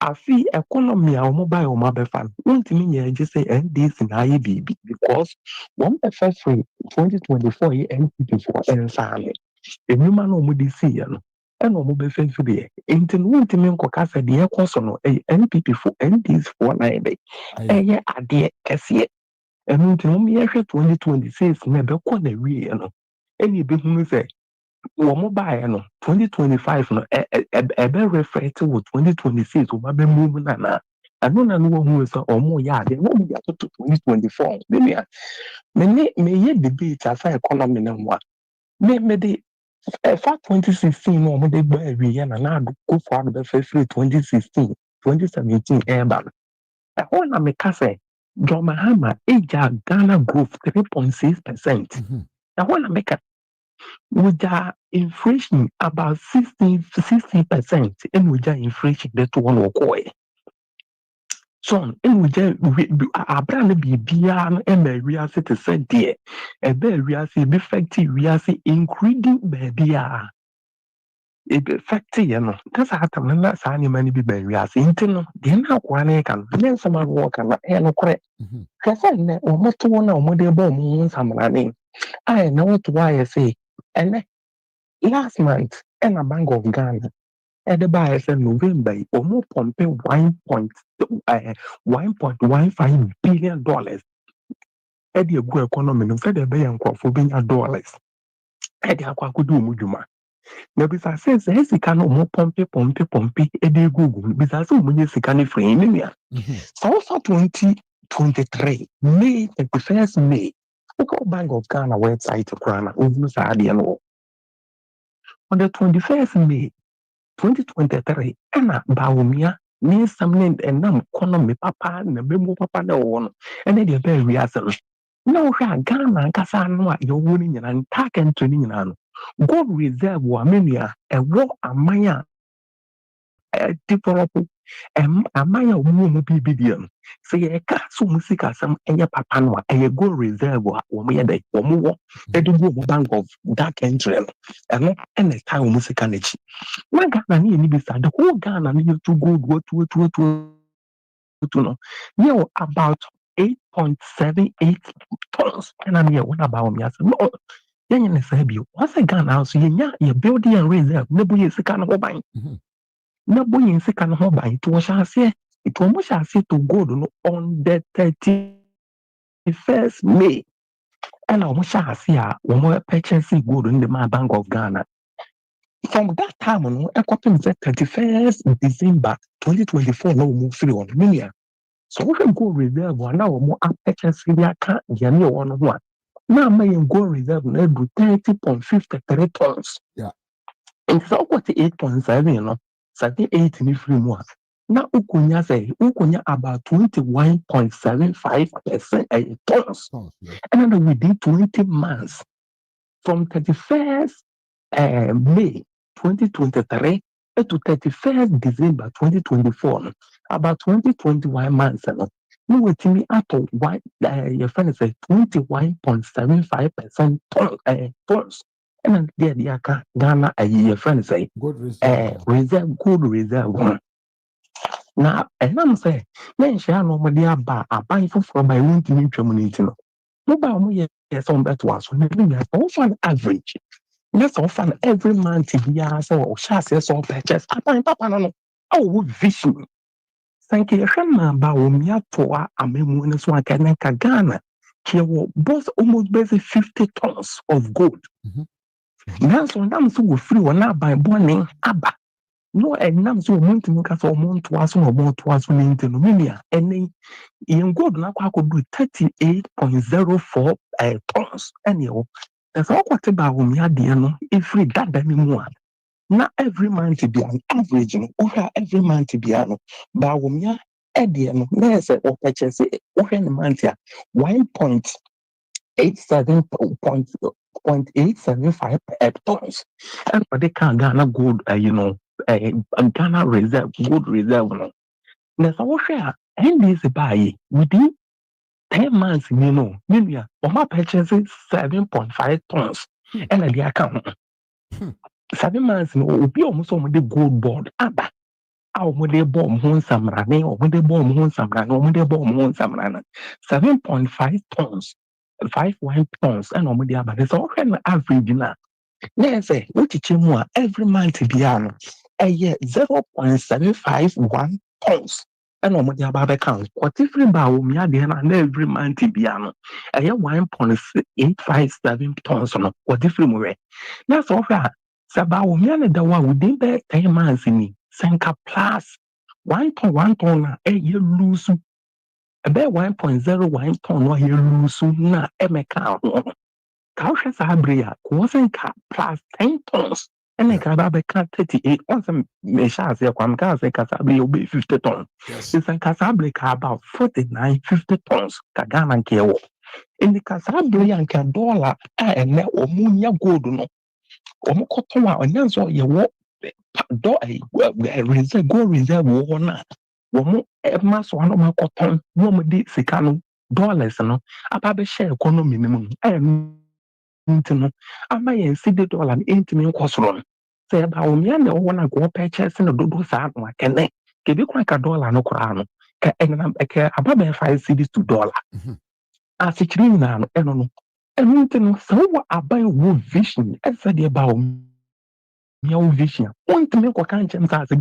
afi economy a wɔn ba wɔn abɛfa no wɔntumi nyɛ agye sɛ NDC na ayɛ biribi because wɔn bɛfɛ firi 2024 yɛ NPP foɔ ɛnsa ano enuma na wɔn de si yɛ no ɛna ɔmo bɛfɛ nso deɛ nti no wontumi nkɔka sɛ deɛ ɛkɔ so no ɛyɛ NPP fo NDC foɔ na yɛ dɛ ɛyɛ adeɛ kɛseɛ ɛno nti no ɔmo yɛhwɛ 2026 na ɛbɛkɔ na wieɛ no ɛna ebɛhunu sɛ wɔn baeɛ no 2025 no ɛbɛ reflect wɔ 2026 wɔn abɛmu mu nana ɛno na no wɔn sɛ wɔn yɛ adeɛ na wɔn de atoto 2024 bɛnua meyɛ debate asa economy no ho a mede ɛfa 2016 na wɔn de gba awieɛ na ado kofo ado bɛfɛ firi 2016 2017 ɛɛba no ɛhɔ na meka sɛ John Mahama agya Ghana growth 3.6%. Ɛhɔ na meka with inflation about 16%, and with inflation that one will call it. So, and with a brand be beyond a real city said, dear, a very real effective real including baby. It effective, you know, that's how to not sign money be very real. Internal, then how one can then someone walk and no correct. Because I know what to one or more bomb some running. I know what why I say. And last month, in a Bank of Ghana, at the buy said November, or more pump $1.15 billion. At the good economy, no fed a bay and for being $. At the aqua could do Mujuma. Now, besides, says, as he can more pump, at the Google, besides, so many second frame. So for 2023, May 31st May, look at Bank of Ghana website to Ghana, on the 21st May 2023, Anna Bawumia means something and now economy papa and the memo papa no one, and then they're very reason. No, Ghana, Casano, you're winning and taking training. God reserve Wamania, a war Amaya, a develop Amaya Mubidium. Say a castle music as some Aya Papanoa, a go reserve Wamia, or more, a bank of dark entry, and a time music energy. One Ghana need the whole Ghana need to go to know. You about 8.78 tons, and I'm here. What about me? I said, no, you say, what's a Ghana house? You building and reserve, no is a kind of buying. No boy in second home buying to wash us here. It almost as to go on the 31st May. And I wish I see one more purchasing good in the Bank of Ghana. From that time on, I got him the 31st December 2024, no move free on million. So we can go reserve one hour more purchasing the account, Jamie 101. Now, may go reserve no 30.53 tons. Yeah. And so what 8.7, you know, 38 in free more. Now, Ukunya say, Ukunya about 21.75% tons. And then within 20 months, from 31st May 2023 to 31st December 2024, about 2021 months, we were me out of your friend say 21.75% tons. And then there the Ghana your friend say good reserve. Good reserve. Now, and I'm saying, then shall normally a buy from my own community. Mobile me some that was also an average. Let's often every month to be as or chassis or purchase. Papa no. Oh, vision. Thank you. Bawumia toa amemuna so akanaka Ghana. Here both almost basically 50 tons of gold. Now so nam so we free one by morning abba. No, and nam so month because or month was no more twas in the and then in gold now could do 38.04 tons. Anyhow, that's all what about Bawumia dear no if we that anymore. Now every month to be an average, every month to be an Bawumia Ediano, there's a purchase over the month here 1.875 tons. And for they can Ghana gold, Ghana reserve, gold reserve. Now, so share and this buy within 10 months, or my purchase 7.5 tons and the account. 7 months, will be almost on the gold board. Abba. When they bomb home samrane, or when they bomb home samrane, or when they bomb home samrana, 7.5 tons, 5 tons, and on the other, it's all kind of average now. Yes, which is every month biano a year 0.751 tons. And on the above account, what if you Bawumia and every month biano a year 1.857 tons on what if you that's all right. Bawumia the one within the 10 months in Senka plus 1.1 ton a year lose about 1.01 ton a year lose na emeka. Kausha Sabria wasn't plus 10 tons. And I got back 38 on some meshas. Kwamka Casabri will be 50 tons. It's a Casabri about 49, 50 tons. Kagana Kewo. In the Casabri and Candola and now Omunia Gold no. Omukotoma and then so you walk do a reserve go reserve warna. Womu Emas one of my cotton, woman did Sikano dollars no. Ababe share economy minimum. Nti no ama yɛn sidi dollar no ntumi nkɔ soro no sɛ Bawumia na ɔwɔ na go purchase no dodo saa no akɛnɛ kebi kwan ka dollar no koraa no ka ɛnam ɛkɛ aba bɛyɛ 5 cedis to dollar asekyerɛ nyinaa no ɛno no ɛno nti no sɛ wowɔ aban wo vision ɛsɛ deɛ Bawumia wo vision wontumi nkɔka nkyɛm sɛ asɛ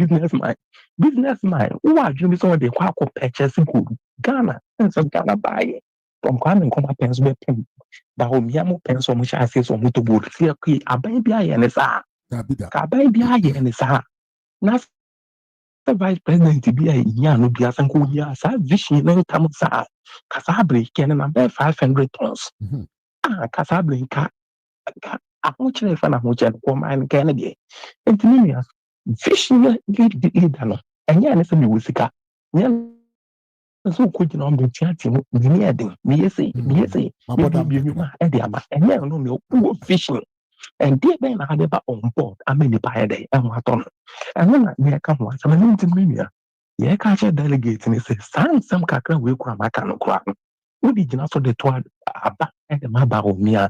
business man wowɔ adwene bi sɛ wɔde kɔ akɔ purchase gold Ghana ɛnsɛ Ghana baayɛ from Kwame Nkrumah pɛn so bɛpem Bawumia mo pɛn so mo hyɛ ase so mo to board si akui aban bi ayɛ ne saa ka aban bi ayɛ ne saa na sɛ vice president bi a yia no bi asan ko yia saa vision na ntam saa kasa abere kene na bɛ 500 tons kasa abere nka ahokyerɛ fa na ahokyerɛ ko man nka ne deɛ ntimi nua vision leader no ɛnyɛ ne sɛ mi wɔ sika nyɛ so ko gyina on the chat no ni eden me yesi ma e dey ama enye no me o fishing and dey ben na ade ba on board ameni ba e dey en wato no eno na me ka ho asama ni ntimi nua ye ka che delegate ni say sam kakra we kura maka no kura no we di gyina so de to aba e dey ma Bawumia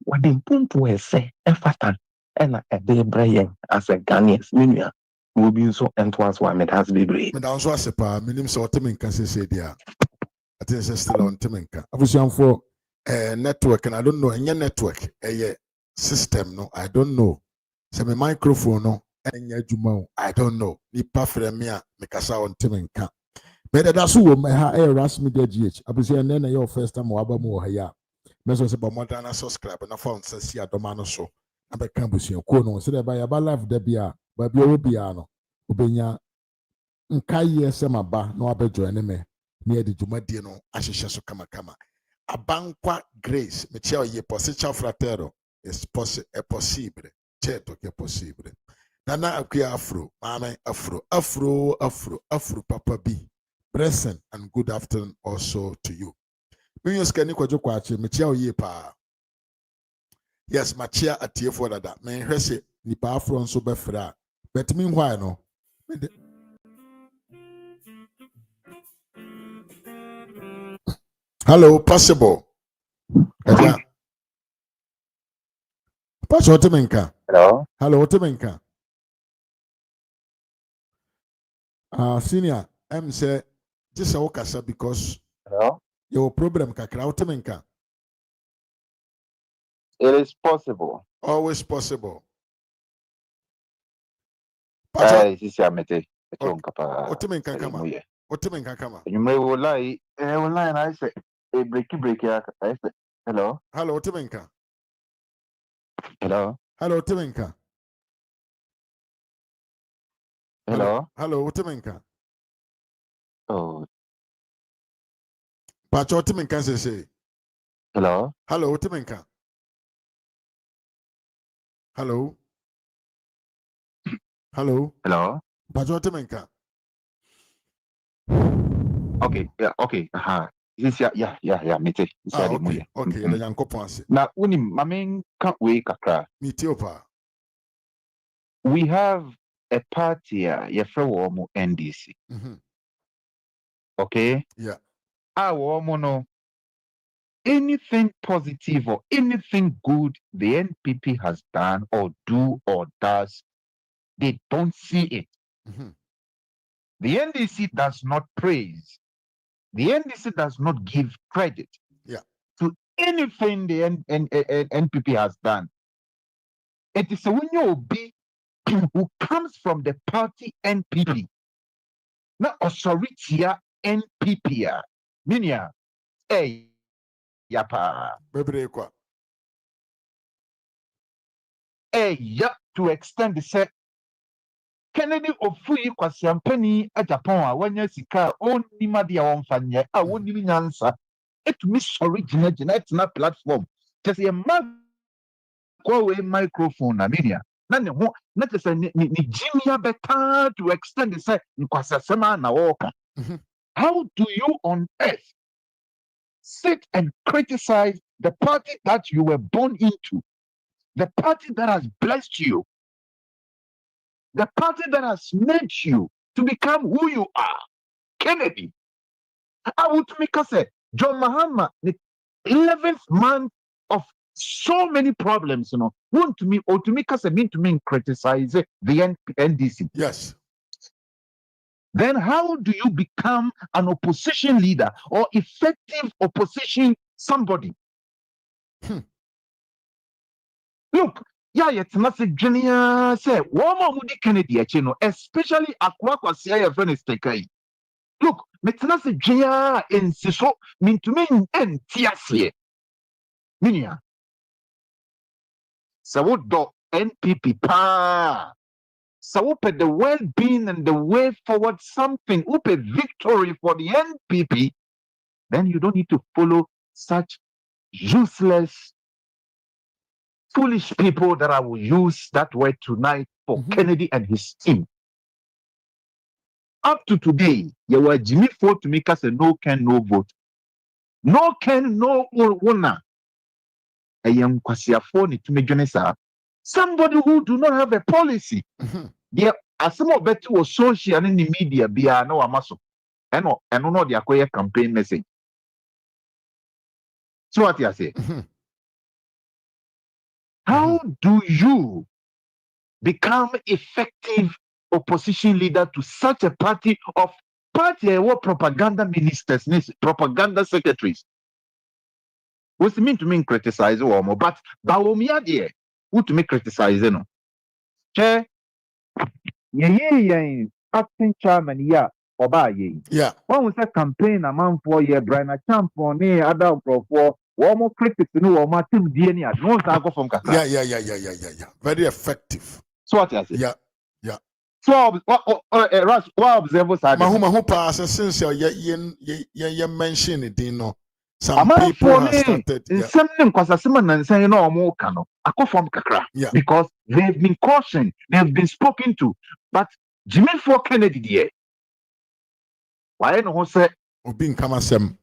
what the point we say e fatan e na e dey brayen as a Ghanaians nua will be so entwas one it has be great. But also as a pa, minim so temenka say dia. I think it's still on temenka. Abusian for network and I don't know any network a system no I don't know. So my microphone no enya juma I don't know. Ni pa fremia me kasa on temenka. But that's who my ha ras media GH. Abusian na your first time waba mu ha ya. Me so say ba mo dana subscribe na phone say si adoma no so. Abeka abusian ko no say ba ya ba live da bia baby obiano obenya nka yesem aba na wabejo ne me na ye de dwumadie no ahyehye so kama abankwa grace me chia ye posicha fratero is possible cheto ke possible nana akua afro mama afro papa b present and good afternoon also to you me use kani kwajo kwache me chia ye pa yes machia atiefo dada me hwese nipa afro nso befra. But meanwhile, no. Hello, possible. Hello. Hello, Timenka. Senior, I'm say this is because your problem kakra Timenka. It is possible. Always possible. Sisi amete kapa. Otimenka kama. Nyume wolai na ise break ya ise. Hello. Hello Otimenka. Hello. Hello Otimenka. Hello. Hello Otimenka. Oh. Pacho Otimenka say. Hello. Hello Otimenka. Hello. Hello. Hello. Pacho Otimenka. Okay, yeah, okay. This yeah, mete. Okay, the Yankopon say. Na uni mamen can't wait kakra. Mitiopa. We have a party yefewo NDC. Okay? Yeah. No. Anything positive or anything good the NPP has done or do or does, they don't see it. The NDC does not praise. The NDC does not give credit to anything the NPP has done. It is a winyobi who comes from the party NPP. Na osoritia NPP. Minia. Hey, yapa. Hey, yap to extend the set. Kennedy ofui kwasiampani agyapong a wanya sika onni made a wonfanye a wonni nyansa etumi sorry gyina etna platform tese ye ma ko we microphone na media na ne ho na tese ni jimia beta to extend the say nkwasasema na woka. How do you on earth sit and criticize the party that you were born into, the party that has blessed you, the party that has made you to become who you are? Kennedy. I would make us say John Mahama, the 11th month of so many problems, want to me or to make us mean to me criticize the NDC. Yes. Then how do you become an opposition leader or effective opposition somebody? Look, it's not a genius. Say, Woma Mudi Kennedy, especially Aqua Sia friend is taken. Look, maintenant c'est Jaya and Siso mean to mean and Tiasie. Minia. So do NPP pa. So the well-being and the way forward something, upe victory for the NPP, then you don't need to follow such useless, foolish people that I will use that word tonight for Kennedy and his team. Up to today, you were Jimmy Ford to make us a no can, no vote. No can, no winner. I am Kwasiafoni to make Jonesa. Somebody who do not have a policy. There are some of it was social and in the media be a no amaso. And no the acquire campaign message. So what you say? How do you become effective opposition leader to such a party of propaganda ministers, propaganda secretaries? What's it mean to me criticize or more? But Bawumia there, who to me criticize no? Che, acting chairman, Oba yeah. One was a campaign a month for year, Brian Champion, other for one more critics, no more team DNA. No one go from Kaka. Yeah. Very effective. So what I say? Yeah. So what observers are Mahuma pass since you mentioned it, some people have started. Because they've been cautioned, they've been spoken to. But Jimmy for Kennedy, dear. Why no say? Obin Kamasem.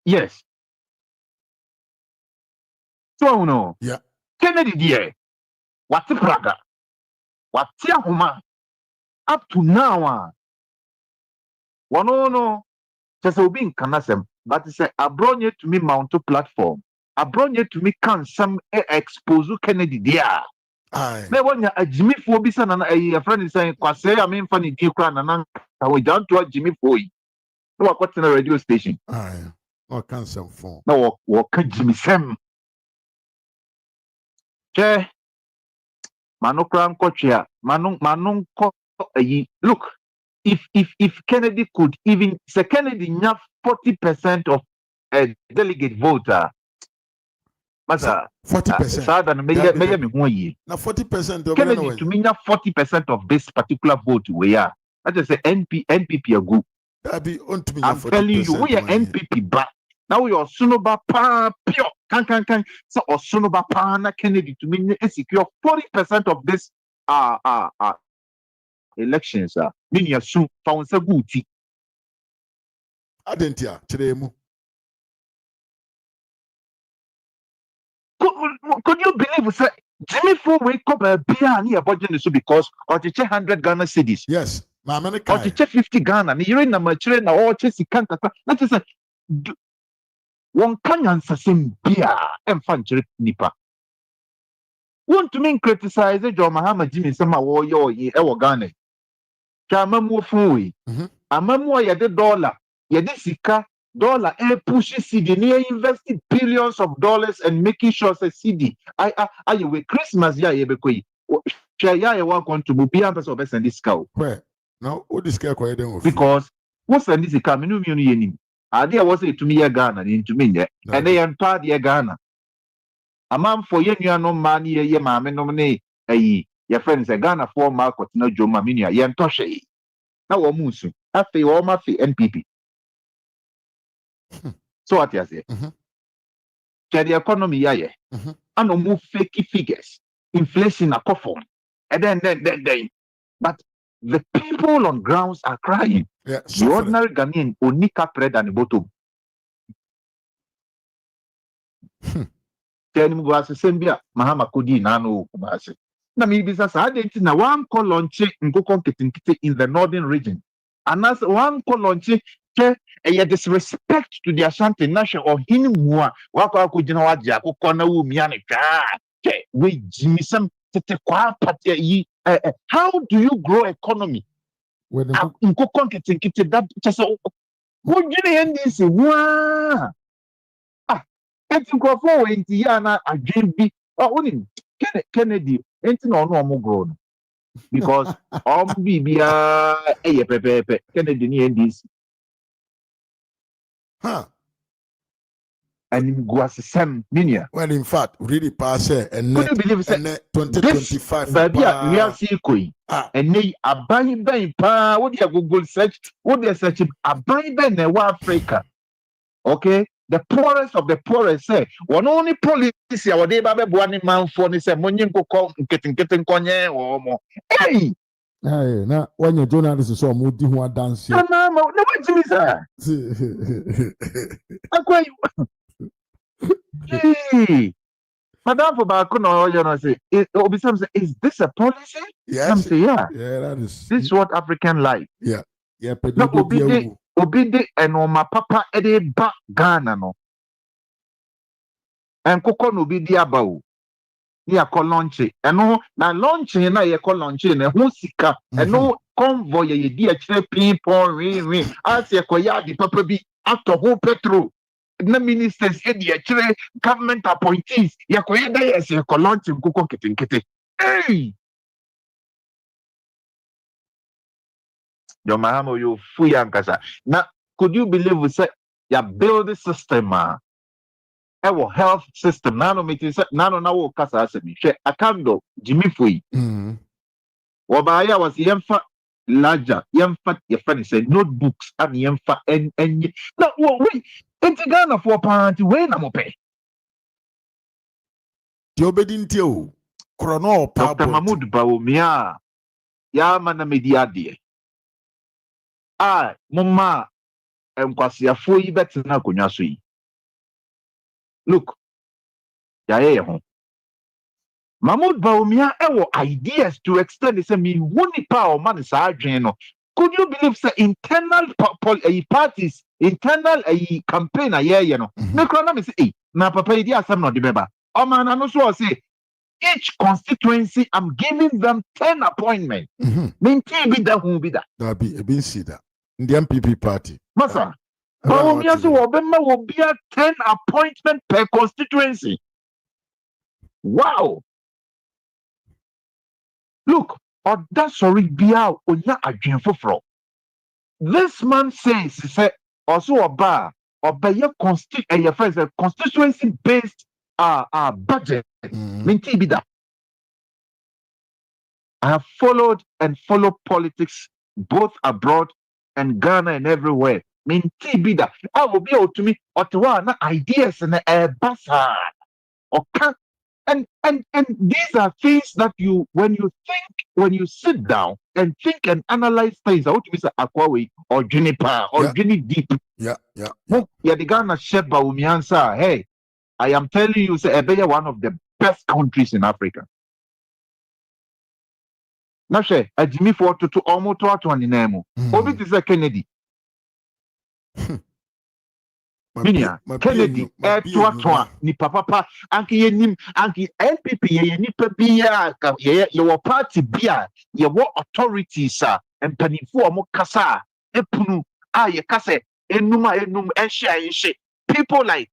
Yes. So no. Yeah. Kennedy, dear. What's the Praga? What's your homa? Up to now, no. Just Obin Kanasem. But it's a brought you to me mount a platform. I brought you to me can some expose Kennedy there. Me when a Jimmy Fobisan and a friend is saying, Kwase, I mean, funny deal crown and we down to a Jimmy Foy. No, what's in a radio station? Or can some phone. No, what can Jimmy Sam? Che Manokran Kochia, Manon look, if Kennedy could even say Kennedy have 40% of a delegate voter. 40%. Now 40% Kennedy to me 40% of this particular vote we are. I just say NPP are good. I'm telling you, we are NPP back. Now we are Sunoba pa pure can so or Sunoba pa na Kennedy to me secure 40% of this elections meaning you soon found a good tea. Adentia Chiremu. Could you believe that Jimmy Fo wake up a beer near budget because or to check 100 Ghana cedis? Yes, or to check 50 Ghana. You're in a mature or Chessy can't. That is a one can answer same beer and fun nipa. Want to mean criticize John Mahama Jimmy Sama war your Ghana. Chama more fully. A memoir ya $1. Ya de sika dollar push CD near investing billions of dollars and making sure say CD I with Christmas yeah be share yeah want to be am person send this cow where now what this guy quiet them because what's send this cow me no yenim ade was say to me Ghana into me yeah and they empower the Ghana amam for ye nua man ye maame no ne ayi your friends Ghana for market no joma me nua ye ntoshe na wo musu afi wo ma fi NPP. So what you say? The economy yeah. And no fake figures. Inflation a coffin. And then. But the people on grounds are crying. Yeah, the ordinary Ghanaian only bread and the bottom. Tell him go as Sembia, Mahama Kudi Nano Kumasi. Na mi business identity na one call launch in the northern region. And as one call launch a disrespect to the Ashanti nation or him more wako kujina waji akukona umiane we jimisam tete kwa party how do you grow economy nkoko nkete that just wujine yendisi wa enti nkofo we enti ya na adwembi oni Kennedy enti na ono omo grow no because bibia pepepe Kennedy ni yendisi and Guasisem Minia. Well, in fact, really pass and could you believe that 2025 baby we are seeing and they are buying what you Google search what they search a buying Africa. Okay, the poorest of the poorest say one only policy our day baby one man for this money go getting konye or more. Hey, now when your journalist is so moody who are dancing. No, what you sir? Hey, Madam for Bakuno, you know, say, is this a policy? Yes. Say, yeah. Yeah, that is. This is what African like. Yeah. Yeah, but no, Obide and my papa Ede back Ghana no. And Coco no be diabao. Near Colonche. And no, now launching na ye Colonche and Husika. And no convoy ye dear people ring. As ye koya the papa be after whole petrol. The ministers, the government appointees, Yakoyada yes, you can launch in Kuko Kitty. Hey, your mahamo, you fuyankasa. Now, could you believe we said you build the system, our health system? Nano meeting said, Nano now Casa Asemi, a candle, Jimmy Fui. Wabaya was Yemfa larger, Yemfa, your friend said notebooks and Yemfa and no, wait. Enti Ghana for party we na mo pe. Ti obedinti o. Krono pa Dr. Mahmoud Bawumia. Ya mana media de. Mama enkwasiafo yi betina akonwa so yi. Look. Ya ye ho. Mahmoud Bawumia ewo ideas to extend say me woni pa o man sa adwen no. Could you believe say internal parties internal campaign you know me krona me say na papa idi asem no de beba o man no so say each constituency I'm giving them 10 appointments me tin bi da hu bi da be been see that in the MPP party masa Bawumia so obema will be a 10 appointment per constituency. Wow, look, that sorry bia onya adwen foforo. This man says he said also obey constituency based budget. Minti bida. I have followed and follow politics both abroad and Ghana and everywhere. Minti bida. I will be able to me na ideas and basa. Okay. And these are things that when you sit down and think and analyze things, I want to be Akwawe or Juniper or Juni Deep. Yeah. The Ghana Chef Bawumia, hey, I am telling you, say Ebeya one of the best countries in Africa. Now, she a Jimmy for to almost 20 name. Obi is Kennedy. Minia Kennedy twa ni papa anki yenim anki NPP ye nipa bia ye party bia ye authorities and panifo mo kasa epunu ye kase enum enhye people like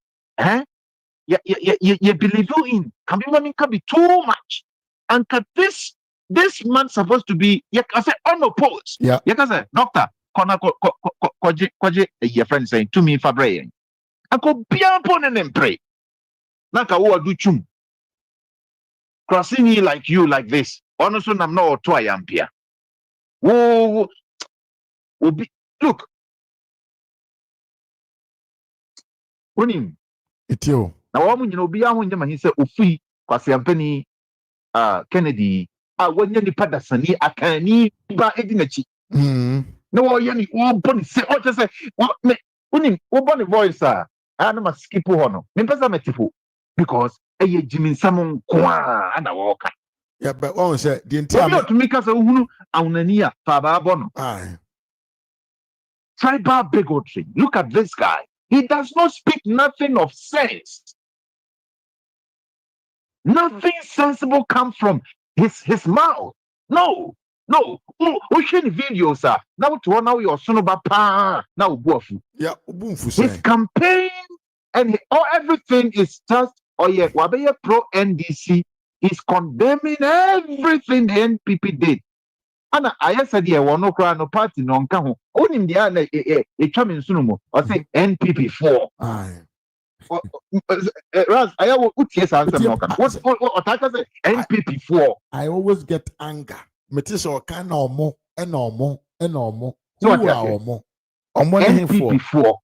you believe you in can be too much and this man supposed to be I say unopposed. Yeah. You can say doctor kona koje your friend saying to me fabre ako bia pon and pray naka wo adu chum crossing like you like this honestly I'm not to ayampia wo be look unim itio na wo nyina obi ahụ nyama hin sɛ ofi kwase ampani Kennedy wanya nipa dasani akani ba edi n'akyi na wɔyɛ ne wɔbɔ ne sɛ ɔkyɛ sɛ wonim wobɔ ne voice na ma skip hɔ no mempɛ sɛ mɛtifo because ɛyɛ gyiminsɛm nko a ana wɔɔka but wɔn sɛ deɛ nti obi otumi ka sɛ wohunu ahonani a fa abaabɔ no tribal bigotry. Look at this guy. He does not speak nothing of sense. Nothing sensible comes from his mouth. No. Ocean videos are now to now your son of a now his campaign and everything is just Wabeya pro NDC is condemning everything the NPP did. And I said, yeah, one no cry, no party, no come. Only the other a charming sunumo, or say NPP 4. Raz, I will put yes answer. What NPP 4? I always get anger. Metis or can or more, and no more, and no more. Who are more? NPP 4.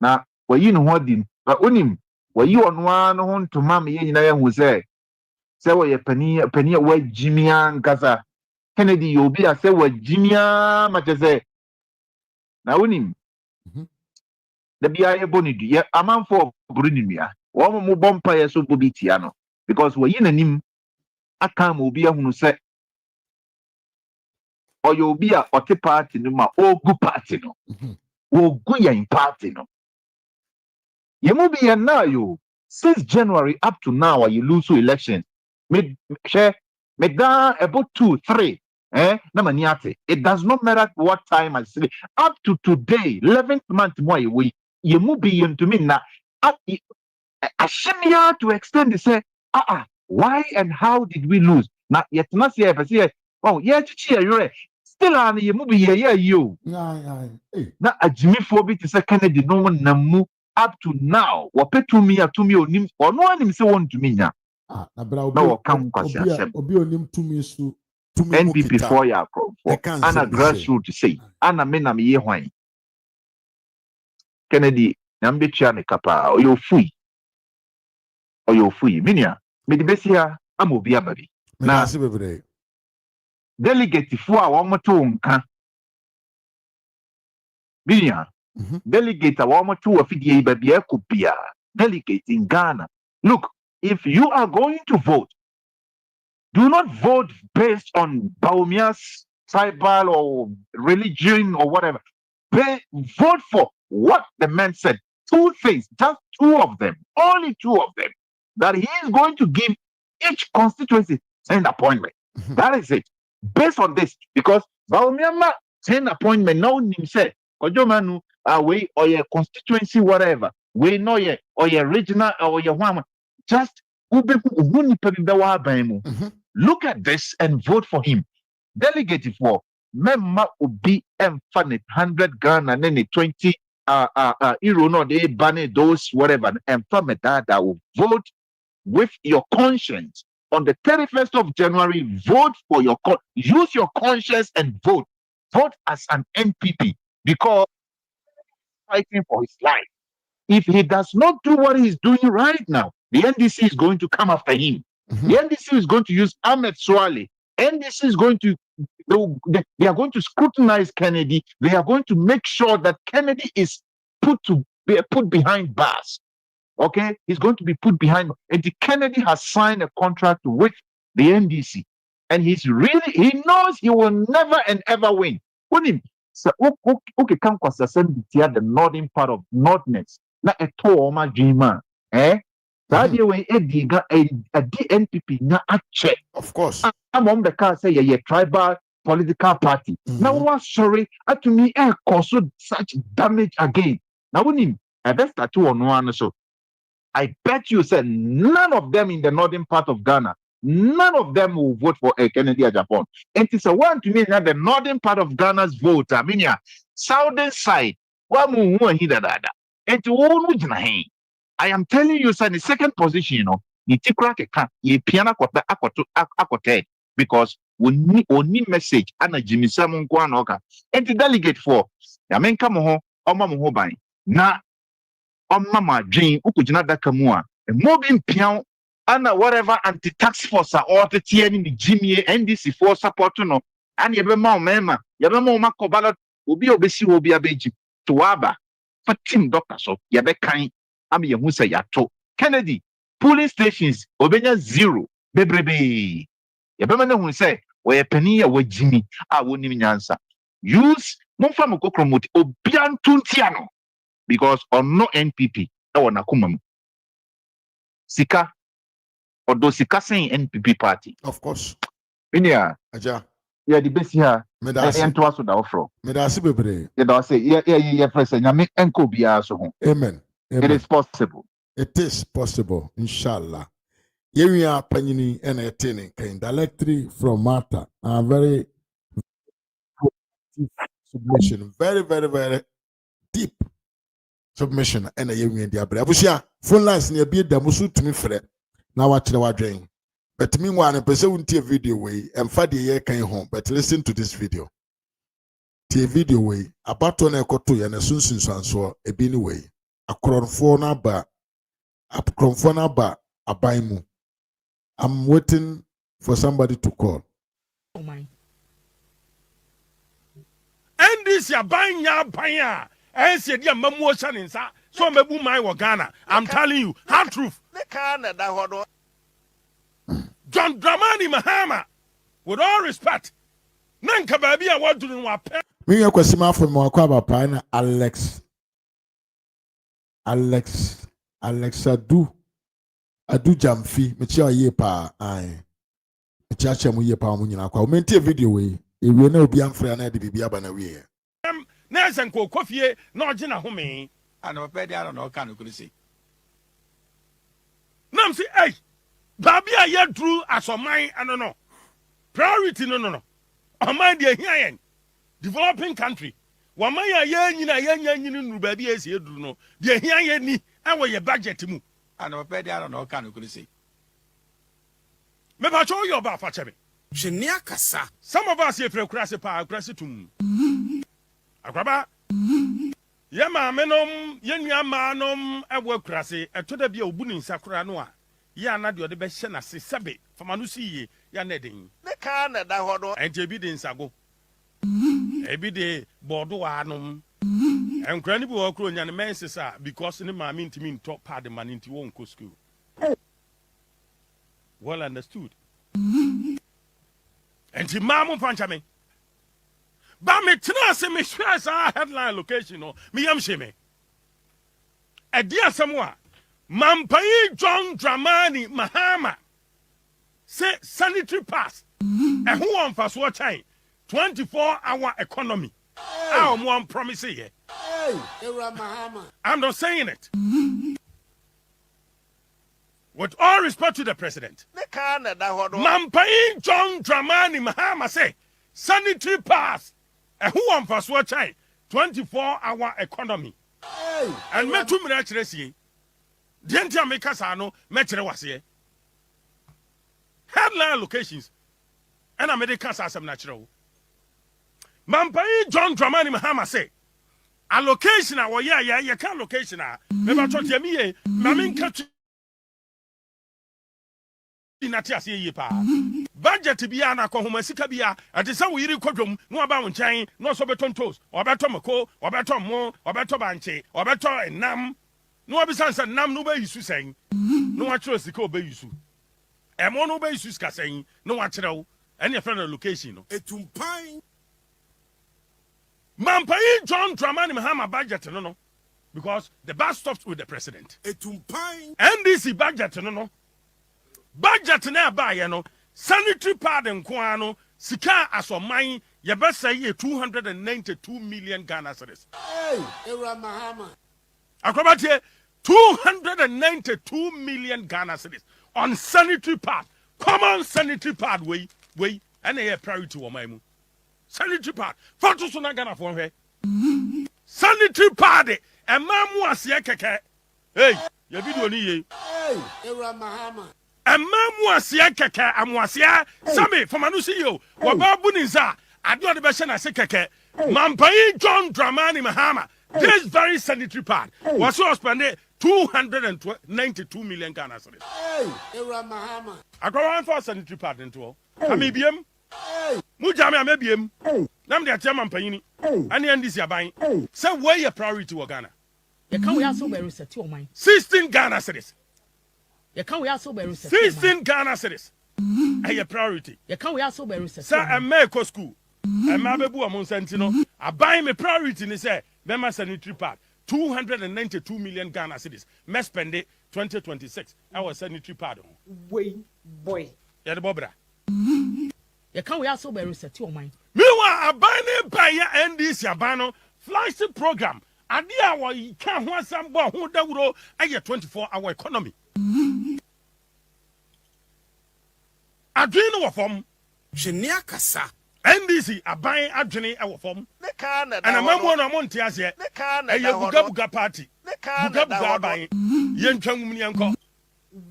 Now, well, you know what, but unim, were you on one to mammy, you know, who say. Say what your penny where Jimmy and Gaza Kennedy you'll be a say what Jimmy much as say now him the BIA bonny yeah a man for Brunimia one more bumpire so bobitiano because we're in him a come will be a who say or you'll be a party no ma or good party no or good in party no you will be a now you since January up to now you lose to election. Me down about 2, 3. It does not matter what time I say. Up to today, 11th month more we you move beyond to me now. Ashimia to extend the say, why and how did we lose? Now yet not see if oh yeah, you're still on you move here, you. Now a Jimmy Phobi to say Kennedy no one namu up to now. What pay to me or no one him say one to me now. No, come Obi onim tumi su NPP 4 ya pro ana grassroots to say ana me na me ye hwan Kennedy na mbetua ne kapa oyo fui minia me de besia am obi ababi na delegate fu a wo moto nka minia delegate a wo moto afidie babi akopia delegate in Ghana. Look, if you are going to vote, do not vote based on Bawumia's tribal or religion or whatever. Vote for what the man said. 2 things, just 2 of them, only 2 of them, that he is going to give each constituency 10 appointment. That is it. Based on this, because Bawumia 10 appointment now himself, Ojomanu, we or your constituency, whatever, we know ye or your regional or your one. Just look at this and vote for him. Delegate for Memma Ubi Infinite 100 Ghana and then 20 euro no they ban those whatever and from that will vote with your conscience on the 31st of January. Vote for your use your conscience and vote as an NPP because fighting for his life. If he does not do what he's doing right now, the NDC is going to come after him. The NDC is going to use Ahmed Swale. NDC is going to, they are going to scrutinize Kennedy. They are going to make sure that Kennedy is put behind bars. Okay? He's going to be put behind. And Kennedy has signed a contract with the NDC. And he knows he will never and ever win. So, okay, come across the northern part of Northness. Na eto ma dreamer that way a NPP na check. Of course I'm on the car say tribal political party. Now what sorry to me cause such damage again. Now when him I best start on one so I bet you said none of them in the northern part of Ghana, none of them will vote for a Kennedy Agyapong. And it's a one to me that the northern part of Ghana's vote, I mean, southern side, one more that. And to all I am telling you, sir, in the second position, you know, ni tikura keka ye piano akote because we need message ana Jimmy Samun Kwanoka and the delegate for Yamenka Moho, Oma Mohobai. Na Mama Jane, Ukujina Dakamua, and Mobin Pian, Anna, whatever anti tax force or the TN Jimmy NDC for support to know, and Yabema Mema, Yabemo Makobala will be obesi will be a beji to Waba, for Tim Doctor so Yabekai, Ami Yamusa Yato, Kennedy, polling stations, Obenya 0, Bebrebe. Yabema who say, where penny away Jimmy, I won't even answer. Use Monfamoko promote Obian Tuntiano. Because on no NPP, that one akumam. Sika, or those Sika saying NPP party. Of course. Inia, Aja. Yeah, the best here. Medasi. And to us with the offer. Medasi bebre. Yeah, say, yeah, President. I make enko biya so. Amen. It is possible. It is possible, inshallah. Yeria Panini and attaining came directly from Martha. A very submission. Very, very, very deep submission and a young India. Abusia, phone lines near beard the Musu to me fret. Now watch the drain. But meanwhile, a person a video way and Fadi year came home. But listen to this video. Tea video way about on a kotu and a sunsun so a bini way. A cronfona bar. A cronfona bar. A baimu. I'm waiting for somebody to call. Oh my. And this ya banya. I said, yeah, Mamu Shaninsa, so Mabu my Wagana. I'm telling you, hard truth. John Dramani Mahama, with all respect, Nanka baby, I want to know what. Me, a question from Mwakaba Pine, Alex Adu Jamfi, Michia Yepa, I, Michacha Muyepa Munina, comment a video way, it will not be unfair and the Biabana. Nelson Coffee, no Jina Home. I know, Petty, I don't know, can you see? Namsi, hey, Baby, I yet drew as on mine, I don't know. Priority, no. On my dear here, developing country. One my young baby is here, do no. Dear here, ni, I wear your budget to move. I know, Petty, I don't know, can you see? Maybe I show you about Fatchebe. Sheniakasa. Some of us here for Crasipa, Crasitum. Akraba yema menom yenua manom ewo krase etoda bia obunin sakura no a ya na de be hye na se sebe famanu siye ya na den ne ka na da hodo ente bi de nsago ebi de bodo wa anom enkra ni bi wo kro nya ne mensesa because ne ma ntimi ntop pad man nti won ko school. Well understood. Enti mamu panchame but me tena se me share sa headline location no me yam sheme e dia samwa Mampai John Dramani Mahama say sanitary pass e who on for so time 24-hour economy how one promise here. I'm not saying it. With all respect to the president, Mampai John Dramani Mahama say sanitary pass and who on for so time 24-hour economy. And me 2 minutes resi. Dientia make us ano metre was here. Headline locations. And I made a cast as natural. Mampai John Dramani Mahama say a location you can location never talk to me mamin catch inatia se yi pa budget bia na ko homa sika bia ate se wo yiri kwadwom no aba won chan no so beton toast obeto mako obeto mo obeto banche obeto enam no obisansa nam no ba yisu sen no wa kire sika oba yisu emo no ba yisu sika sen no wa kire wo ene friend location no etumpan Mampai John Dramani Mahama budget no because the bus stops with the president etumpan NDC budget no budget na ba ye no sanitary pad nko ano sika asoman ye besa ye 292 million Ghana cedis. Hey, Era Mahama. Akrobate 292 million Ghana cedis on sanitary pad. Common sanitary pad way and a priority wo my mu. Sanitary pad. Photos na Ghana for he. Sanitary pad e mamu asie keke. Hey, your video ni ye. Hey, Era Mahama. Mamu asie keke amuasia sami for manu see you. Wa babu ni za ado de be hye na se keke. Mampai John Dramani Mahama. This very sanitary pad was so spending 292 million Ghana cedis. Hey, Era Mahama. I go on for sanitary pad into all. Amibiem. Mujame amebiem. Nam de chairman panyini. Ani ndisi aban. Say where your priority wa Ghana. You can we also be reset your mind. 16 Ghana cedis. You can we also be reset. 16 Ghana cedis. And your priority. You can we also be reset. Sir, America school. And my baby among sentino. I buy my priority ni say Bema sanitary pad 292 million Ghana cedis. Me spend it 2026. Our sanitary pad. Way boy. Ya the bobra. You can we also be reset your mind. Meanwhile, I buy ne buy ya NDC abano flagship program. Adia wa can want some boy who da wuro aye 24-hour economy. Adwene wo fom. Shenia kasa. NDC aban adwene e wo fom. And a mamu na monte ase. E ye buga party. Buga aban. Ye ntwam mu nyanko.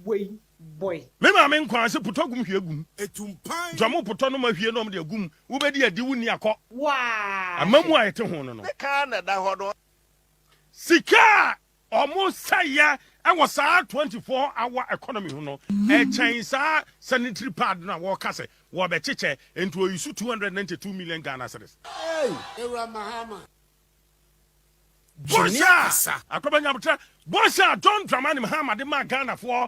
Way boy. Me ma me nkwan se putogum hwegum. Etumpan. Dwamo puto no ma hwie no de agum. Wo be de adi wuni akọ. Wow. Amamu ayete ho no no. Sika almost say ya and was 24-hour economy no e chen sa sanitary pad na wo kase wo be cheche into use 292 million Ghana cedis. Hey, Era Mahama. Bosha akobanya butra Bosha John Dramani Mahama de ma Ghana for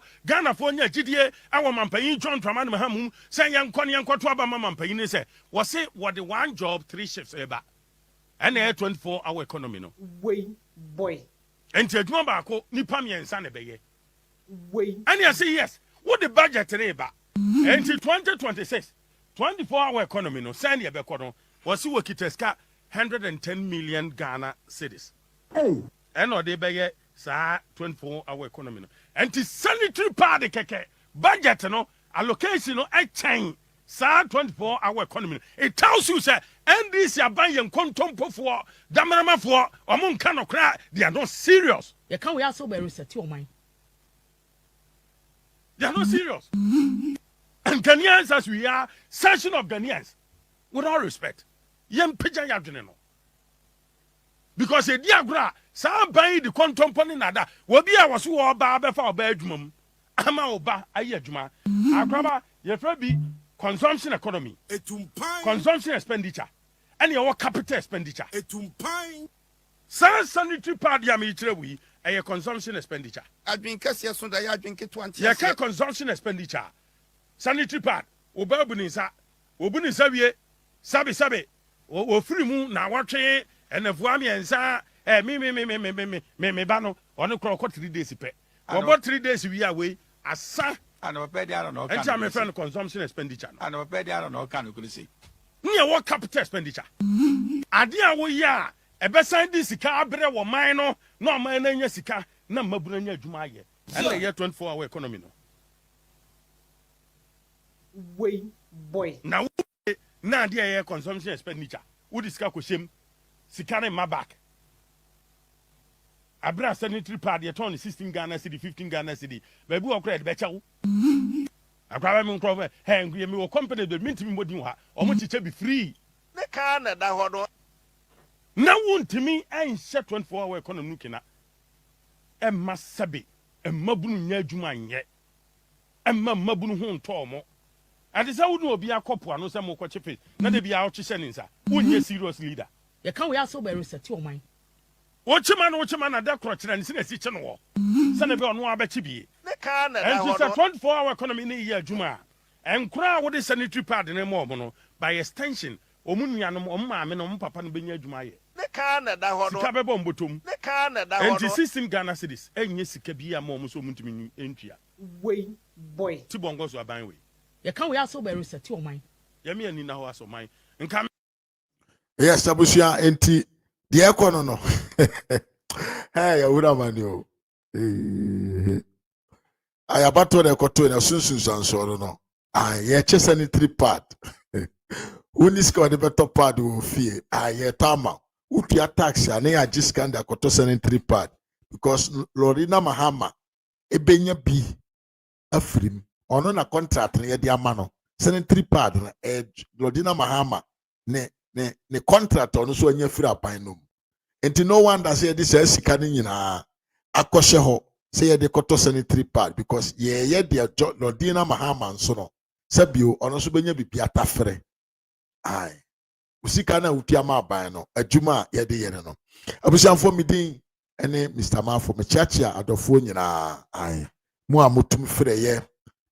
nya gidie awo mampanyin John Dramani Mahama say yankọ to aba mampanyin ni say wo say what the one job 3 shifts eba and 24-hour economy no. Way boy. Enti adwuma baako nipa miensa ne beye. Way. And you say yes. What the budget today ba? Enti 2026 24-hour economy no send ye beko no was you kiteska 110 million Ghana cedis. Hey. And or they beye sa 24-hour economy no. Enti sanitary party keke budget no allocation no e chain sa 24-hour economy. It tells you say NDC aban yen kontompo for damarama for omon kano kra they are not serious. You can we also be reset your mind. They are not serious. And Ghanaians as we are, section of Ghanaians, with all respect, yen pija yadwene no. Because a diagra sa ban the kontompo na da wo bia wo so oba abefa oba adwumam ama oba aye adwuma akraba ye fra bi consumption economy, consumption expenditure, and your capital expenditure. Sanitary pad ya me we a consumption expenditure. I've been cassia so that I've been 20. Ya consumption expenditure. Sanitary pad, Obabunisa, Obunisa, Sabi, o free moon now watching and the Vuami and Sa, me bano, on a clock 3 days. About 3 days we are away as sa. And I'm a I don't know. And I'm a friend of consumption expenditure. And I'm a I don't know. Can you see? Near what capital expenditure? Adia wo ya e be san di sika abre wo man no no man na nya sika na mabuna nya adwuma ye and the year 24-hour economy no. Way boy. Now na dia consumption expenditure. Wo di sika ko shem sika na ma back. Abra sanitary pad ye turn 16 Ghana cedi 15 Ghana cedi. Baby wo kra de be chawo. Akwaba me nkro he ngye me wo company de mintimi modin ha. Omo chiche be free. Ne ka na da hodo. Na wontimi en 24-hour economy kina. Emma sabe, emmabunu nya adwuma nye. Emma mabunu ho nto mo. Ade sa wonu obi akopo ano se mo ko chefe. Na de bia o chihye ninsa. Wonye serious leader. You can we also be reset your mind. Ochima na da kro kire nsi na si che no wo. Se na be ono abachi bi. Ne ka na da And hodo. it's a 24-hour economy ni ye adwuma. Enkura wo de sanitary pad ne mo no by extension omunuanom ommaame no papa no benya adwuma ye. Ne ka na da hodo. Sika bebo mbotom. Ne ka na da hodo. And 16 Ghana cedis enye sika bi ya mo so muntimi entua. Way boy. Ti bongo so aban we. You can we also be reset your mind. Yemi and Nina was of mine. And come. Yes, Abusia enti the econo no. Hey, I would have man I abato the koto na sunsun so no. Ah, ye chese ni 3 part. Uniska the better part will fear. Ah, ye tama. Utia tax and ya jiskanda koto sending 3 part because Lorina Mahama ebenya bi afrim ono na contract na ye di amano sending 3 part na Lorina Mahama ne contract ono so anya free apan no enti no wonder say this sika ni nyina akoshe ho say ye de koto sending 3 part because ye de Lorina Mahama nso no sabio ono so benya bi atafre ai usika na utiama aban no adwuma ye de yene no abusianfo midin ene Mr. Mafo me chiachia adofo nyina ai mo a mutum frɛ ye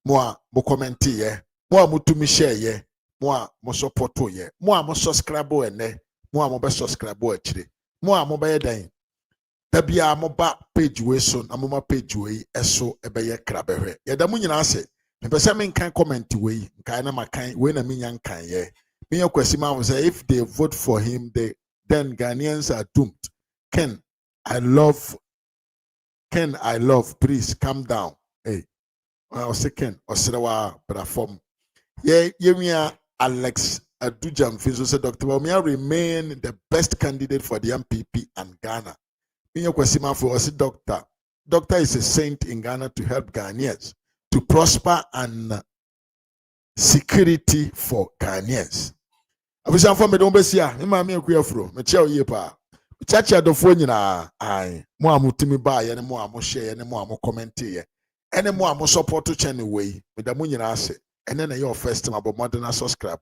mo a mo comment ye mo a mutum share ye mo a mo support ye mo a mo subscribe ene mo a mo be subscribe akire mo a mo be dan tabia mo ba page we so na mo ma page we eso ebe ye krabehwe ye da mo nyina ase me pese me nkan comment we nkan na makan we na me nyan kan ye me kwesima was say if they vote for him then Ghanaians are doomed. Ken I love please calm down. Hey, I was second Osrewa Brafom. Yeah, Alex Adujam Fizo said Dr. Bawumia remain the best candidate for the MPP and Ghana. Me kwesima for us doctor. Doctor is a saint in Ghana to help Ghanaians to prosper and security for Ghanaians. Abusan for me don besia, me ma me akuafro, me chia oye pa. Chachi adofo nyina ai, mo amutimi ba ye ne mo amohye ye ne mo amocomment ye. Ene mo amosupport channel we, me da mo nyina ase. Ene na your first time about modern subscribe.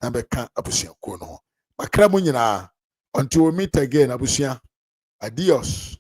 Na be kan abusan ko no. Makra mo nyina until we meet again abusan. Adios.